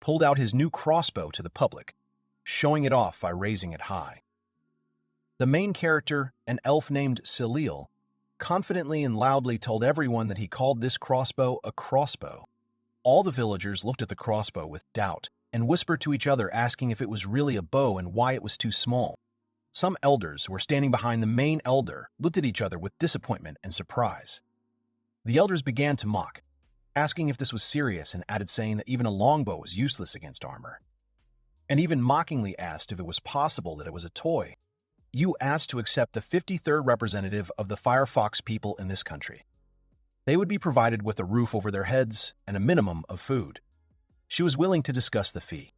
S1: pulled out his new crossbow to the public, showing it off by raising it high. The main character, an elf named Cyril, confidently and loudly told everyone that he called this crossbow a crossbow. All the villagers looked at the crossbow with doubt and whispered to each other asking if it was really a bow and why it was too small. Some elders who were standing behind the main elder looked at each other with disappointment and surprise. The elders began to mock, asking if this was serious, and added saying that even a longbow was useless against armor, and even mockingly asked if it was possible that it was a toy. You asked to accept the 53rd representative of the Firefox people in this country. They would be provided with a roof over their heads and a minimum of food. She was willing to discuss the fee.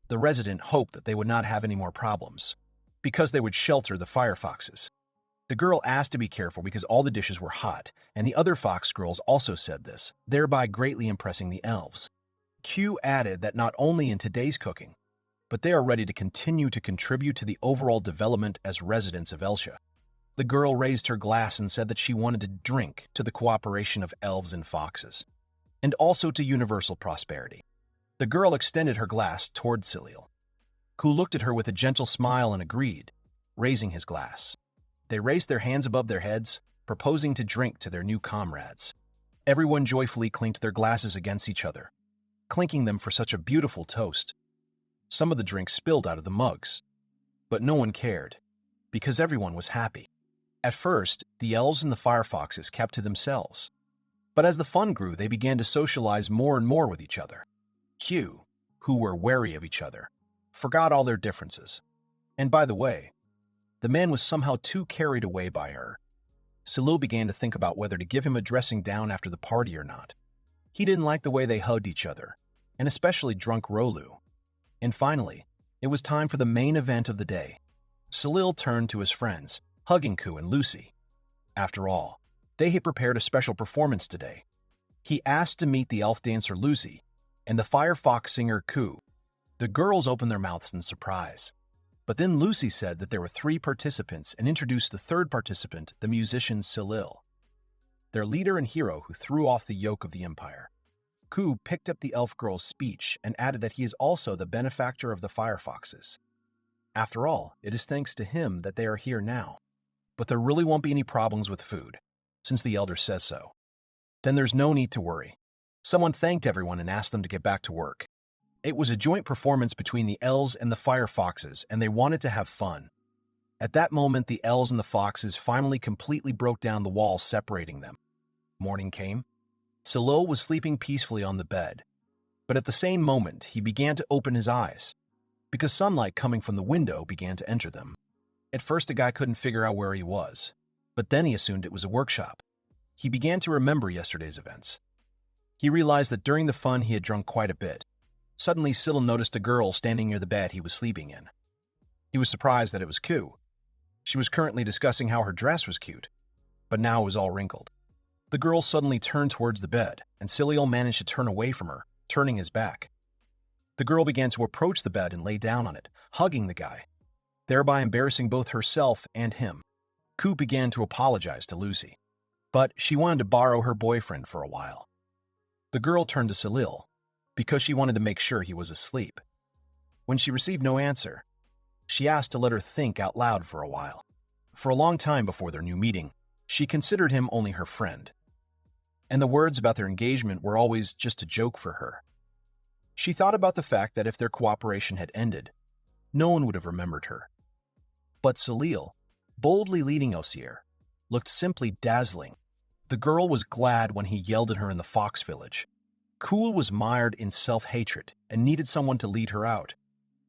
S1: The resident hoped that they would not have any more problems, because they would shelter the Firefoxes. The girl asked to be careful because all the dishes were hot, and the other fox girls also said this, thereby greatly impressing the elves. Q added that not only in today's cooking, but they are ready to continue to contribute to the overall development as residents of Elsha. The girl raised her glass and said that she wanted to drink to the cooperation of elves and foxes, and also to universal prosperity. The girl extended her glass toward Cyril, who looked at her with a gentle smile and agreed, raising his glass. They raised their hands above their heads, proposing to drink to their new comrades. Everyone joyfully clinked their glasses against each other, clinking them for such a beautiful toast. Some of the drink spilled out of the mugs, but no one cared, because everyone was happy. At first, the elves and the firefoxes kept to themselves, but as the fun grew, they began to socialize more and more with each other. Q, who were wary of each other, forgot all their differences. And by the way, the man was somehow too carried away by her. Cyril began to think about whether to give him a dressing down after the party or not. He didn't like the way they hugged each other, and especially drunk Rolu. And finally, it was time for the main event of the day. Cyril turned to his friends, hugging Ku and Lucy. After all, they had prepared a special performance today. He asked to meet the elf dancer Lucy and the firefox singer Ku. The girls opened their mouths in surprise. But then Lucy said that there were 3 participants and introduced the 3rd participant, the musician Cyril, their leader and hero who threw off the yoke of the empire. Ku picked up the elf girl's speech and added that he is also the benefactor of the firefoxes. After all, it is thanks to him that they are here now. But there really won't be any problems with food, since the elder says so. Then there's no need to worry. Someone thanked everyone and asked them to get back to work. It was a joint performance between the elves and the firefoxes, and they wanted to have fun. At that moment, the elves and the foxes finally completely broke down the wall separating them. Morning came. Cyril was sleeping peacefully on the bed, but at the same moment, he began to open his eyes, because sunlight coming from the window began to enter them. At first, the guy couldn't figure out where he was, but then he assumed it was a workshop. He began to remember yesterday's events. He realized that during the fun, he had drunk quite a bit. Suddenly, Cyril noticed a girl standing near the bed he was sleeping in. He was surprised that it was Ku. She was currently discussing how her dress was cute, but now it was all wrinkled. The girl suddenly turned towards the bed, and Cyril managed to turn away from her, turning his back. The girl began to approach the bed and lay down on it, hugging the guy, thereby embarrassing both herself and him. Ku began to apologize to Lucy, but she wanted to borrow her boyfriend for a while. The girl turned to Cyril, because she wanted to make sure he was asleep. When she received no answer, she asked to let her think out loud for a while. For a long time before their new meeting, she considered him only her friend, and the words about their engagement were always just a joke for her. She thought about the fact that if their cooperation had ended, no one would have remembered her. But Cyril, boldly leading Elsier, looked simply dazzling. The girl was glad when he yelled at her in the fox village. Kuhl was mired in self-hatred and needed someone to lead her out.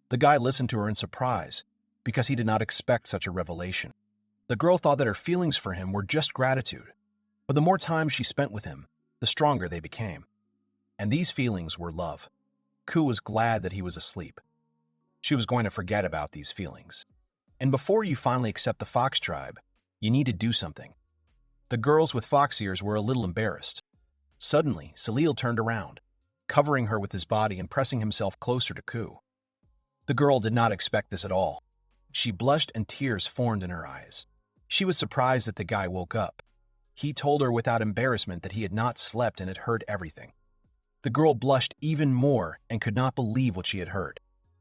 S1: The guy listened to her in surprise, because he did not expect such a revelation. The girl thought that her feelings for him were just gratitude, but the more time she spent with him, the stronger they became. And these feelings were love. Kuhl was glad that he was asleep. She was going to forget about these feelings. And before you finally accept the fox tribe, you need to do something. The girls with fox ears were a little embarrassed. Suddenly, Cyril turned around, covering her with his body and pressing himself closer to Kuhl. The girl did not expect this at all. She blushed and tears formed in her eyes. She was surprised that the guy woke up. He told her without embarrassment that he had not slept and had heard everything. The girl blushed even more and could not believe what she had heard.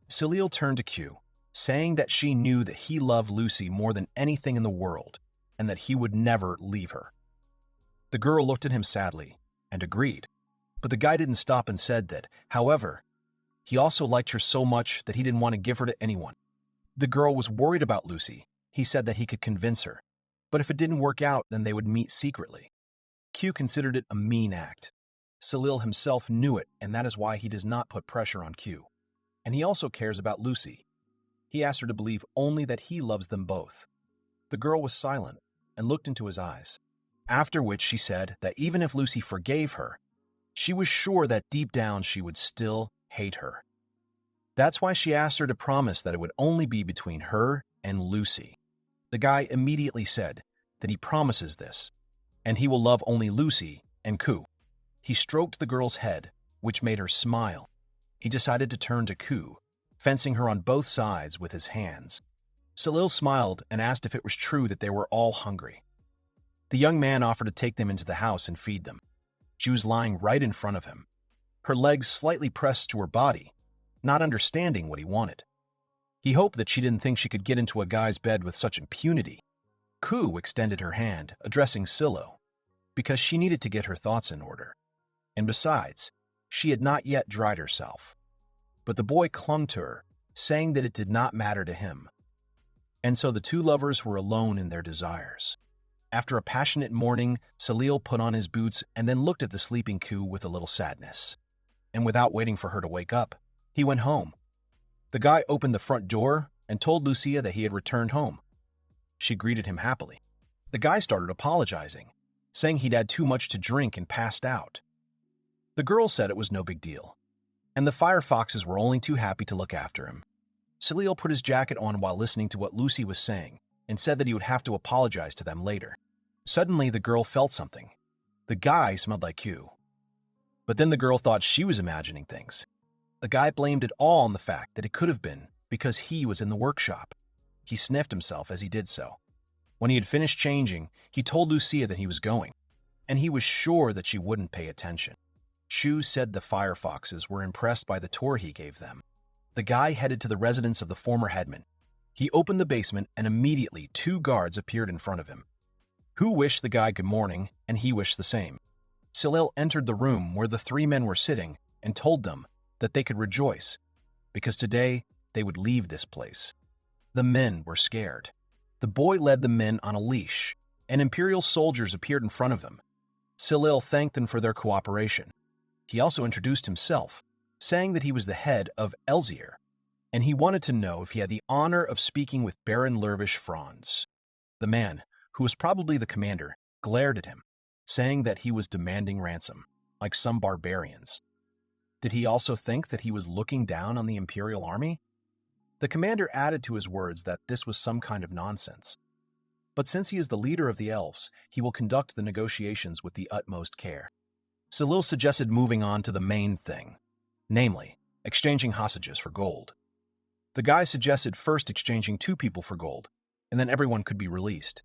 S1: Cyril turned to Q, saying that she knew that he loved Lucy more than anything in the world and that he would never leave her. The girl looked at him sadly and agreed, but the guy didn't stop and said that, however, he also liked her so much that he didn't want to give her to anyone. The girl was worried about Lucy. He said that he could convince her, but if it didn't work out, then they would meet secretly. Q considered it a mean act. Cyril himself knew it, and that is why he does not put pressure on Q. And he also cares about Lucy. He asked her to believe only that he loves them both. The girl was silent and looked into his eyes, after which she said that even if Lucy forgave her, she was sure that deep down she would still hate her. That's why she asked her to promise that it would only be between her and Lucy. The guy immediately said that he promises this, and he will love only Lucy and Ku. He stroked the girl's head, which made her smile. He decided to turn to Ku, fencing her on both sides with his hands. Cyril smiled and asked if it was true that they were all hungry. The young man offered to take them into the house and feed them. She was lying right in front of him, her legs slightly pressed to her body, not understanding what he wanted. He hoped that she didn't think she could get into a guy's bed with such impunity. Ku extended her hand, addressing Silo, because she needed to get her thoughts in order. And besides, she had not yet dried herself. But the boy clung to her, saying that it did not matter to him. And so the two lovers were alone in their desires. After a passionate morning, Cyril put on his boots and then looked at the sleeping Ku with a little sadness. And without waiting for her to wake up, he went home. The guy opened the front door and told Lucia that he had returned home. She greeted him happily. The guy started apologizing, saying he'd had too much to drink and passed out. The girl said it was no big deal, and the firefoxes were only too happy to look after him. Cyril put his jacket on while listening to what Lucy was saying and said that he would have to apologize to them later. Suddenly, the girl felt something. The guy smelled like Q. But then the girl thought she was imagining things. The guy blamed it all on the fact that it could have been because he was in the workshop. He sniffed himself as he did so. When he had finished changing, he told Lucia that he was going, and he was sure that she wouldn't pay attention. Chu said the firefoxes were impressed by the tour he gave them. The guy headed to the residence of the former headman. He opened the basement, and immediately 2 guards appeared in front of him. Hu wished the guy good morning, and he wished the same. Cyril entered the room where the 3 men were sitting and told them that they could rejoice, because today they would leave this place. The men were scared. The boy led the men on a leash, and Imperial soldiers appeared in front of them. Cyril thanked them for their cooperation. He also introduced himself, saying that he was the head of Elsier, and he wanted to know if he had the honor of speaking with Baron Lervish Franz. The man, who was probably the commander, glared at him, saying that he was demanding ransom, like some barbarians. Did he also think that he was looking down on the Imperial army? The commander added to his words that this was some kind of nonsense. But since he is the leader of the elves, he will conduct the negotiations with the utmost care. Cyril suggested moving on to the main thing, namely, exchanging hostages for gold. The guy suggested first exchanging 2 people for gold, and then everyone could be released.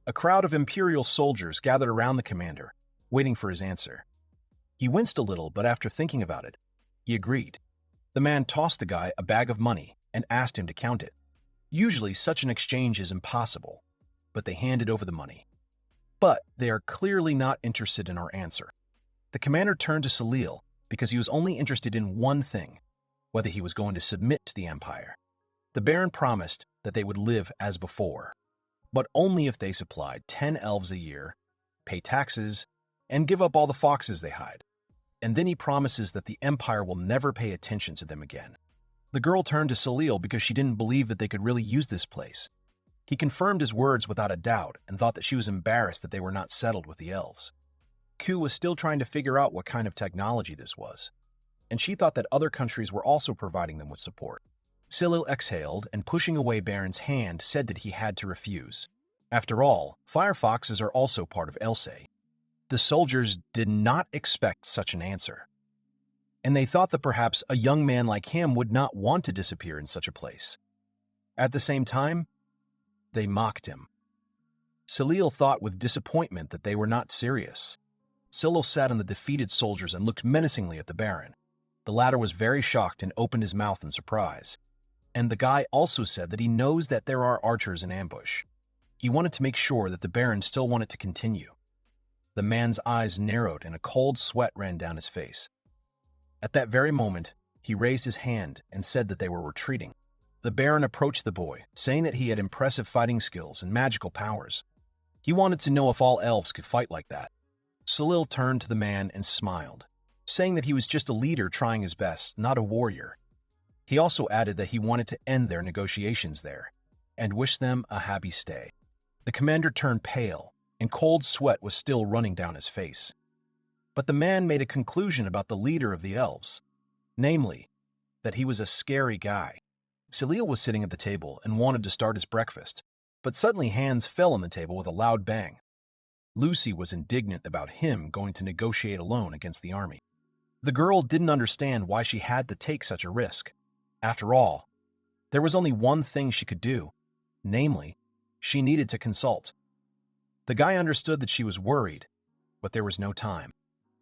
S1: A crowd of Imperial soldiers gathered around the commander, waiting for his answer. He winced a little, but after thinking about it, he agreed. The man tossed the guy a bag of money and asked him to count it. Usually, such an exchange is impossible, but they handed over the money. But they are clearly not interested in our answer. The commander turned to Cyril because he was only interested in one thing, whether he was going to submit to the empire. The Baron promised that they would live as before, but only if they supplied 10 elves a year, pay taxes, and give up all the foxes they hide. And then he promises that the empire will never pay attention to them again. The girl turned to Cyril because she didn't believe that they could really use this place. He confirmed his words without a doubt and thought that she was embarrassed that they were not settled with the elves. Ku was still trying to figure out what kind of technology this was, and she thought that other countries were also providing them with support. Cyril exhaled and, pushing away Baron's hand, said that he had to refuse. After all, firefoxes are also part of Elves. The soldiers did not expect such an answer, and they thought that perhaps a young man like him would not want to disappear in such a place. At the same time, they mocked him. Cyril thought with disappointment that they were not serious. Cyril sat on the defeated soldiers and looked menacingly at the Baron. The latter was very shocked and opened his mouth in surprise. And the guy also said that he knows that there are archers in ambush. He wanted to make sure that the Baron still wanted to continue. The man's eyes narrowed and a cold sweat ran down his face. At that very moment, he raised his hand and said that they were retreating. The Baron approached the boy, saying that he had impressive fighting skills and magical powers. He wanted to know if all elves could fight like that. Cyril turned to the man and smiled, saying that he was just a leader trying his best, not a warrior. He also added that he wanted to end their negotiations there and wished them a happy stay. The commander turned pale, and cold sweat was still running down his face. But the man made a conclusion about the leader of the elves, namely, that he was a scary guy. Cyril was sitting at the table and wanted to start his breakfast, but suddenly hands fell on the table with a loud bang. Lucy was indignant about him going to negotiate alone against the army. The girl didn't understand why she had to take such a risk. After all, there was only one thing she could do, namely, she needed to consult. The guy understood that she was worried, but there was no time.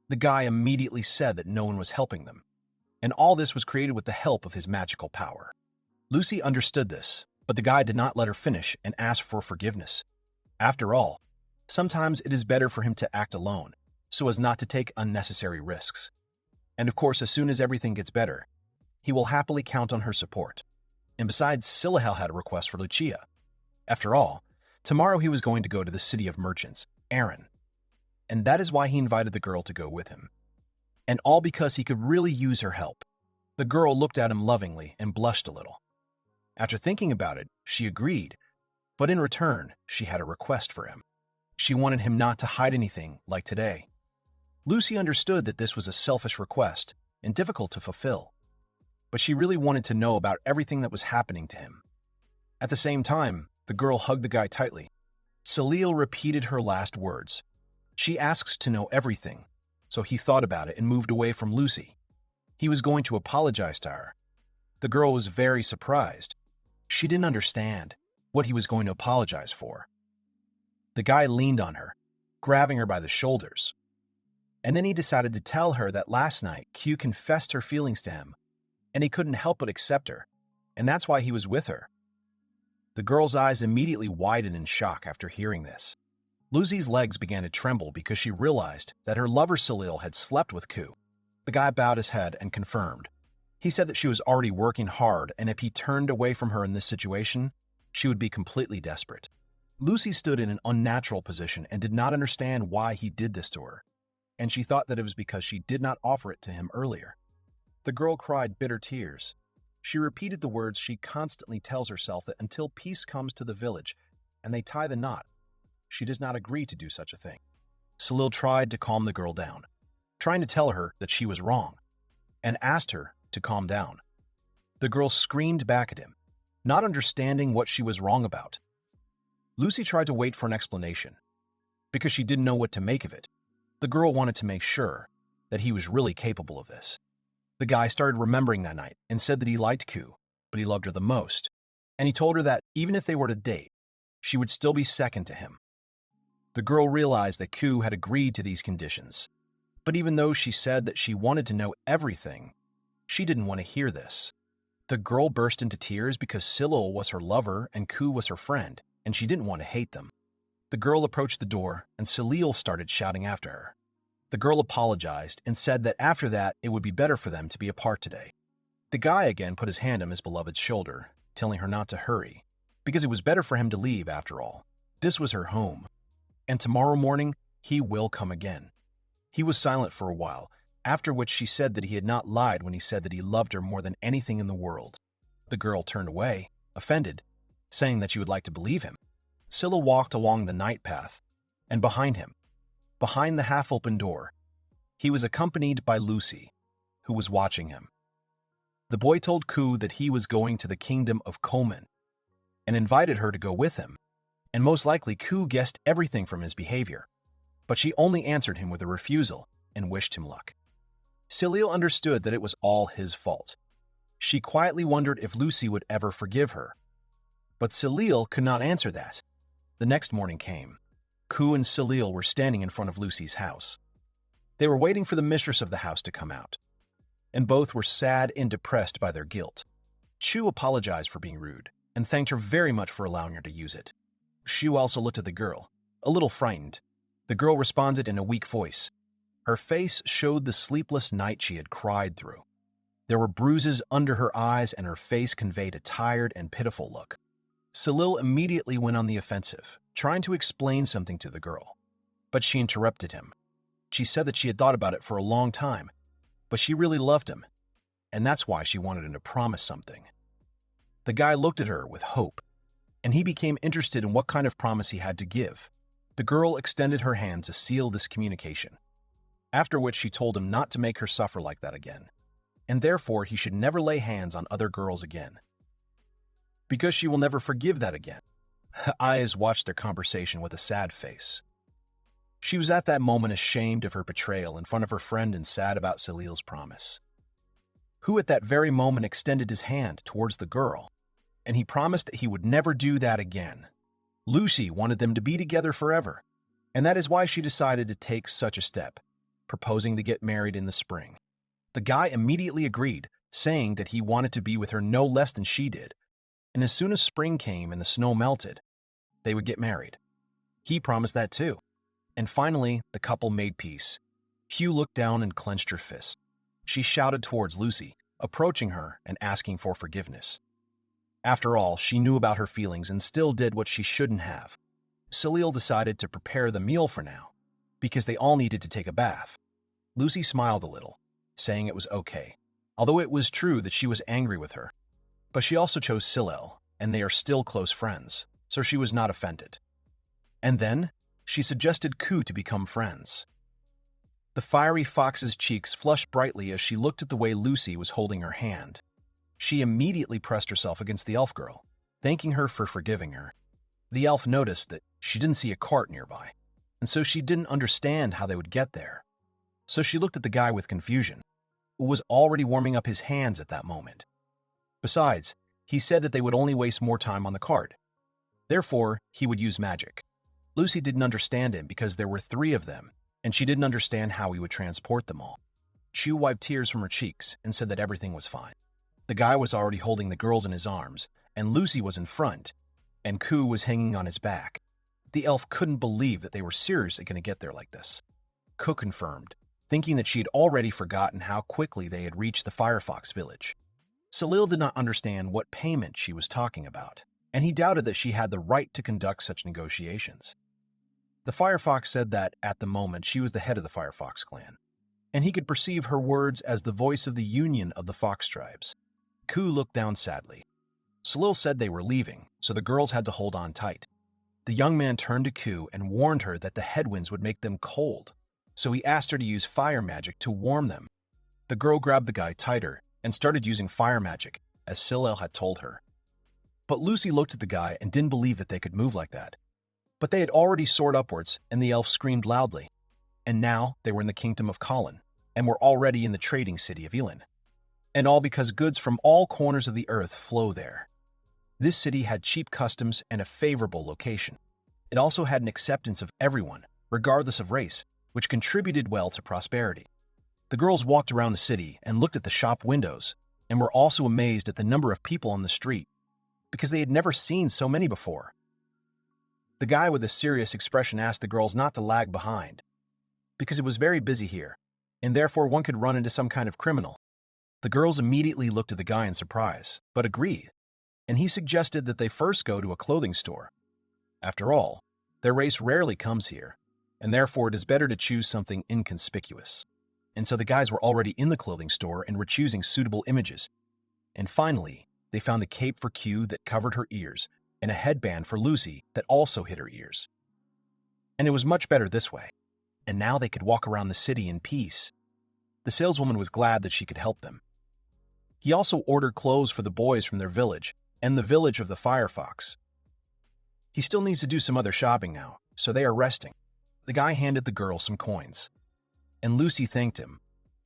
S1: The guy immediately said that no one was helping them, and all this was created with the help of his magical power. Lucy understood this, but the guy did not let her finish and asked for forgiveness. After all, sometimes it is better for him to act alone, so as not to take unnecessary risks. And of course, as soon as everything gets better, he will happily count on her support. And besides, Cyril had a request for Lucia. After all, tomorrow he was going to go to the city of merchants, Aaron. And that is why he invited the girl to go with him. And all because he could really use her help. The girl looked at him lovingly and blushed a little. After thinking about it, she agreed, but in return, she had a request for him. She wanted him not to hide anything like today. Lucy understood that this was a selfish request and difficult to fulfill, but she really wanted to know about everything that was happening to him. At the same time, the girl hugged the guy tightly. Cyril repeated her last words. She asks to know everything, so he thought about it and moved away from Lucy. He was going to apologize to her. The girl was very surprised. She didn't understand what he was going to apologize for. The guy leaned on her, grabbing her by the shoulders. And then he decided to tell her that last night Q confessed her feelings to him, and he couldn't help but accept her, and that's why he was with her. The girl's eyes immediately widened in shock after hearing this. Lucy's legs began to tremble because she realized that her lover Cyril had slept with Q. The guy bowed his head and confirmed. He said that she was already working hard, and if he turned away from her in this situation, she would be completely desperate. Lucy stood in an unnatural position and did not understand why he did this to her, and she thought that it was because she did not offer it to him earlier. The girl cried bitter tears. She repeated the words she constantly tells herself that until peace comes to the village and they tie the knot, she does not agree to do such a thing. Cyril tried to calm the girl down, trying to tell her that she was wrong, and asked her to calm down. The girl screamed back at him, not understanding what she was wrong about. Lucy tried to wait for an explanation, because she didn't know what to make of it. The girl wanted to make sure that he was really capable of this. The guy started remembering that night and said that he liked Q, but he loved her the most, and he told her that even if they were to date, she would still be second to him. The girl realized that Q had agreed to these conditions, But even though she said that she wanted to know everything, she didn't want to hear this. The girl burst into tears because Cyril was her lover and Ku was her friend, and she didn't want to hate them. The girl approached the door, and Cyril started shouting after her. The girl apologized and said that after that it would be better for them to be apart today. The guy again put his hand on his beloved's shoulder, telling her not to hurry, because it was better for him to leave after all. This was her home, and tomorrow morning he will come again. He was silent for a while, after which she said that he had not lied when he said that he loved her more than anything in the world. The girl turned away, offended, saying that she would like to believe him. Cyril walked along the night path, and behind him, behind the half-open door, he was accompanied by Lucy, who was watching him. The boy told Ku that he was going to the kingdom of Coleman, and invited her to go with him, and most likely Ku guessed everything from his behavior, but she only answered him with a refusal and wished him luck. Cyril understood that it was all his fault. She quietly wondered if Lucy would ever forgive her, but Cyril could not answer that. The next morning came. Ku and Cyril were standing in front of Lucy's house. They were waiting for the mistress of the house to come out, and both were sad and depressed by their guilt. Chu apologized for being rude and thanked her very much for allowing her to use it. Shu also looked at the girl, a little frightened. The girl responded in a weak voice. Her face showed the sleepless night she had cried through. There were bruises under her eyes, and her face conveyed a tired and pitiful look. Cyril immediately went on the offensive, trying to explain something to the girl. But she interrupted him. She said that she had thought about it for a long time, but she really loved him, and that's why she wanted him to promise something. The guy looked at her with hope, and he became interested in what kind of promise he had to give. The girl extended her hand to seal this communication, after which she told him not to make her suffer like that again, and therefore he should never lay hands on other girls again, because she will never forgive that again. Eyes watched their conversation with a sad face. She was at that moment ashamed of her betrayal in front of her friend and sad about Cyril's promise, who at that very moment extended his hand towards the girl, and he promised that he would never do that again. Lucy wanted them to be together forever, and that is why she decided to take such a step, proposing to get married in the spring. The guy immediately agreed, saying that he wanted to be with her no less than she did, and as soon as spring came and the snow melted, they would get married. He promised that too. And finally, the couple made peace. Hugh looked down and clenched her fist. She shouted towards Lucy, approaching her and asking for forgiveness. After all, she knew about her feelings and still did what she shouldn't have. Cyril decided to prepare the meal for now, because they all needed to take a bath. Lucy smiled a little, saying it was okay, although it was true that she was angry with her. But she also chose Cyril, and they are still close friends, so she was not offended. And then, she suggested Ku to become friends. The fiery fox's cheeks flushed brightly as she looked at the way Lucy was holding her hand. She immediately pressed herself against the elf girl, thanking her for forgiving her. The elf noticed that she didn't see a cart nearby, and so she didn't understand how they would get there. So she looked at the guy with confusion, who was already warming up his hands at that moment. Besides, he said that they would only waste more time on the cart. Therefore, he would use magic. Lucy didn't understand him because there were 3 of them, and she didn't understand how he would transport them all. Chu wiped tears from her cheeks and said that everything was fine. The guy was already holding the girls in his arms, and Lucy was in front, and Ku was hanging on his back. The elf couldn't believe that they were seriously going to get there like this. Ku confirmed, thinking that she had already forgotten how quickly they had reached the Firefox village. Cyril did not understand what payment she was talking about, and he doubted that she had the right to conduct such negotiations. The Firefox said that, at the moment, she was the head of the Firefox clan, and he could perceive her words as the voice of the union of the fox tribes. Ku looked down sadly. Cyril said they were leaving, so the girls had to hold on tight. The young man turned to Ku and warned her that the headwinds would make them cold, so he asked her to use fire magic to warm them. The girl grabbed the guy tighter and started using fire magic, as Cyril had told her. But Lucy looked at the guy and didn't believe that they could move like that. But they had already soared upwards, and the elf screamed loudly. And now they were in the kingdom of Colin, and were already in the trading city of Elin. And all because goods from all corners of the earth flow there. This city had cheap customs and a favorable location. It also had an acceptance of everyone, regardless of race, which contributed well to prosperity. The girls walked around the city and looked at the shop windows, and were also amazed at the number of people on the street, because they had never seen so many before. The guy with a serious expression asked the girls not to lag behind, because it was very busy here, and therefore one could run into some kind of criminal. The girls immediately looked at the guy in surprise, but agreed, and he suggested that they first go to a clothing store. After all, their race rarely comes here, and therefore it is better to choose something inconspicuous. And so the guys were already in the clothing store and were choosing suitable images. And finally, they found the cape for Q that covered her ears, and a headband for Lucy that also hid her ears. And it was much better this way. And now they could walk around the city in peace. The saleswoman was glad that she could help them. He also ordered clothes for the boys from their village and the village of the Firefox. He still needs to do some other shopping now, so they are resting. The guy handed the girl some coins, and Lucy thanked him,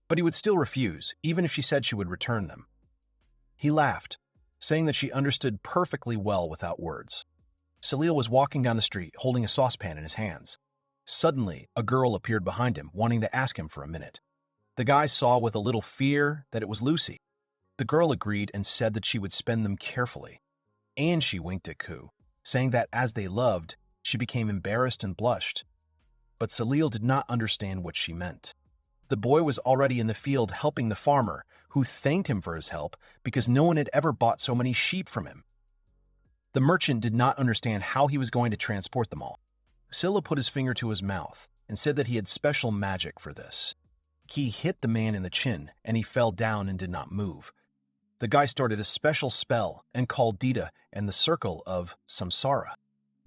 S1: but he would still refuse, even if she said she would return them. He laughed, saying that she understood perfectly well without words. Cyril was walking down the street holding a saucepan in his hands. Suddenly, a girl appeared behind him, wanting to ask him for a minute. The guy saw with a little fear that it was Lucy. The girl agreed and said that she would spend them carefully. And she winked at Ku, saying that as they loved, she became embarrassed and blushed. But Cyril did not understand what she meant. The boy was already in the field helping the farmer, who thanked him for his help because no one had ever bought so many sheep from him. The merchant did not understand how he was going to transport them all. Cyril put his finger to his mouth and said that he had special magic for this. He hit the man in the chin, and he fell down and did not move. The guy started a special spell and called Dita and the circle of Samsara.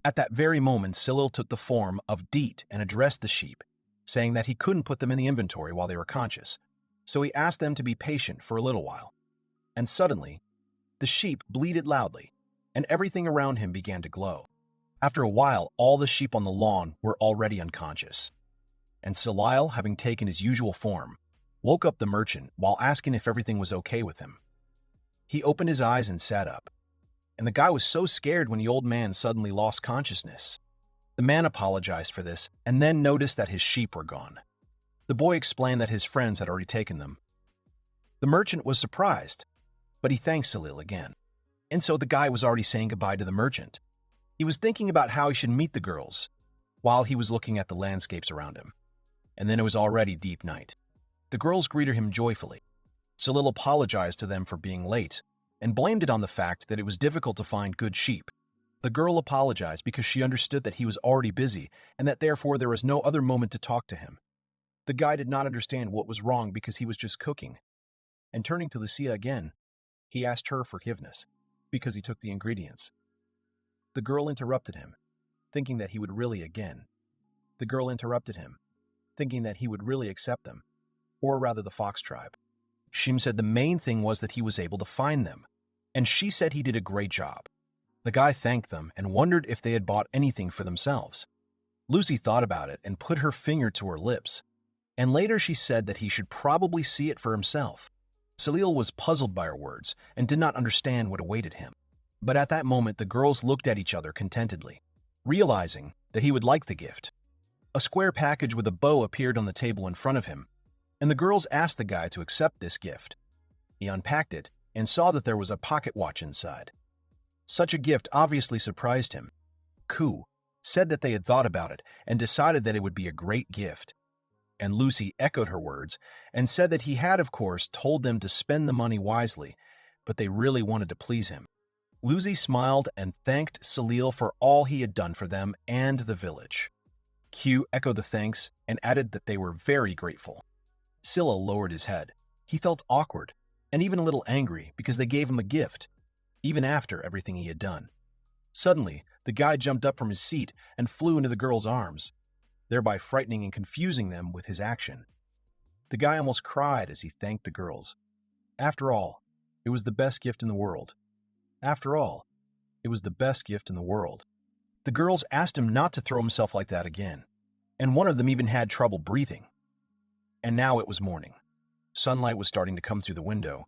S1: At that very moment, Cyril took the form of Deet and addressed the sheep, saying that he couldn't put them in the inventory while they were conscious, so he asked them to be patient for a little while. And suddenly, the sheep bleated loudly, and everything around him began to glow. After a while, all the sheep on the lawn were already unconscious, and Cyril, having taken his usual form, woke up the merchant while asking if everything was okay with him. He opened his eyes and sat up, and the guy was so scared when the old man suddenly lost consciousness. The man apologized for this and then noticed that his sheep were gone. The boy explained that his friends had already taken them. The merchant was surprised, but he thanked Cyril again. And so the guy was already saying goodbye to the merchant. He was thinking about how he should meet the girls while he was looking at the landscapes around him. And then it was already deep night. The girls greeted him joyfully. Cyril apologized to them for being late and blamed it on the fact that it was difficult to find good sheep. The girl apologized because she understood that he was already busy and that therefore there was no other moment to talk to him. The guy did not understand what was wrong because he was just cooking. And turning to Lucia again, he asked her forgiveness because he took the ingredients. The girl interrupted him, thinking that he would really The girl interrupted him, thinking that he would really accept them, or rather the fox tribe. Shim said the main thing was that he was able to find them, and she said he did a great job. The guy thanked them and wondered if they had bought anything for themselves. Lucy thought about it and put her finger to her lips, and later she said that he should probably see it for himself. Cyril was puzzled by her words and did not understand what awaited him. But at that moment the girls looked at each other contentedly, realizing that he would like the gift. A square package with a bow appeared on the table in front of him, and the girls asked the guy to accept this gift. He unpacked it and saw that there was a pocket watch inside. Such a gift obviously surprised him. Ku said that they had thought about it and decided that it would be a great gift. And Lucy echoed her words and said that he had, of course, told them to spend the money wisely, but they really wanted to please him. Lucy smiled and thanked Cyril for all he had done for them and the village. Q echoed the thanks and added that they were very grateful. Cyril lowered his head. He felt awkward and even a little angry because they gave him a gift, even after everything he had done. Suddenly, the guy jumped up from his seat and flew into the girl's arms, thereby frightening and confusing them with his action. The guy almost cried as he thanked the girls. After all, it was the best gift in the world. After all, it was the best gift in the world. The girls asked him not to throw himself like that again, and one of them even had trouble breathing. And now it was morning. Sunlight was starting to come through the window,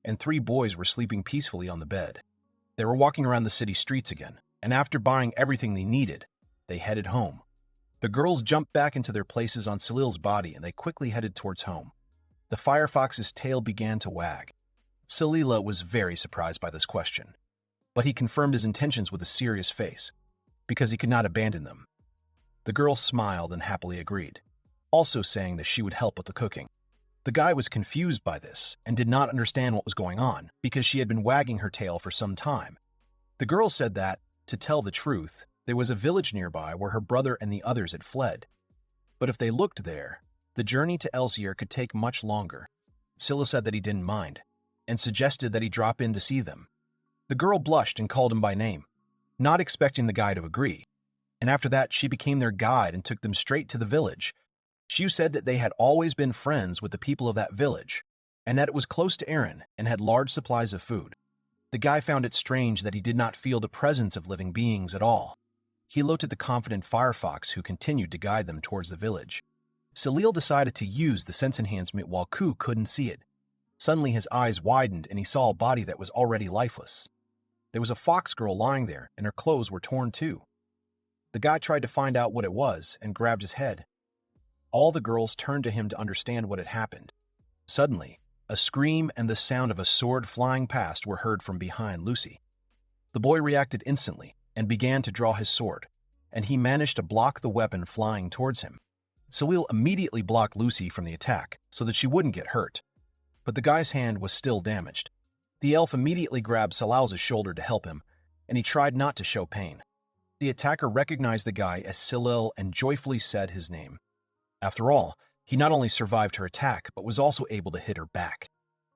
S1: and 3 boys were sleeping peacefully on the bed. They were walking around the city streets again, and after buying everything they needed, they headed home. The girls jumped back into their places on Cyril's body and they quickly headed towards home. The firefox's tail began to wag. Cyril was very surprised by this question, but he confirmed his intentions with a serious face, because he could not abandon them. The girl smiled and happily agreed, also saying that she would help with the cooking. The guy was confused by this and did not understand what was going on because she had been wagging her tail for some time. The girl said that, to tell the truth, there was a village nearby where her brother and the others had fled. But if they looked there, the journey to Elsier could take much longer. Cyril said that he didn't mind, and suggested that he drop in to see them. The girl blushed and called him by name, not expecting the guy to agree, and after that she became their guide and took them straight to the village. She said that they had always been friends with the people of that village, and that it was close to Erin and had large supplies of food. The guy found it strange that he did not feel the presence of living beings at all. He looked at the confident firefox who continued to guide them towards the village. Cyril decided to use the sense enhancement while Ku couldn't see it. Suddenly his eyes widened and he saw a body that was already lifeless. There was a fox girl lying there and her clothes were torn too. The guy tried to find out what it was and grabbed his head. All the girls turned to him to understand what had happened. Suddenly, a scream and the sound of a sword flying past were heard from behind Lucy. The boy reacted instantly and began to draw his sword, and he managed to block the weapon flying towards him. Cyril immediately blocked Lucy from the attack so that she wouldn't get hurt, but the guy's hand was still damaged. The elf immediately grabbed Salal's shoulder to help him, and he tried not to show pain. The attacker recognized the guy as Cyril and joyfully said his name. After all, he not only survived her attack, but was also able to hit her back.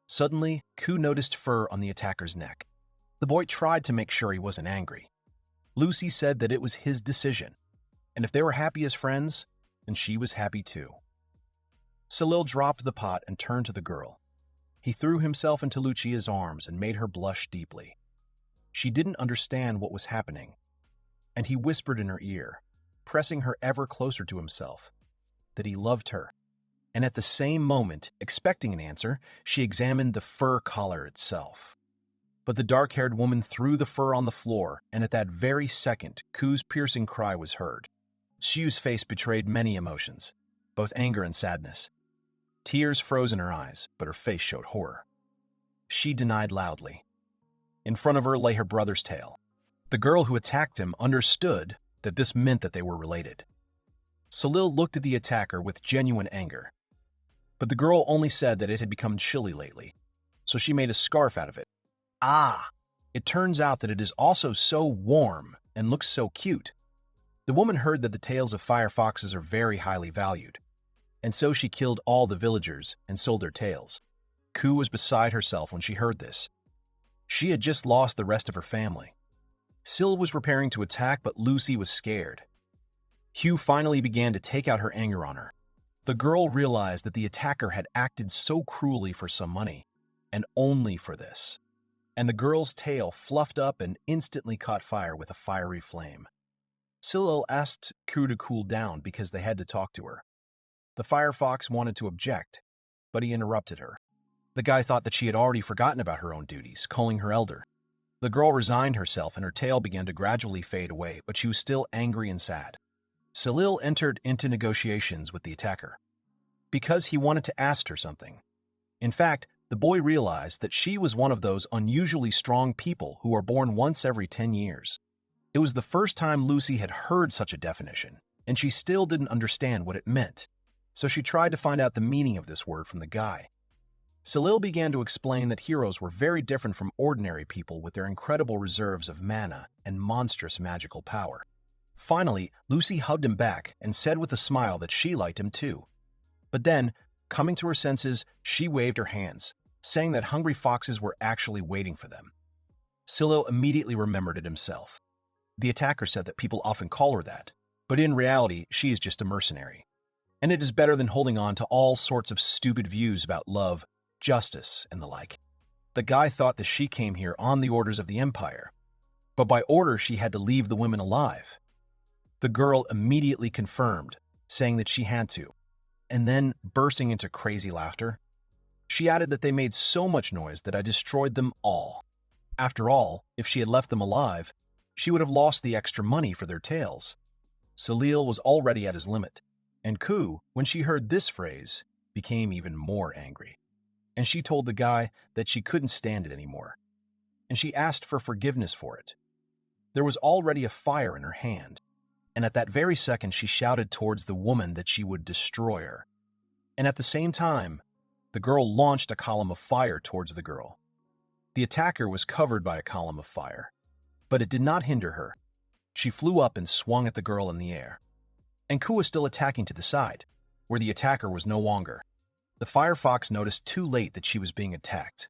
S1: Suddenly, Ku noticed fur on the attacker's neck. The boy tried to make sure he wasn't angry. Lucy said that it was his decision, and if they were happy as friends, then she was happy too. Cyril dropped the pot and turned to the girl. He threw himself into Lucia's arms and made her blush deeply. She didn't understand what was happening, and he whispered in her ear, pressing her ever closer to himself, that he loved her. And at the same moment, expecting an answer, she examined the fur collar itself. But the dark-haired woman threw the fur on the floor, and at that very second, Ku's piercing cry was heard. Xiu's face betrayed many emotions, both anger and sadness. Tears froze in her eyes, but her face showed horror. She denied loudly. In front of her lay her brother's tail. The girl who attacked him understood that this meant that they were related. Cyril looked at the attacker with genuine anger, but the girl only said that it had become chilly lately, so she made a scarf out of it. Ah! It turns out that it is also so warm and looks so cute. The woman heard that the tails of firefoxes are very highly valued, and so she killed all the villagers and sold their tails. Ku was beside herself when she heard this. She had just lost the rest of her family. Cyril was preparing to attack, but Lucy was scared. Hugh finally began to take out her anger on her. The girl realized that the attacker had acted so cruelly for some money, and only for this. And the girl's tail fluffed up and instantly caught fire with a fiery flame. Cyril asked Ku to cool down because they had to talk to her. The firefox wanted to object, but he interrupted her. The guy thought that she had already forgotten about her own duties, calling her elder. The girl resigned herself and her tail began to gradually fade away, but she was still angry and sad. Cyril entered into negotiations with the attacker because he wanted to ask her something. In fact, the boy realized that she was one of those unusually strong people who are born once every 10 years. It was the first time Lucy had heard such a definition, and she still didn't understand what it meant, so she tried to find out the meaning of this word from the guy. Cyril began to explain that heroes were very different from ordinary people with their incredible reserves of mana and monstrous magical power. Finally, Lucy hugged him back and said with a smile that she liked him too. But then, coming to her senses, she waved her hands, saying that hungry foxes were actually waiting for them. Cyril immediately remembered it himself. The attacker said that people often call her that, but in reality, she is just a mercenary. And it is better than holding on to all sorts of stupid views about love, justice, and the like. The guy thought that she came here on the orders of the Empire, but by order she had to leave the women alive. The girl immediately confirmed, saying that she had to, and then bursting into crazy laughter. She added that they made so much noise that I destroyed them all. After all, if she had left them alive, she would have lost the extra money for their tails. Cyril was already at his limit, and Ku, when she heard this phrase, became even more angry. And she told the guy that she couldn't stand it anymore, and she asked for forgiveness for it. There was already a fire in her hand, and at that very second she shouted towards the woman that she would destroy her. And at the same time, the girl launched a column of fire towards the girl. The attacker was covered by a column of fire, but it did not hinder her. She flew up and swung at the girl in the air. And Ku was still attacking to the side, where the attacker was no longer. The firefox noticed too late that she was being attacked.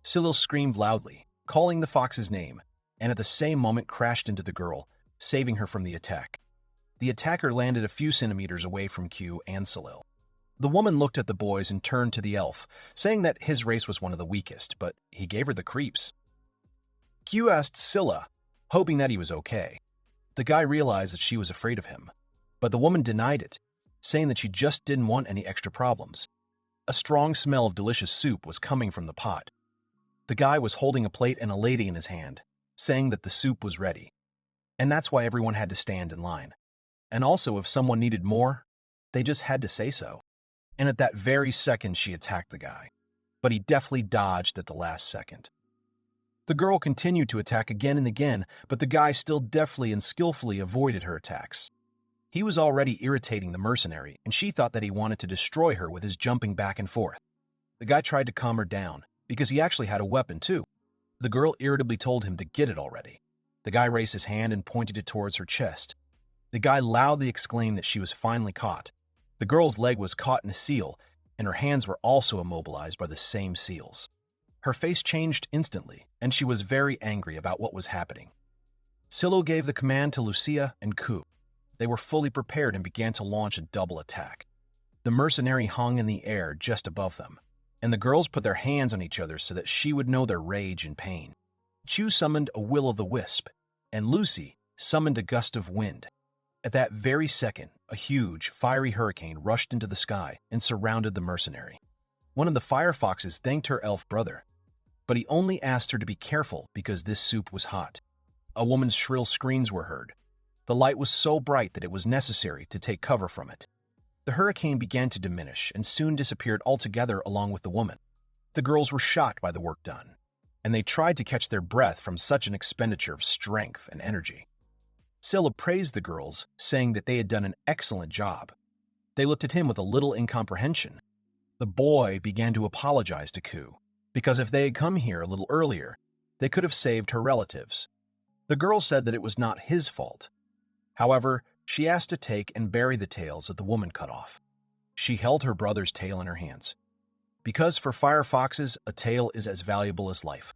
S1: Cyril screamed loudly, calling the fox's name, and at the same moment crashed into the girl, saving her from the attack. The attacker landed a few centimeters away from Q and Cyril. The woman looked at the boys and turned to the elf, saying that his race was one of the weakest, but he gave her the creeps. Q asked Scylla, hoping that he was okay. The guy realized that she was afraid of him, but the woman denied it, saying that she just didn't want any extra problems. A strong smell of delicious soup was coming from the pot. The guy was holding a plate and a lady in his hand, saying that the soup was ready. And that's why everyone had to stand in line. And also, if someone needed more, they just had to say so. And at that very second, she attacked the guy. But he deftly dodged at the last second. The girl continued to attack again and again, but the guy still deftly and skillfully avoided her attacks. He was already irritating the mercenary, and she thought that he wanted to destroy her with his jumping back and forth. The guy tried to calm her down, because he actually had a weapon too. The girl irritably told him to get it already. The guy raised his hand and pointed it towards her chest. The guy loudly exclaimed that she was finally caught. The girl's leg was caught in a seal, and her hands were also immobilized by the same seals. Her face changed instantly, and she was very angry about what was happening. Cyril gave the command to Lucia and Ku. They were fully prepared and began to launch a double attack. The mercenary hung in the air just above them, and the girls put their hands on each other so that she would know their rage and pain. Chu summoned a will-o'-the-wisp, and Lucy summoned a gust of wind. At that very second, a huge, fiery hurricane rushed into the sky and surrounded the mercenary. One of the firefoxes thanked her elf brother, but he only asked her to be careful because this soup was hot. A woman's shrill screams were heard. The light was so bright that it was necessary to take cover from it. The hurricane began to diminish and soon disappeared altogether along with the woman. The girls were shocked by the work done, and they tried to catch their breath from such an expenditure of strength and energy. Scylla praised the girls, saying that they had done an excellent job. They looked at him with a little incomprehension. The boy began to apologize to Ku, because if they had come here a little earlier, they could have saved her relatives. The girl said that it was not his fault. However, she asked to take and bury the tails that the woman cut off. She held her brother's tail in her hands, because for firefoxes, a tail is as valuable as life.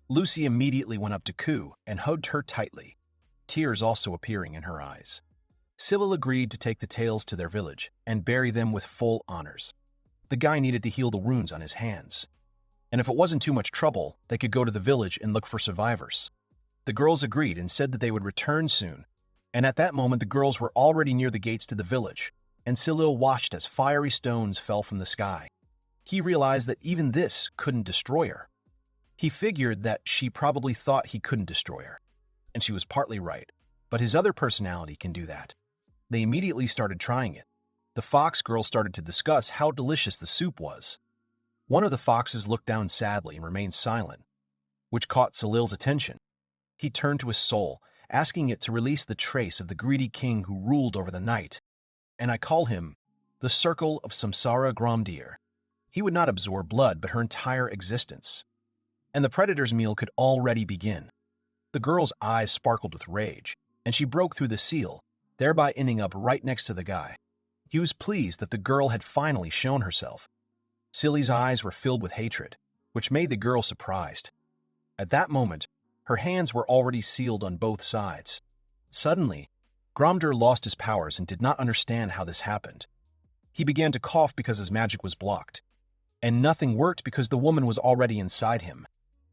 S1: Lucy immediately went up to Ku and hugged her tightly, tears also appearing in her eyes. Cyril agreed to take the tails to their village and bury them with full honors. The guy needed to heal the wounds on his hands, and if it wasn't too much trouble, they could go to the village and look for survivors. The girls agreed and said that they would return soon, and at that moment the girls were already near the gates to the village, and Cyril watched as fiery stones fell from the sky. He realized that even this couldn't destroy her. He figured that she probably thought he couldn't destroy her, and she was partly right, but his other personality can do that. They immediately started trying it. The fox girl started to discuss how delicious the soup was. One of the foxes looked down sadly and remained silent, which caught Cyril's attention. He turned to his soul, asking it to release the trace of the greedy king who ruled over the night, and I call him the Circle of Samsara Gramdir. He would not absorb blood, but her entire existence. And the predator's meal could already begin. The girl's eyes sparkled with rage, and she broke through the seal, thereby ending up right next to the guy. He was pleased that the girl had finally shown herself. Silly's eyes were filled with hatred, which made the girl surprised. At that moment, her hands were already sealed on both sides. Suddenly, Gramdir lost his powers and did not understand how this happened. He began to cough because his magic was blocked, and nothing worked because the woman was already inside him.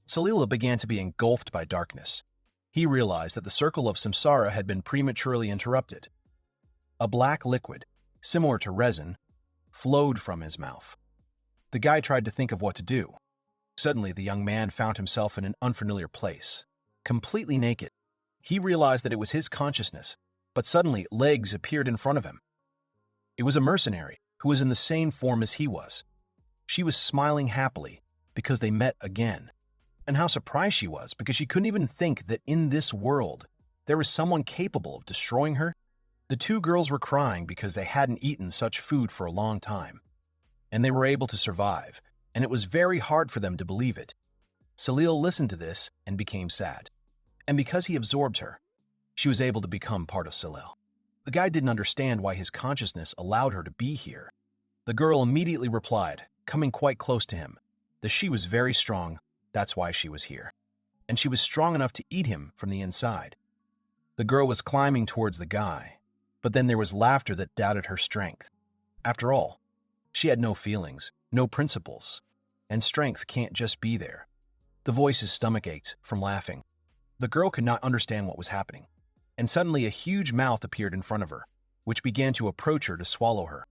S1: Cyril began to be engulfed by darkness. He realized that the circle of samsara had been prematurely interrupted. A black liquid, similar to resin, flowed from his mouth. The guy tried to think of what to do. Suddenly, the young man found himself in an unfamiliar place, completely naked. He realized that it was his consciousness, but suddenly legs appeared in front of him. It was a mercenary who was in the same form as he was. She was smiling happily because they met again. And how surprised she was because she couldn't even think that in this world there was someone capable of destroying her. The two girls were crying because they hadn't eaten such food for a long time, and they were able to survive, and it was very hard for them to believe it. Cyril listened to this and became sad. And because he absorbed her, she was able to become part of Cyril. The guy didn't understand why his consciousness allowed her to be here. The girl immediately replied, coming quite close to him, that she was very strong, that's why she was here. And she was strong enough to eat him from the inside. The girl was climbing towards the guy, but then there was laughter that doubted her strength. After all, she had no feelings, no principles, and strength can't just be there. The voice's stomach ached from laughing. The girl could not understand what was happening, and suddenly a huge mouth appeared in front of her, which began to approach her to swallow her.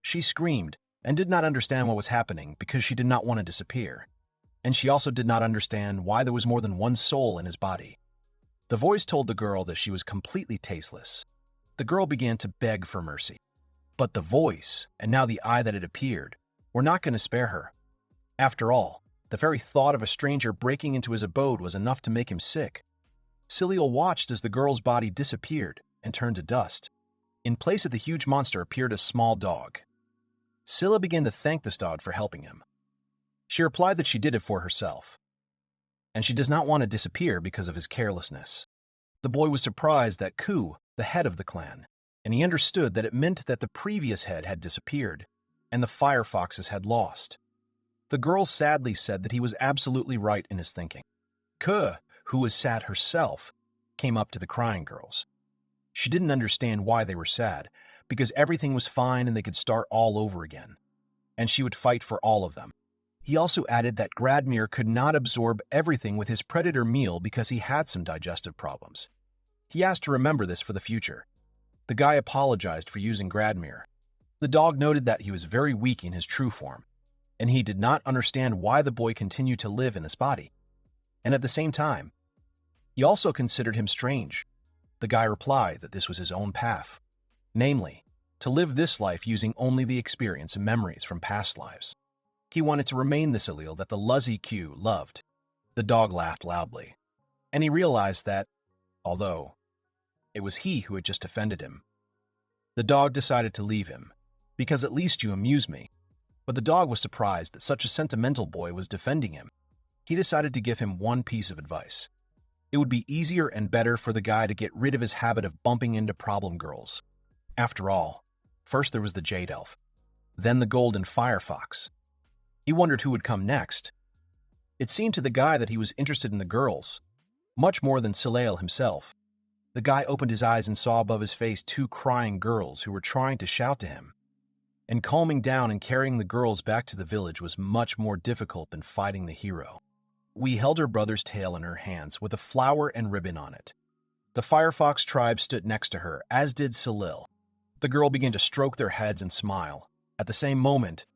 S1: She screamed and did not understand what was happening because she did not want to disappear, and she also did not understand why there was more than one soul in his body. The voice told the girl that she was completely tasteless. The girl began to beg for mercy, but the voice, and now the eye that had appeared, were not going to spare her. After all, the very thought of a stranger breaking into his abode was enough to make him sick. Cyril watched as the girl's body disappeared and turned to dust. In place of the huge monster appeared a small dog. Cyril began to thank this dog for helping him. She replied that she did it for herself, and she does not want to disappear because of his carelessness. The boy was surprised that Ku, the head of the clan, and he understood that it meant that the previous head had disappeared, and the firefoxes had lost. The girl sadly said that he was absolutely right in his thinking. Ku, who was sad herself, came up to the crying girls. She didn't understand why they were sad, because everything was fine and they could start all over again, and she would fight for all of them. He also added that Gradmir could not absorb everything with his predator meal because he had some digestive problems. He asked to remember this for the future. The guy apologized for using Gradmir. The dog noted that he was very weak in his true form, and he did not understand why the boy continued to live in his body. And at the same time, he also considered him strange. The guy replied that this was his own path, namely, to live this life using only the experience and memories from past lives. He wanted to remain the Cyril that the Luzzy Q loved. The dog laughed loudly, and he realized that, although it was he who had just offended him, the dog decided to leave him, because at least you amuse me. But the dog was surprised that such a sentimental boy was defending him. He decided to give him one piece of advice. It would be easier and better for the guy to get rid of his habit of bumping into problem girls. After all, first there was the Jade Elf, then the Golden Firefox. He wondered who would come next. It seemed to the guy that he was interested in the girls, much more than Cyril himself. The guy opened his eyes and saw above his face two crying girls who were trying to shout to him. And calming down and carrying the girls back to the village was much more difficult than fighting the hero. We held her brother's tail in her hands with a flower and ribbon on it. The Firefox tribe stood next to her, as did Cyril. The girl began to stroke their heads and smile. At the same moment,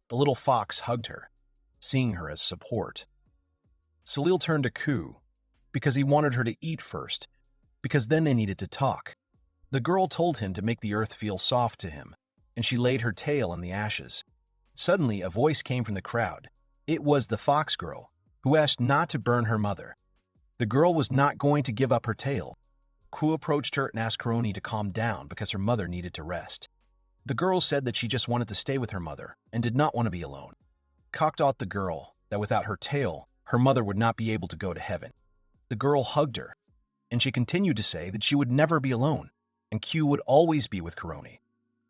S1: the little fox hugged her, seeing her as support. Cyril turned to Ku, because he wanted her to eat first, because then they needed to talk. The girl told him to make the earth feel soft to him, and she laid her tail in the ashes. Suddenly, a voice came from the crowd. It was the fox girl, who asked not to burn her mother. The girl was not going to give up her tail. Ku approached her and asked Karoni to calm down because her mother needed to rest. The girl said that she just wanted to stay with her mother and did not want to be alone. Cock taught the girl that without her tail, her mother would not be able to go to heaven. The girl hugged her, and she continued to say that she would never be alone, and Q would always be with Karoni,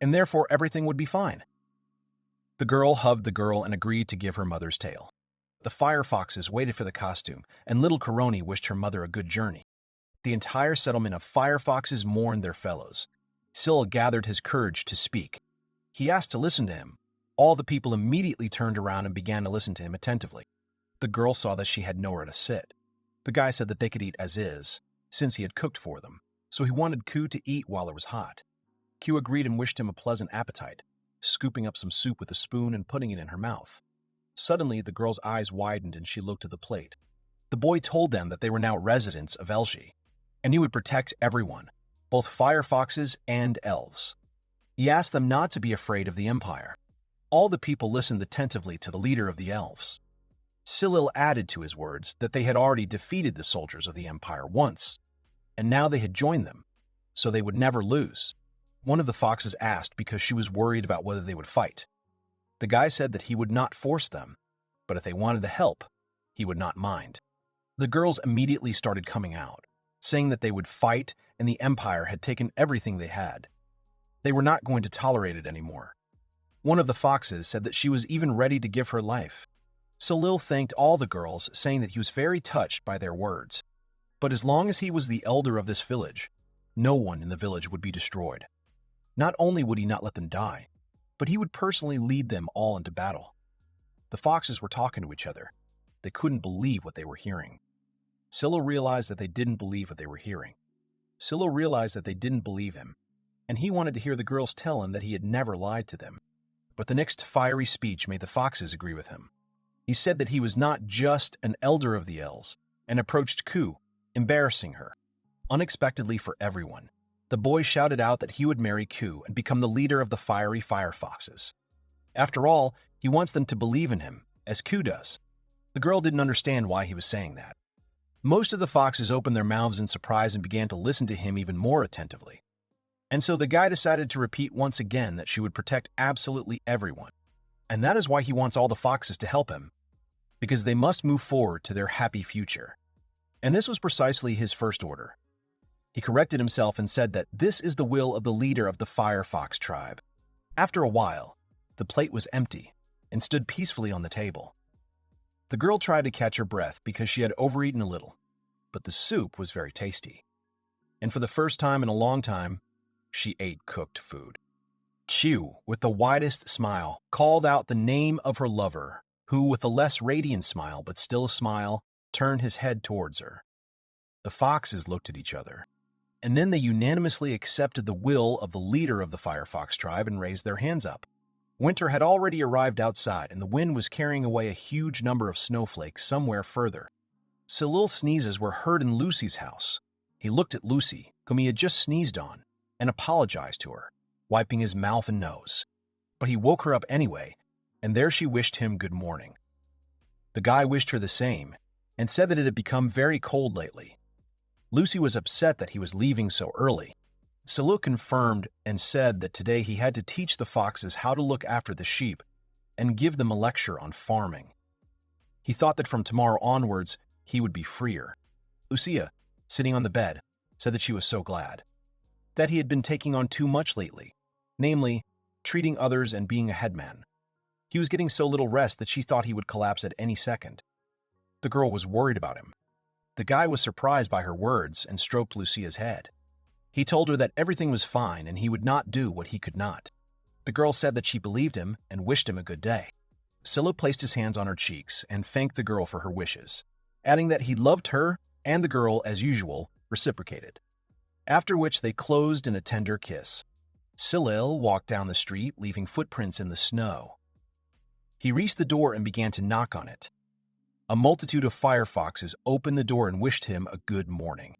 S1: and therefore everything would be fine. The girl hugged the girl and agreed to give her mother's tail. The firefoxes waited for the costume, and little Karoni wished her mother a good journey. The entire settlement of firefoxes mourned their fellows. Cyril gathered his courage to speak. He asked to listen to him. All the people immediately turned around and began to listen to him attentively. The girl saw that she had nowhere to sit. The guy said that they could eat as is, since he had cooked for them, so he wanted Ku to eat while it was hot. Q agreed and wished him a pleasant appetite, scooping up some soup with a spoon and putting it in her mouth. Suddenly, the girl's eyes widened and she looked at the plate. The boy told them that they were now residents of Elshi, and he would protect everyone. both firefoxes and elves. He asked them not to be afraid of the Empire. All the people listened attentively to the leader of the elves. Cyril added to his words that they had already defeated the soldiers of the Empire once, and now they had joined them, so they would never lose. One of the foxes asked because she was worried about whether they would fight. The guy said that he would not force them, but if they wanted the help, he would not mind. The girls immediately started coming out, saying that they would fight and the Empire had taken everything they had. They were not going to tolerate it anymore. One of the foxes said that she was even ready to give her life. Cyril thanked all the girls, saying that he was very touched by their words. But as long as he was the elder of this village, no one in the village would be destroyed. Not only would he not let them die, but he would personally lead them all into battle. The foxes were talking to each other. They couldn't believe what they were hearing. Cyril realized that they didn't believe what they were hearing. Cyril realized that they didn't believe him, and he wanted to hear the girls tell him that he had never lied to them. But the next fiery speech made the foxes agree with him. He said that he was not just an elder of the elves, and approached Ku, embarrassing her. Unexpectedly for everyone, the boy shouted out that he would marry Ku and become the leader of the fiery firefoxes. After all, he wants them to believe in him, as Ku does. The girl didn't understand why he was saying that. Most of the foxes opened their mouths in surprise and began to listen to him even more attentively. And so the guy decided to repeat once again that she would protect absolutely everyone. And that is why he wants all the foxes to help him, because they must move forward to their happy future. And this was precisely his first order. He corrected himself and said that this is the will of the leader of the Firefox tribe. After a while, the plate was empty and stood peacefully on the table. The girl tried to catch her breath because she had overeaten a little, but the soup was very tasty. And for the first time in a long time, she ate cooked food. Chiu, with the widest smile, called out the name of her lover, who, with a less radiant smile but still a smile, turned his head towards her. The foxes looked at each other, and then they unanimously accepted the will of the leader of the Firefox tribe and raised their hands up. Winter had already arrived outside, and the wind was carrying away a huge number of snowflakes somewhere further. Cyril's sneezes were heard in Lucy's house. He looked at Lucy, whom he had just sneezed on, and apologized to her, wiping his mouth and nose. But he woke her up anyway, and there she wished him good morning. The guy wished her the same, and said that it had become very cold lately. Lucy was upset that he was leaving so early. Cyril confirmed and said that today he had to teach the foxes how to look after the sheep and give them a lecture on farming. He thought that from tomorrow onwards he would be freer. Lucia, sitting on the bed, said that she was so glad. That he had been taking on too much lately, namely, treating others and being a headman. He was getting so little rest that she thought he would collapse at any second. The girl was worried about him. The guy was surprised by her words and stroked Lucia's head. He told her that everything was fine and he would not do what he could not. The girl said that she believed him and wished him a good day. Scylla placed his hands on her cheeks and thanked the girl for her wishes, adding that he loved her and the girl, as usual, reciprocated. After which they closed in a tender kiss. Cyril walked down the street, leaving footprints in the snow. He reached the door and began to knock on it. A multitude of firefoxes opened the door and wished him a good morning.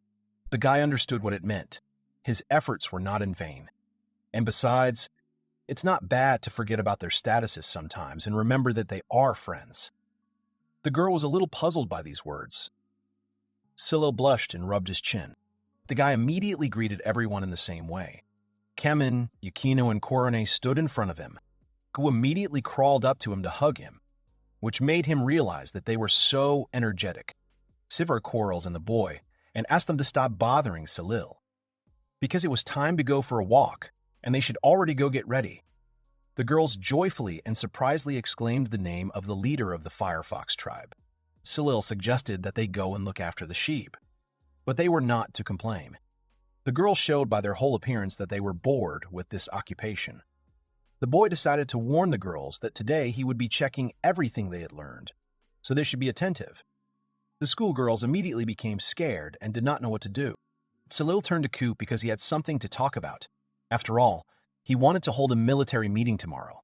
S1: The guy understood what it meant. His efforts were not in vain. And besides, it's not bad to forget about their statuses sometimes and remember that they are friends. The girl was a little puzzled by these words. Cyril blushed and rubbed his chin. The guy immediately greeted everyone in the same way. Kemen, Yukino, and Korone stood in front of him, who immediately crawled up to him to hug him, which made him realize that they were so energetic. Sivir quarrels and the boy and asked them to stop bothering Cyril, because it was time to go for a walk, and they should already go get ready. The girls joyfully and surprisingly exclaimed the name of the leader of the Firefox tribe. Cyril suggested that they go and look after the sheep, but they were not to complain. The girls showed by their whole appearance that they were bored with this occupation. The boy decided to warn the girls that today he would be checking everything they had learned, so they should be attentive. The schoolgirls immediately became scared and did not know what to do. Cyril turned to Coop because he had something to talk about. After all, he wanted to hold a military meeting tomorrow,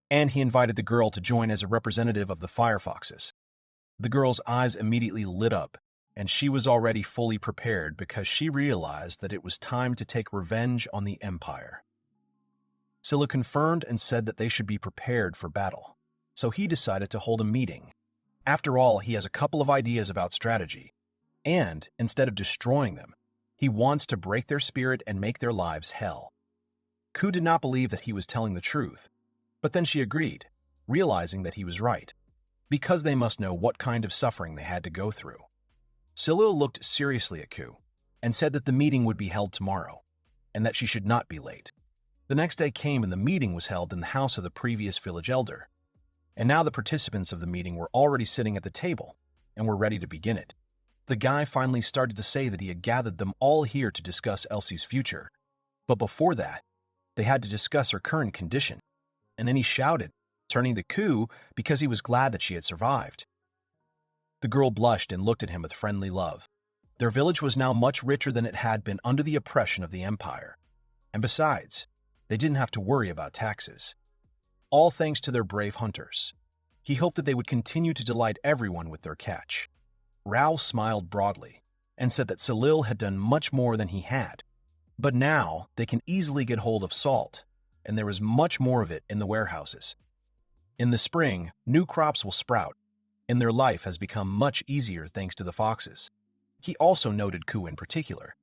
S1: and he invited the girl to join as a representative of the Firefoxes. The girl's eyes immediately lit up, and she was already fully prepared because she realized that it was time to take revenge on the Empire. Scylla confirmed and said that they should be prepared for battle, so he decided to hold a meeting. After all, he has a couple of ideas about strategy, and instead of destroying them, he wants to break their spirit and make their lives hell. Ku did not believe that he was telling the truth, but then she agreed, realizing that he was right, because they must know what kind of suffering they had to go through. Cyril looked seriously at Ku and said that the meeting would be held tomorrow, and that she should not be late. The next day came and the meeting was held in the house of the previous village elder, and now the participants of the meeting were already sitting at the table and were ready to begin it. The guy finally started to say that he had gathered them all here to discuss Elsie's future, but before that, they had to discuss her current condition, and then he shouted, turning to Ku because he was glad that she had survived. The girl blushed and looked at him with friendly love. Their village was now much richer than it had been under the oppression of the Empire, and besides, they didn't have to worry about taxes. All thanks to their brave hunters. He hoped that they would continue to delight everyone with their catch. Rao smiled broadly and said that Cyril had done much more than he had, but now they can easily get hold of salt, and there is much more of it in the warehouses. In the spring, new crops will sprout, and their life has become much easier thanks to the foxes. He also noted Ku in particular.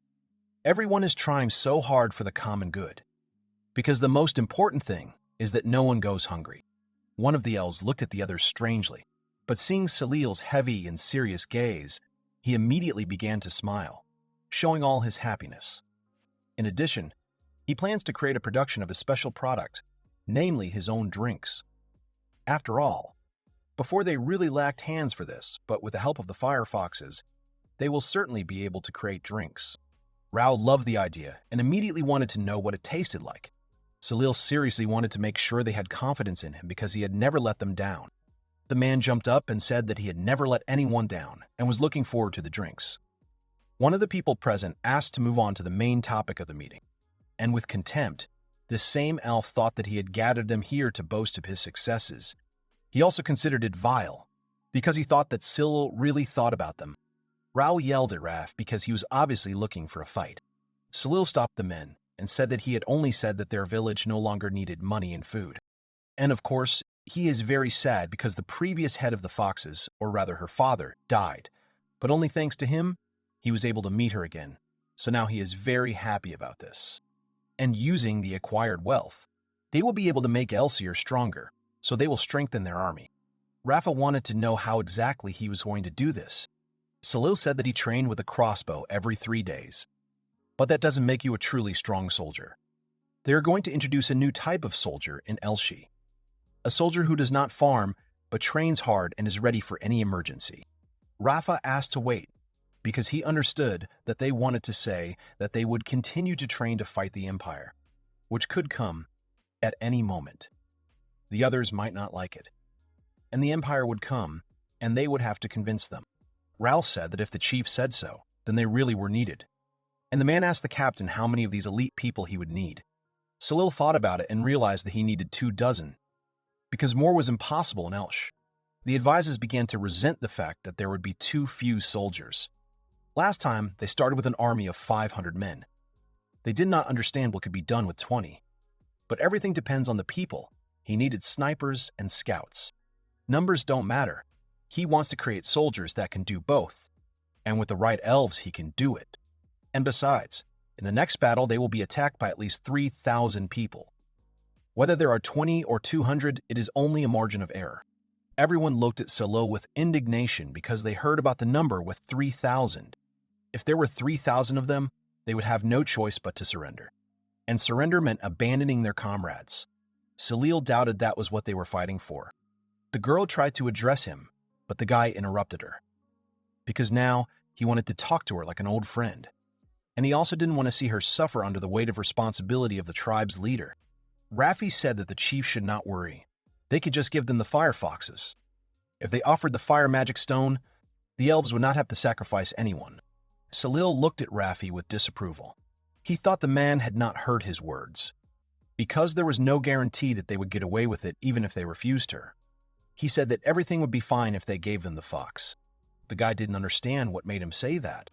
S1: Everyone is trying so hard for the common good, because the most important thing is that no one goes hungry. One of the elves looked at the others strangely, but seeing Cyril's heavy and serious gaze, he immediately began to smile, showing all his happiness. In addition, he plans to create a production of a special product, namely his own drinks. After all, before they really lacked hands for this, but with the help of the fire foxes, they will certainly be able to create drinks. Rao loved the idea and immediately wanted to know what it tasted like. Cyril seriously wanted to make sure they had confidence in him because he had never let them down. The man jumped up and said that he had never let anyone down and was looking forward to the drinks. One of the people present asked to move on to the main topic of the meeting, and with contempt, this same elf thought that he had gathered them here to boast of his successes. He also considered it vile, because he thought that Cyril really thought about them. Rao yelled at Raf because he was obviously looking for a fight. Cyril stopped the men and said that he had only said that their village no longer needed money and food. And of course, he is very sad because the previous head of the foxes, or rather her father, died, but only thanks to him, he was able to meet her again, so now he is very happy about this. And using the acquired wealth, they will be able to make Elsier stronger, so they will strengthen their army. Rafa wanted to know how exactly he was going to do this. Cyril said that he trained with a crossbow every 3 days. But that doesn't make you a truly strong soldier. They are going to introduce a new type of soldier in Elshi. A soldier who does not farm, but trains hard and is ready for any emergency. Rafa asked to wait, because he understood that they wanted to say that they would continue to train to fight the Empire, which could come at any moment. The others might not like it, and the Empire would come, and they would have to convince them. Ralph said that if the chief said so, then they really were needed. And the man asked the captain how many of these elite people he would need. Cyril thought about it and realized that he needed 24, because more was impossible in Elsh. The advisors began to resent the fact that there would be too few soldiers. Last time, they started with an army of 500 men. They did not understand what could be done with 20. But everything depends on the people. He needed snipers and scouts. Numbers don't matter. He wants to create soldiers that can do both. And with the right elves, he can do it. And besides, in the next battle, they will be attacked by at least 3,000 people. Whether there are 20 or 200, it is only a margin of error. Everyone looked at Cyril with indignation because they heard about the number with 3,000. If there were 3,000 of them, they would have no choice but to surrender. And surrender meant abandoning their comrades. Cyril doubted that was what they were fighting for. The girl tried to address him, but the guy interrupted her. Because now, he wanted to talk to her like an old friend. And he also didn't want to see her suffer under the weight of responsibility of the tribe's leader. Raffi said that the chief should not worry. They could just give them the fire foxes. If they offered the fire magic stone, the elves would not have to sacrifice anyone. Cyril looked at Raffi with disapproval. He thought the man had not heard his words. Because there was no guarantee that they would get away with it even if they refused her. He said that everything would be fine if they gave them the fox. The The guy didn't understand what made him say that.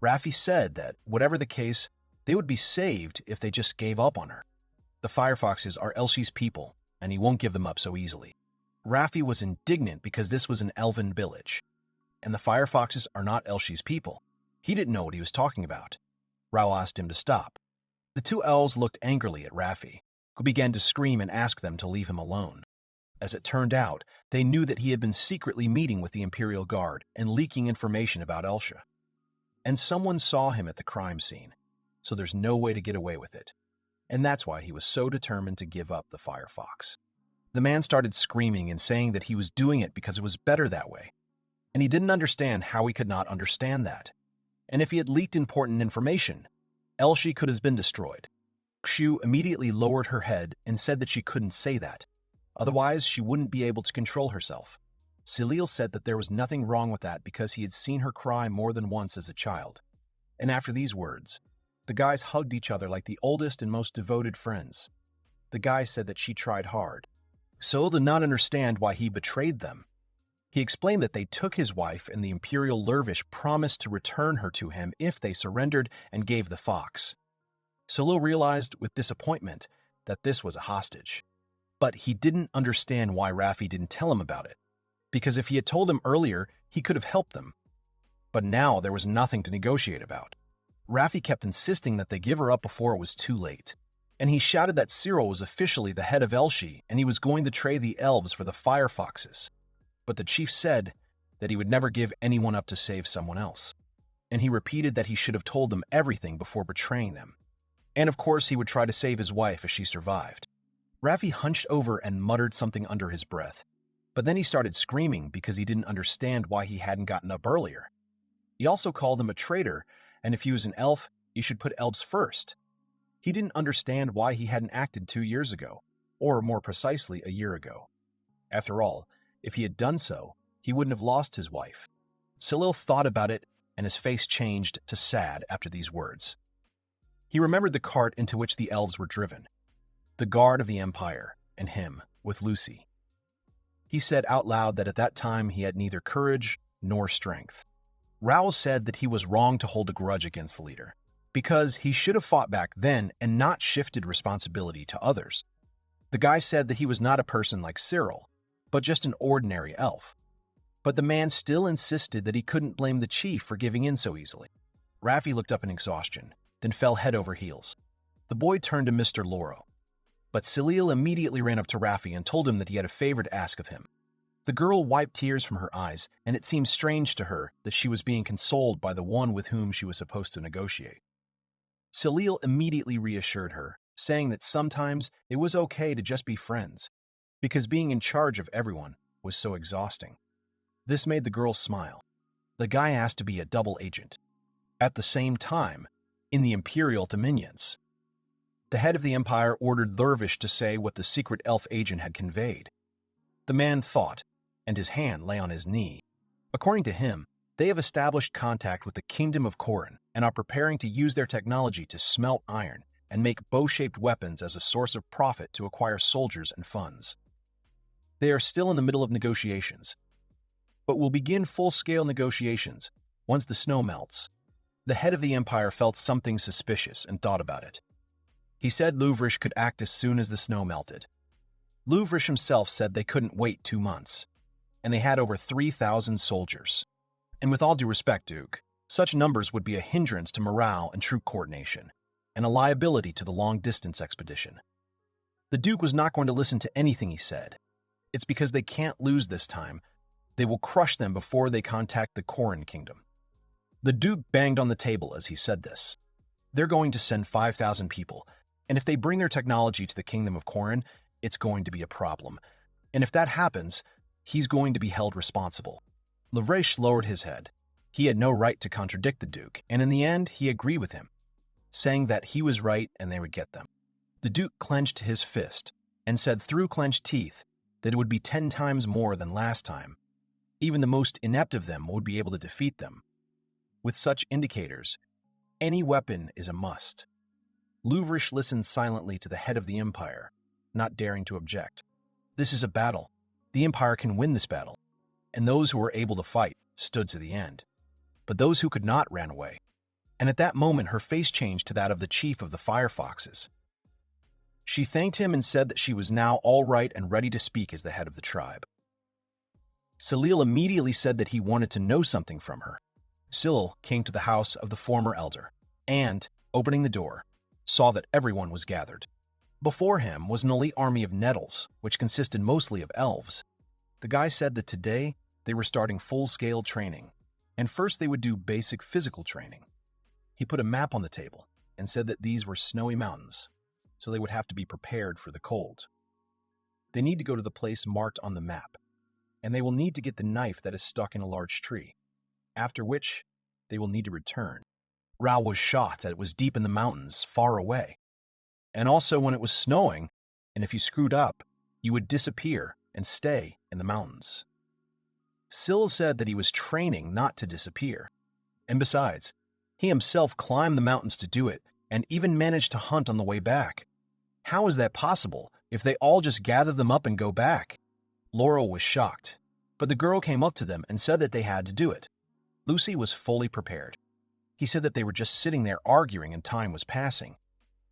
S1: Raffi said that, whatever the case, they would be saved if they just gave up on her. The Firefoxes are Elshi's people, and he won't give them up so easily. Raffi was indignant because this was an elven village, and the Firefoxes are not Elshi's people. He didn't know what he was talking about. Rao asked him to stop. The two elves looked angrily at Raffi, who began to scream and ask them to leave him alone. As it turned out, they knew that he had been secretly meeting with the Imperial Guard and leaking information about Elsha. And someone saw him at the crime scene, so there's no way to get away with it. And that's why he was so determined to give up the Firefox. The man started screaming and saying that he was doing it because it was better that way. And he didn't understand how he could not understand that. And if he had leaked important information, Elshi could have been destroyed. Xiu immediately lowered her head and said that she couldn't say that. Otherwise, she wouldn't be able to control herself. Cyril said that there was nothing wrong with that because he had seen her cry more than once as a child. And after these words, the guys hugged each other like the oldest and most devoted friends. The guy said that she tried hard. Cyril did not understand why he betrayed them. He explained that they took his wife and the Imperial Dervish promised to return her to him if they surrendered and gave the fox. Cyril realized with disappointment that this was a hostage. But he didn't understand why Raffi didn't tell him about it, because if he had told him earlier, he could have helped them. But now there was nothing to negotiate about. Raffi kept insisting that they give her up before it was too late, and he shouted that Cyril was officially the head of Elshi and he was going to trade the elves for the Firefoxes. But the chief said that he would never give anyone up to save someone else, and he repeated that he should have told them everything before betraying them. And of course he would try to save his wife if she survived. Raffi hunched over and muttered something under his breath, but then he started screaming because he didn't understand why he hadn't gotten up earlier. He also called him a traitor, and if he was an elf, he should put elves first. He didn't understand why he hadn't acted 2 years ago, or more precisely a year ago. After all, if he had done so, he wouldn't have lost his wife. Cyril thought about it, and his face changed to sad after these words. He remembered the cart into which the elves were driven, the guard of the Empire, and him, with Lucy. He said out loud that at that time he had neither courage nor strength. Raoul said that he was wrong to hold a grudge against the leader, because he should have fought back then and not shifted responsibility to others. The guy said that he was not a person like Cyril, but just an ordinary elf. But the man still insisted that he couldn't blame the chief for giving in so easily. Raffi looked up in exhaustion, then fell head over heels. The boy turned to Mr. Loro, but Cyril immediately ran up to Raffi and told him that he had a favor to ask of him. The girl wiped tears from her eyes, and it seemed strange to her that she was being consoled by the one with whom she was supposed to negotiate. Cyril immediately reassured her, saying that sometimes it was okay to just be friends, because being in charge of everyone was so exhausting. This made the girl smile. The guy asked to be a double agent. At the same time, in the Imperial dominions, the head of the Empire ordered Dervish to say what the secret elf agent had conveyed. The man thought, and his hand lay on his knee. According to him, they have established contact with the Kingdom of Korin and are preparing to use their technology to smelt iron and make bow-shaped weapons as a source of profit to acquire soldiers and funds. They are still in the middle of negotiations, but will begin full-scale negotiations once the snow melts. The head of the Empire felt something suspicious and thought about it. He said Luvrish could act as soon as the snow melted. Luvrish himself said they couldn't wait 2 months, and they had over 3,000 soldiers. And with all due respect, Duke, such numbers would be a hindrance to morale and troop coordination, and a liability to the long-distance expedition. The Duke was not going to listen to anything he said. It's because they can't lose this time. They will crush them before they contact the Korin Kingdom. The Duke banged on the table as he said this. They're going to send 5,000 people, and if they bring their technology to the Kingdom of Korin, it's going to be a problem. And if that happens, he's going to be held responsible. Luvrish lowered his head. He had no right to contradict the Duke, and in the end, he agreed with him, saying that he was right and they would get them. The Duke clenched his fist and said through clenched teeth that it would be 10 times more than last time. Even the most inept of them would be able to defeat them. With such indicators, any weapon is a must. Luvrish listened silently to the head of the Empire, not daring to object. This is a battle. The Empire can win this battle, and those who are able to fight stood to the end, but those who could not ran away. And at that moment her face changed to that of the chief of the firefoxes. She thanked him and said that she was now all right and ready to speak as the head of the tribe. Cyril immediately said that he wanted to know something from her. Cyril came to the house of the former elder and, opening the door, saw that everyone was gathered. Before him was an elite army of nettles, which consisted mostly of elves. The guy said that today they were starting full-scale training, and first they would do basic physical training. He put a map on the table and said that these were snowy mountains, so they would have to be prepared for the cold. They need to go to the place marked on the map, and they will need to get the knife that is stuck in a large tree, after which they will need to return. Rao was shocked that it was deep in the mountains, far away, and also when it was snowing, and if you screwed up, you would disappear and stay in the mountains. Cyril said that he was training not to disappear, and besides, he himself climbed the mountains to do it and even managed to hunt on the way back. How is that possible if they all just gather them up and go back? Laurel was shocked, but the girl came up to them and said that they had to do it. Lucy was fully prepared. He said that they were just sitting there arguing and time was passing.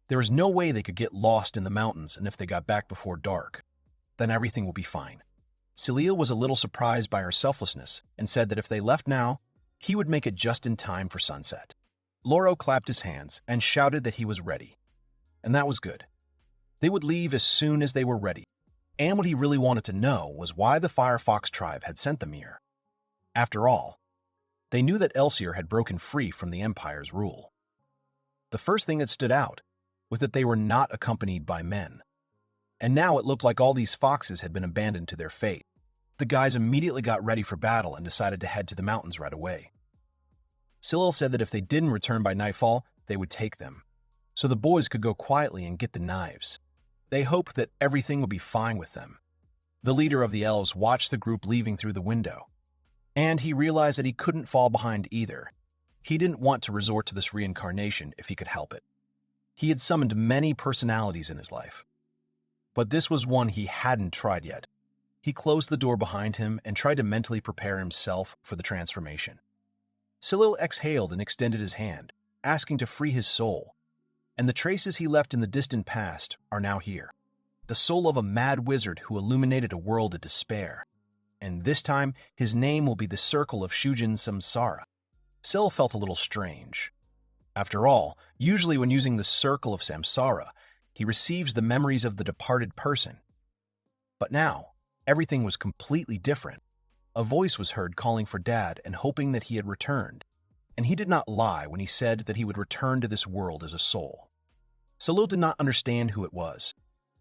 S1: There was no way they could get lost in the mountains, and if they got back before dark, then everything will be fine. Cyril was a little surprised by her selflessness and said that if they left now, he would make it just in time for sunset. Lauro clapped his hands and shouted that he was ready. And that was good. They would leave as soon as they were ready. And what he really wanted to know was why the Firefox tribe had sent them here. After all, they knew that Elsier had broken free from the Empire's rule. The first thing that stood out was that they were not accompanied by men. And now it looked like all these foxes had been abandoned to their fate. The guys immediately got ready for battle and decided to head to the mountains right away. Cyril said that if they didn't return by nightfall, they would take them, so the boys could go quietly and get the knives. They hoped that everything would be fine with them. The leader of the elves watched the group leaving through the window, and he realized that he couldn't fall behind either. He didn't want to resort to this reincarnation if he could help it. He had summoned many personalities in his life, but this was one he hadn't tried yet. He closed the door behind him and tried to mentally prepare himself for the transformation. Cyril exhaled and extended his hand, asking to free his soul, and the traces he left in the distant past are now here. The soul of a mad wizard who illuminated a world of despair. And this time, his name will be the Circle of Shujin Samsara. Cyril felt a little strange. After all, usually when using the Circle of Samsara, he receives the memories of the departed person. But now, everything was completely different. A voice was heard calling for Dad and hoping that he had returned, and he did not lie when he said that he would return to this world as a soul. Cyril did not understand who it was.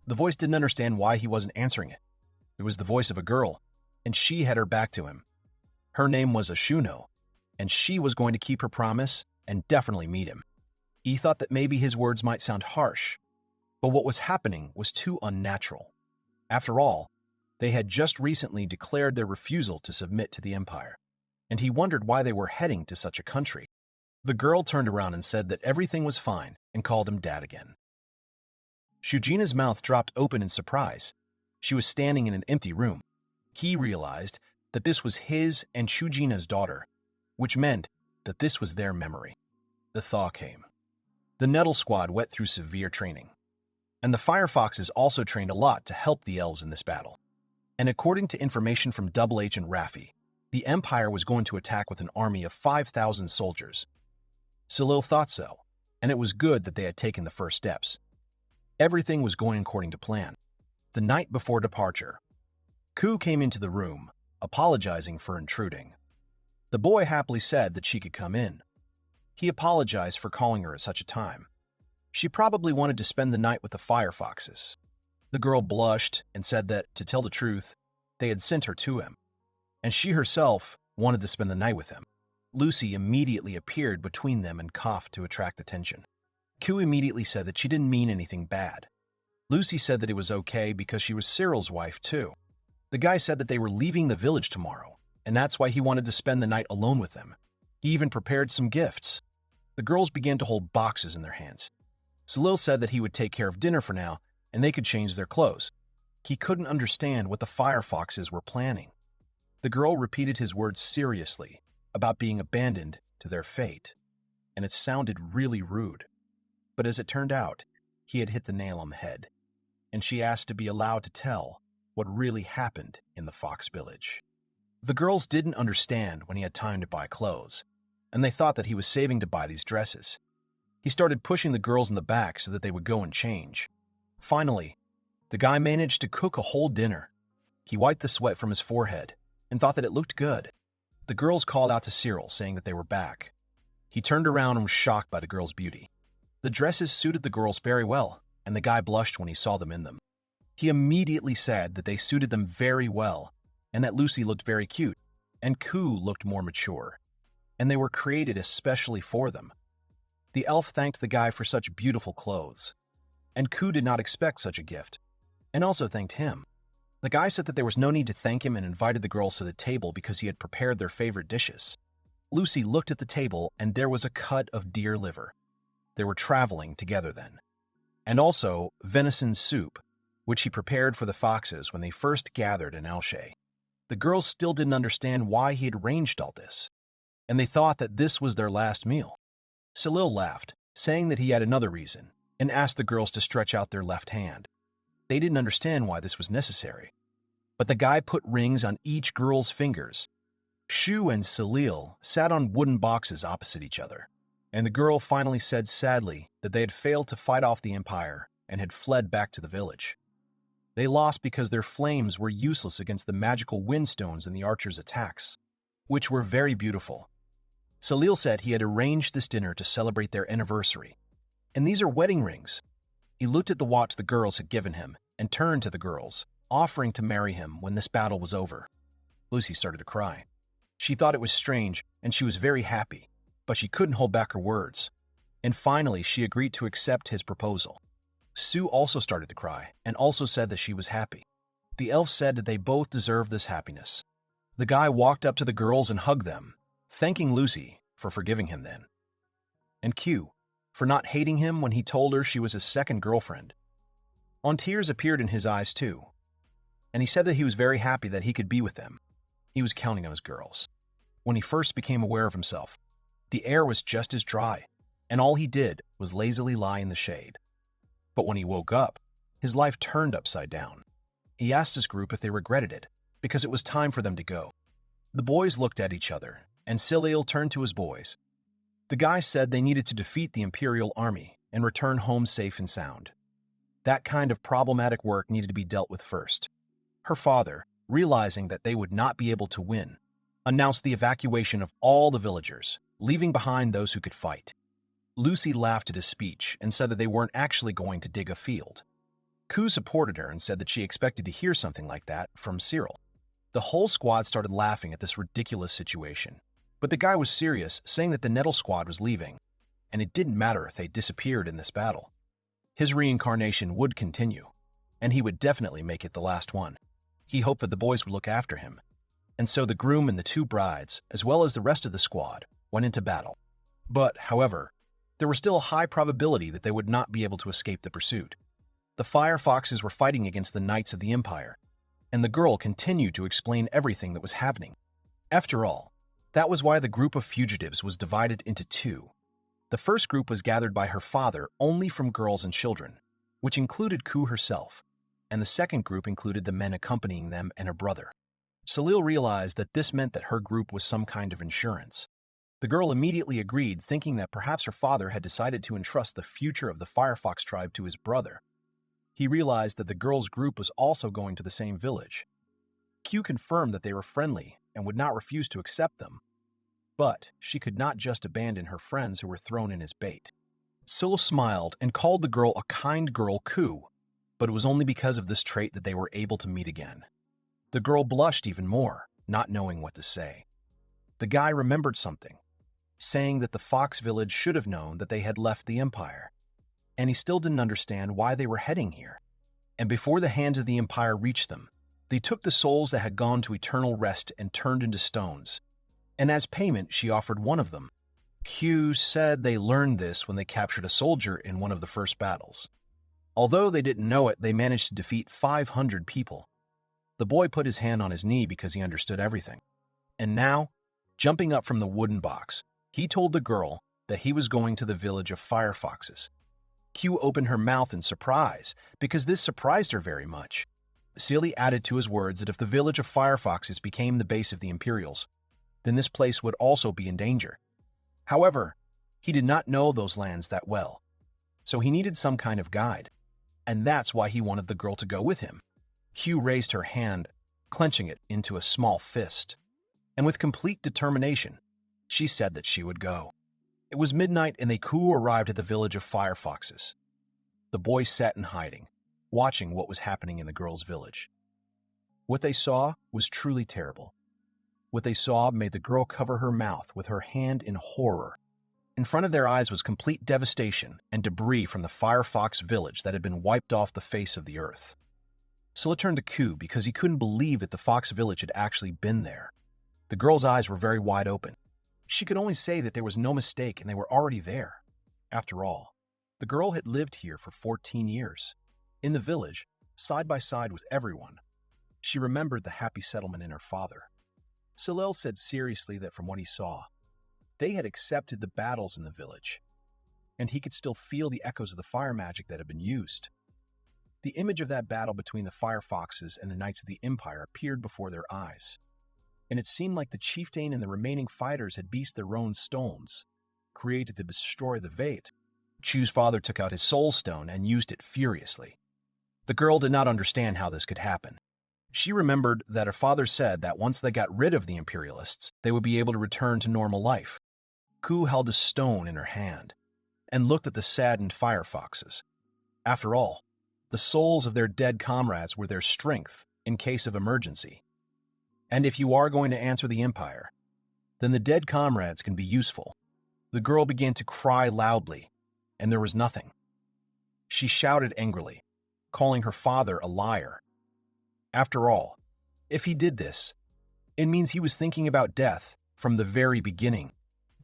S1: The voice didn't understand why he wasn't answering it. It was the voice of a girl, and she had her back to him. Her name was Ashuno, and she was going to keep her promise and definitely meet him. He thought that maybe his words might sound harsh, but what was happening was too unnatural. After all, they had just recently declared their refusal to submit to the Empire, and he wondered why they were heading to such a country. The girl turned around and said that everything was fine and called him Dad again. Shujina's mouth dropped open in surprise. She was standing in an empty room. He realized that this was his and Shujina's daughter, which meant that this was their memory. The thaw came. The Nettle Squad went through severe training, and the Firefoxes also trained a lot to help the elves in this battle. And according to information from Double H and Raffi, the Empire was going to attack with an army of 5,000 soldiers. Cyril thought so, and it was good that they had taken the first steps. Everything was going according to plan. The night before departure, Ku came into the room, apologizing for intruding. The boy happily said that she could come in. He apologized for calling her at such a time. She probably wanted to spend the night with the Firefoxes. The girl blushed and said that, to tell the truth, they had sent her to him, and she herself wanted to spend the night with him. Lucy immediately appeared between them and coughed to attract attention. Ku immediately said that she didn't mean anything bad. Lucy said that it was okay because she was Cyril's wife too. The guy said that they were leaving the village tomorrow, and that's why he wanted to spend the night alone with them. He even prepared some gifts. The girls began to hold boxes in their hands. Cyril said that he would take care of dinner for now, and they could change their clothes. He couldn't understand what the Firefoxes were planning. The girl repeated his words seriously about being abandoned to their fate, and it sounded really rude. But as it turned out, he had hit the nail on the head, and she asked to be allowed to tell what really happened in the Fox village. The girls didn't understand when he had time to buy clothes, and they thought that he was saving to buy these dresses. He started pushing the girls in the back so that they would go and change. Finally, the guy managed to cook a whole dinner. He wiped the sweat from his forehead and thought that it looked good. The girls called out to Cyril, saying that they were back. He turned around and was shocked by the girls' beauty. The dresses suited the girls very well, and the guy blushed when he saw them in them. He immediately said that they suited them very well, and that Lucy looked very cute, and Ku looked more mature, and they were created especially for them. The elf thanked the guy for such beautiful clothes, and Ku did not expect such a gift, and also thanked him. The guy said that there was no need to thank him and invited the girls to the table because he had prepared their favorite dishes. Lucy looked at the table, and there was a cut of deer liver. They were traveling together then. And also venison soup, which he prepared for the foxes when they first gathered in Elche. The girls still didn't understand why he had arranged all this, and they thought that this was their last meal. Cyril laughed, saying that he had another reason, and asked the girls to stretch out their left hand. They didn't understand why this was necessary, but the guy put rings on each girl's fingers. Shu and Cyril sat on wooden boxes opposite each other, and the girl finally said sadly that they had failed to fight off the Empire and had fled back to the village. They lost because their flames were useless against the magical windstones and the archers' attacks, which were very beautiful. Cyril said he had arranged this dinner to celebrate their anniversary, and these are wedding rings. He looked at the watch the girls had given him and turned to the girls, offering to marry him when this battle was over. Lucy started to cry. She thought it was strange, and she was very happy, but she couldn't hold back her words. And finally, she agreed to accept his proposal. Sue also started to cry and also said that she was happy. The elf said that they both deserved this happiness. The guy walked up to the girls and hugged them, thanking Lucy for forgiving him then, and Q for not hating him when he told her she was his second girlfriend. Tears appeared in his eyes too, and he said that he was very happy that he could be with them. He was counting on his girls. When he first became aware of himself, the air was just as dry, and all he did was lazily lie in the shade. But when he woke up, his life turned upside down. He asked his group if they regretted it, because it was time for them to go. The boys looked at each other, and Cyril turned to his boys. The guy said they needed to defeat the Imperial army and return home safe and sound. That kind of problematic work needed to be dealt with first. Her father, realizing that they would not be able to win, announced the evacuation of all the villagers, leaving behind those who could fight. Lucy laughed at his speech and said that they weren't actually going to dig a field. Ku supported her and said that she expected to hear something like that from Cyril. The whole squad started laughing at this ridiculous situation, but the guy was serious, saying that the Nettle squad was leaving, and it didn't matter if they disappeared in this battle. His reincarnation would continue, and he would definitely make it the last one. He hoped that the boys would look after him, and so the groom and the two brides, as well as the rest of the squad, went into battle. But, however, there was still a high probability that they would not be able to escape the pursuit. The fire foxes were fighting against the knights of the Empire, and the girl continued to explain everything that was happening. After all, that was why the group of fugitives was divided into two. The first group was gathered by her father only from girls and children, which included Ku herself, and the second group included the men accompanying them and her brother. Cyril realized that this meant that her group was some kind of insurance. The girl immediately agreed, thinking that perhaps her father had decided to entrust the future of the Firefox tribe to his brother. He realized that the girl's group was also going to the same village. Q confirmed that they were friendly and would not refuse to accept them. But she could not just abandon her friends who were thrown in as bait. Cyril smiled and called the girl a kind girl Ku, but it was only because of this trait that they were able to meet again. The girl blushed even more, not knowing what to say. The guy remembered something, saying that the Fox village should have known that they had left the Empire, and he still didn't understand why they were heading here. And before the hands of the Empire reached them, they took the souls that had gone to eternal rest and turned into stones, and as payment she offered one of them. Q said they learned this when they captured a soldier in one of the first battles. Although they didn't know it, they managed to defeat 500 people. The boy put his hand on his knee because he understood everything. And now, jumping up from the wooden box, he told the girl that he was going to the village of firefoxes. Q opened her mouth in surprise because this surprised her very much. Cyril added to his words that if the village of firefoxes became the base of the Imperials, then this place would also be in danger. However, he did not know those lands that well, so he needed some kind of guide, and that's why he wanted the girl to go with him. Q raised her hand, clenching it into a small fist, and with complete determination, she said that she would go. It was midnight and they arrived at the village of firefoxes. The boys sat in hiding, watching what was happening in the girl's village. What they saw was truly terrible. What they saw made the girl cover her mouth with her hand in horror. In front of their eyes was complete devastation and debris from the Firefox village that had been wiped off the face of the earth. Scylla turned to Q because he couldn't believe that the Fox village had actually been there. The girl's eyes were very wide open. She could only say that there was no mistake and they were already there. After all, the girl had lived here for 14 years. In the village, side by side with everyone. She remembered the happy settlement in her father. Cyril said seriously that from what he saw, they had accepted the battles in the village, and he could still feel the echoes of the fire magic that had been used. The image of that battle between the Firefoxes and the Knights of the Empire appeared before their eyes, and it seemed like the chieftain and the remaining fighters had beast their own stones, created to destroy the Vate. Q's father took out his soul stone and used it furiously. The girl did not understand how this could happen. She remembered that her father said that once they got rid of the Imperialists, they would be able to return to normal life. Ku held a stone in her hand and looked at the saddened firefoxes. After all, the souls of their dead comrades were their strength in case of emergency. And if you are going to answer the Empire, then the dead comrades can be useful. The girl began to cry loudly, and there was nothing. She shouted angrily, calling her father a liar. After all, if he did this, it means he was thinking about death from the very beginning.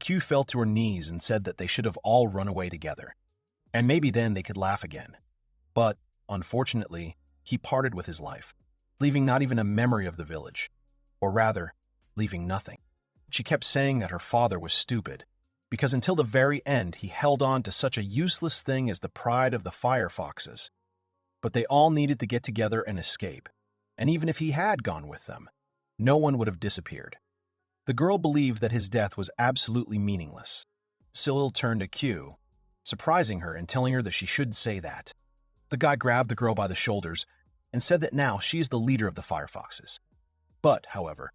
S1: Q fell to her knees and said that they should have all run away together, and maybe then they could laugh again. But, unfortunately, he parted with his life, leaving not even a memory of the village, or rather, leaving nothing. She kept saying that her father was stupid, because until the very end he held on to such a useless thing as the pride of the Firefoxes. But they all needed to get together and escape, and even if he had gone with them, no one would have disappeared. The girl believed that his death was absolutely meaningless. Cyril turned to Q, surprising her and telling her that she should say that. The guy grabbed the girl by the shoulders and said that now she is the leader of the Firefoxes. But, however,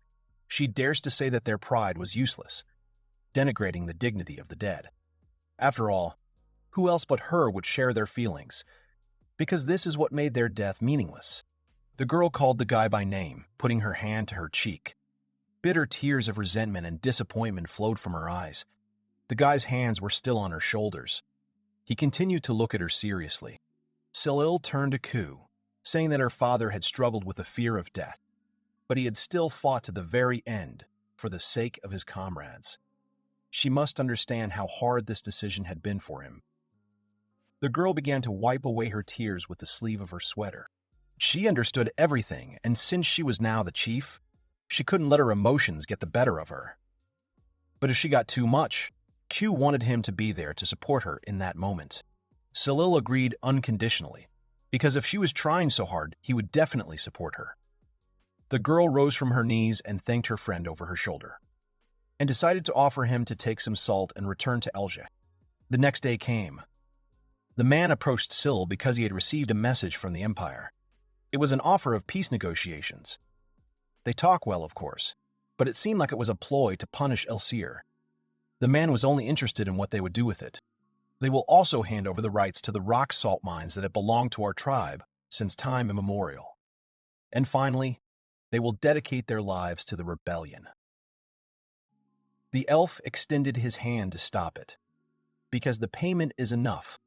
S1: she dares to say that their pride was useless, denigrating the dignity of the dead. After all, who else but her would share their feelings? Because this is what made their death meaningless. The girl called the guy by name, putting her hand to her cheek. Bitter tears of resentment and disappointment flowed from her eyes. The guy's hands were still on her shoulders. He continued to look at her seriously. Cyril turned to Ku, saying that her father had struggled with the fear of death, but he had still fought to the very end for the sake of his comrades. She must understand how hard this decision had been for him. The girl began to wipe away her tears with the sleeve of her sweater. She understood everything, and since she was now the chief, she couldn't let her emotions get the better of her. But if she got too much, Q wanted him to be there to support her in that moment. Cyril agreed unconditionally, because if she was trying so hard, he would definitely support her. The girl rose from her knees and thanked her friend over her shoulder, and decided to offer him to take some salt and return to Elja. The next day came. The man approached Cyril because he had received a message from the Empire. It was an offer of peace negotiations. They talk well, of course, but it seemed like it was a ploy to punish Elsir. The man was only interested in what they would do with it. They will also hand over the rights to the rock salt mines that have belonged to our tribe since time immemorial. And finally, they will dedicate their lives to the rebellion. The elf extended his hand to stop it, because the payment is enough.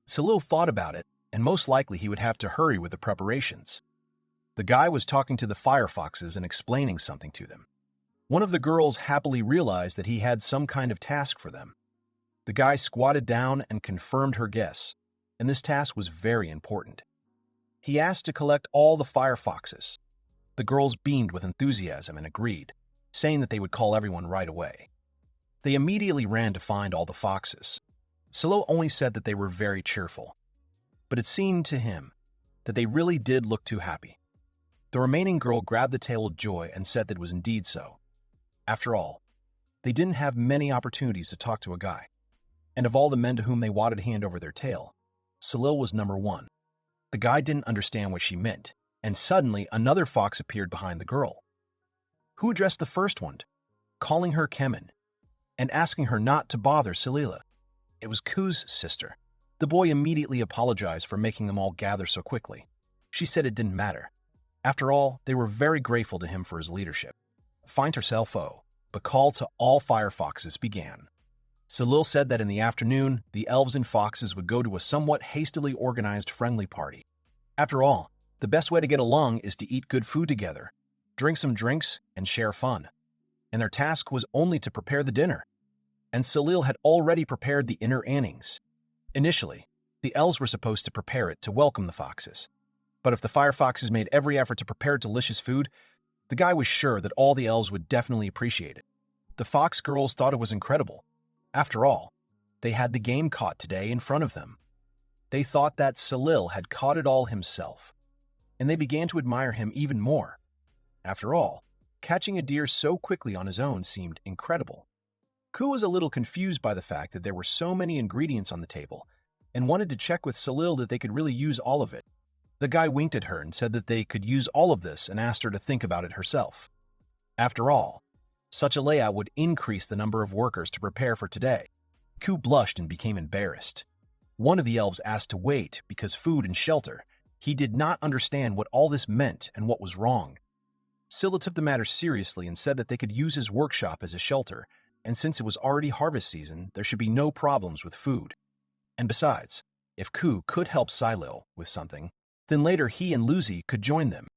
S1: Cyril thought about it, and most likely he would have to hurry with the preparations. The guy was talking to the Firefoxes and explaining something to them. One of the girls happily realized that he had some kind of task for them. The guy squatted down and confirmed her guess, and this task was very important. He asked to collect all the Firefoxes. The girls beamed with enthusiasm and agreed, saying that they would call everyone right away. They immediately ran to find all the foxes. Cyril only said that they were very cheerful, but it seemed to him that they really did look too happy. The remaining girl grabbed the tail with joy and said that it was indeed so. After all, they didn't have many opportunities to talk to a guy, and of all the men to whom they wanted to hand over their tail, Cyril was number one. The guy didn't understand what she meant, and suddenly another fox appeared behind the girl. Who addressed the first one, calling her Kemen, and asking her not to bother Cyril. It was Ku's sister. The boy immediately apologized for making them all gather so quickly. She said it didn't matter. After all, they were very grateful to him for his leadership. Find herself foe, but call to all fire foxes began. Cyril said that in the afternoon, the elves and foxes would go to a somewhat hastily organized friendly party. After all, the best way to get along is to eat good food together, drink some drinks, and share fun. And their task was only to prepare the dinner. And Cyril had already prepared the inner innings. Initially, the elves were supposed to prepare it to welcome the foxes. But if the fire foxes made every effort to prepare delicious food, the guy was sure that all the elves would definitely appreciate it. The fox girls thought it was incredible. After all, they had the game caught today in front of them. They thought that Cyril had caught it all himself, and they began to admire him even more. After all, catching a deer so quickly on his own seemed incredible. Ku was a little confused by the fact that there were so many ingredients on the table and wanted to check with Cyril that they could really use all of it. The guy winked at her and said that they could use all of this and asked her to think about it herself. After all, such a layout would increase the number of workers to prepare for today. Ku blushed and became embarrassed. One of the elves asked to wait because food and shelter. He did not understand what all this meant and what was wrong. Cyril took the matter seriously and said that they could use his workshop as a shelter, and since it was already harvest season, there should be no problems with food. And besides, if Ku could help Cyril with something, then later he and Lucy could join them.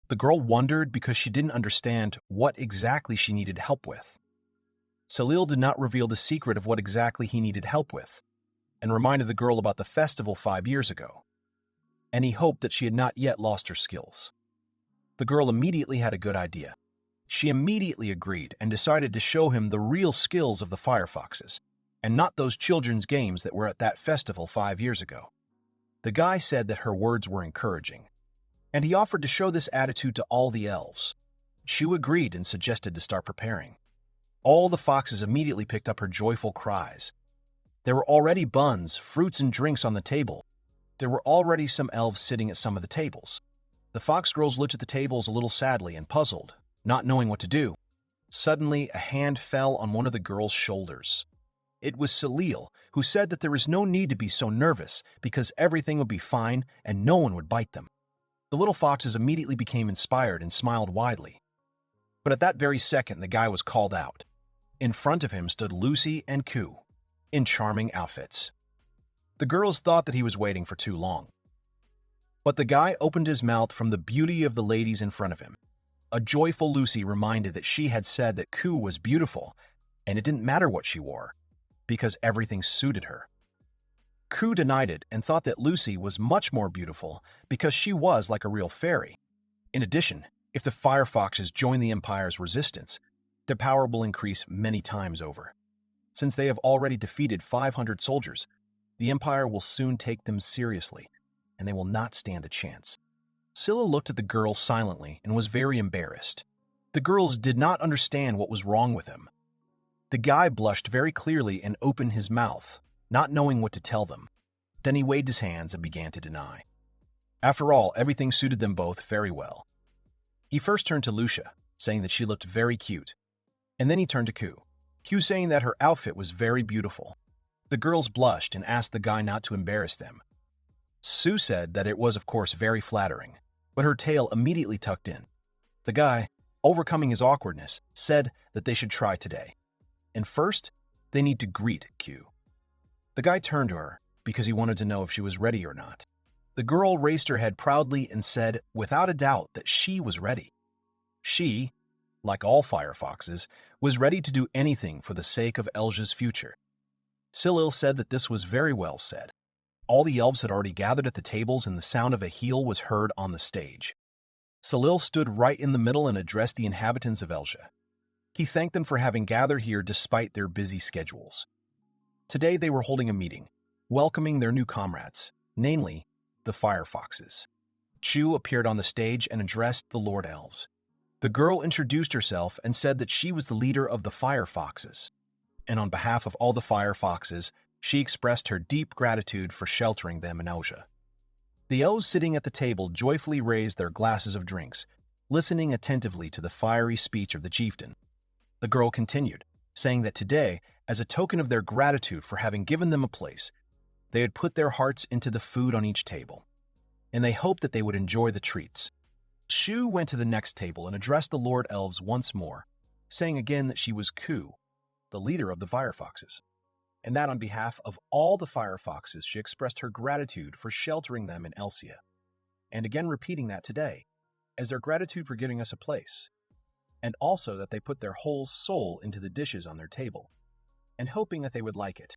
S1: The girl wondered because she didn't understand what exactly she needed help with. Cyril did not reveal the secret of what exactly he needed help with, and reminded the girl about the festival 5 years ago. And he hoped that she had not yet lost her skills. The girl immediately had a good idea. She immediately agreed and decided to show him the real skills of the fire foxes, and not those children's games that were at that festival 5 years ago. The guy said that her words were encouraging, and he offered to show this attitude to all the elves. Shu agreed and suggested to start preparing. All the foxes immediately picked up her joyful cries. There were already buns, fruits, and drinks on the table. There were already some elves sitting at some of the tables. The fox girls looked at the tables a little sadly and puzzled, not knowing what to do. Suddenly, a hand fell on one of the girls' shoulders. It was Cyril, who said that there was no need to be so nervous because everything would be fine and no one would bite them. The little foxes immediately became inspired and smiled widely. But at that very second, the guy was called out. In front of him stood Lucy and Ku, in charming outfits. The girls thought that he was waiting for too long. But the guy opened his mouth from the beauty of the ladies in front of him. A joyful Lucy reminded that she had said that Ku was beautiful, and it didn't matter what she wore, because everything suited her. Ku denied it and thought that Lucy was much more beautiful because she was like a real fairy. In addition, if the fire foxes join the Empire's resistance, their power will increase many times over. Since they have already defeated 500 soldiers, the Empire will soon take them seriously, and they will not stand a chance. Cyril looked at the girls silently and was very embarrassed. The girls did not understand what was wrong with him. The guy blushed very clearly and opened his mouth, not knowing what to tell them. Then he waved his hands and began to deny. After all, everything suited them both very well. He first turned to Lucia, saying that she looked very cute, and then he turned to Ku, saying that her outfit was very beautiful. The girls blushed and asked the guy not to embarrass them. Sue said that it was of course very flattering, but her tail immediately tucked in. The guy, overcoming his awkwardness, said that they should try today. And first, they need to greet Ku. The guy turned to her because he wanted to know if she was ready or not. The girl raised her head proudly and said, without a doubt, that she was ready. She, like all fire foxes, was ready to do anything for the sake of Elja's future. Cyril said that this was very well said. All the elves had already gathered at the tables and the sound of a heel was heard on the stage. Cyril stood right in the middle and addressed the inhabitants of Elsia. He thanked them for having gathered here despite their busy schedules. Today they were holding a meeting, welcoming their new comrades, namely, the Firefoxes. Chu appeared on the stage and addressed the Lord Elves. The girl introduced herself and said that she was the leader of the Firefoxes, and on behalf of all the Firefoxes, she expressed her deep gratitude for sheltering them in Elsia. The elves sitting at the table joyfully raised their glasses of drinks, listening attentively to the fiery speech of the chieftain. The girl continued, saying that today, as a token of their gratitude for having given them a place, they had put their hearts into the food on each table, and they hoped that they would enjoy the treats. Shu went to the next table and addressed the Lord Elves once more, saying again that she was Ku, the leader of the Firefoxes, and that on behalf of all the Firefoxes she expressed her gratitude for sheltering them in Elsia, and again repeating that today, as their gratitude for giving us a place, and also that they put their whole soul into the dishes on their table, and hoping that they would like it.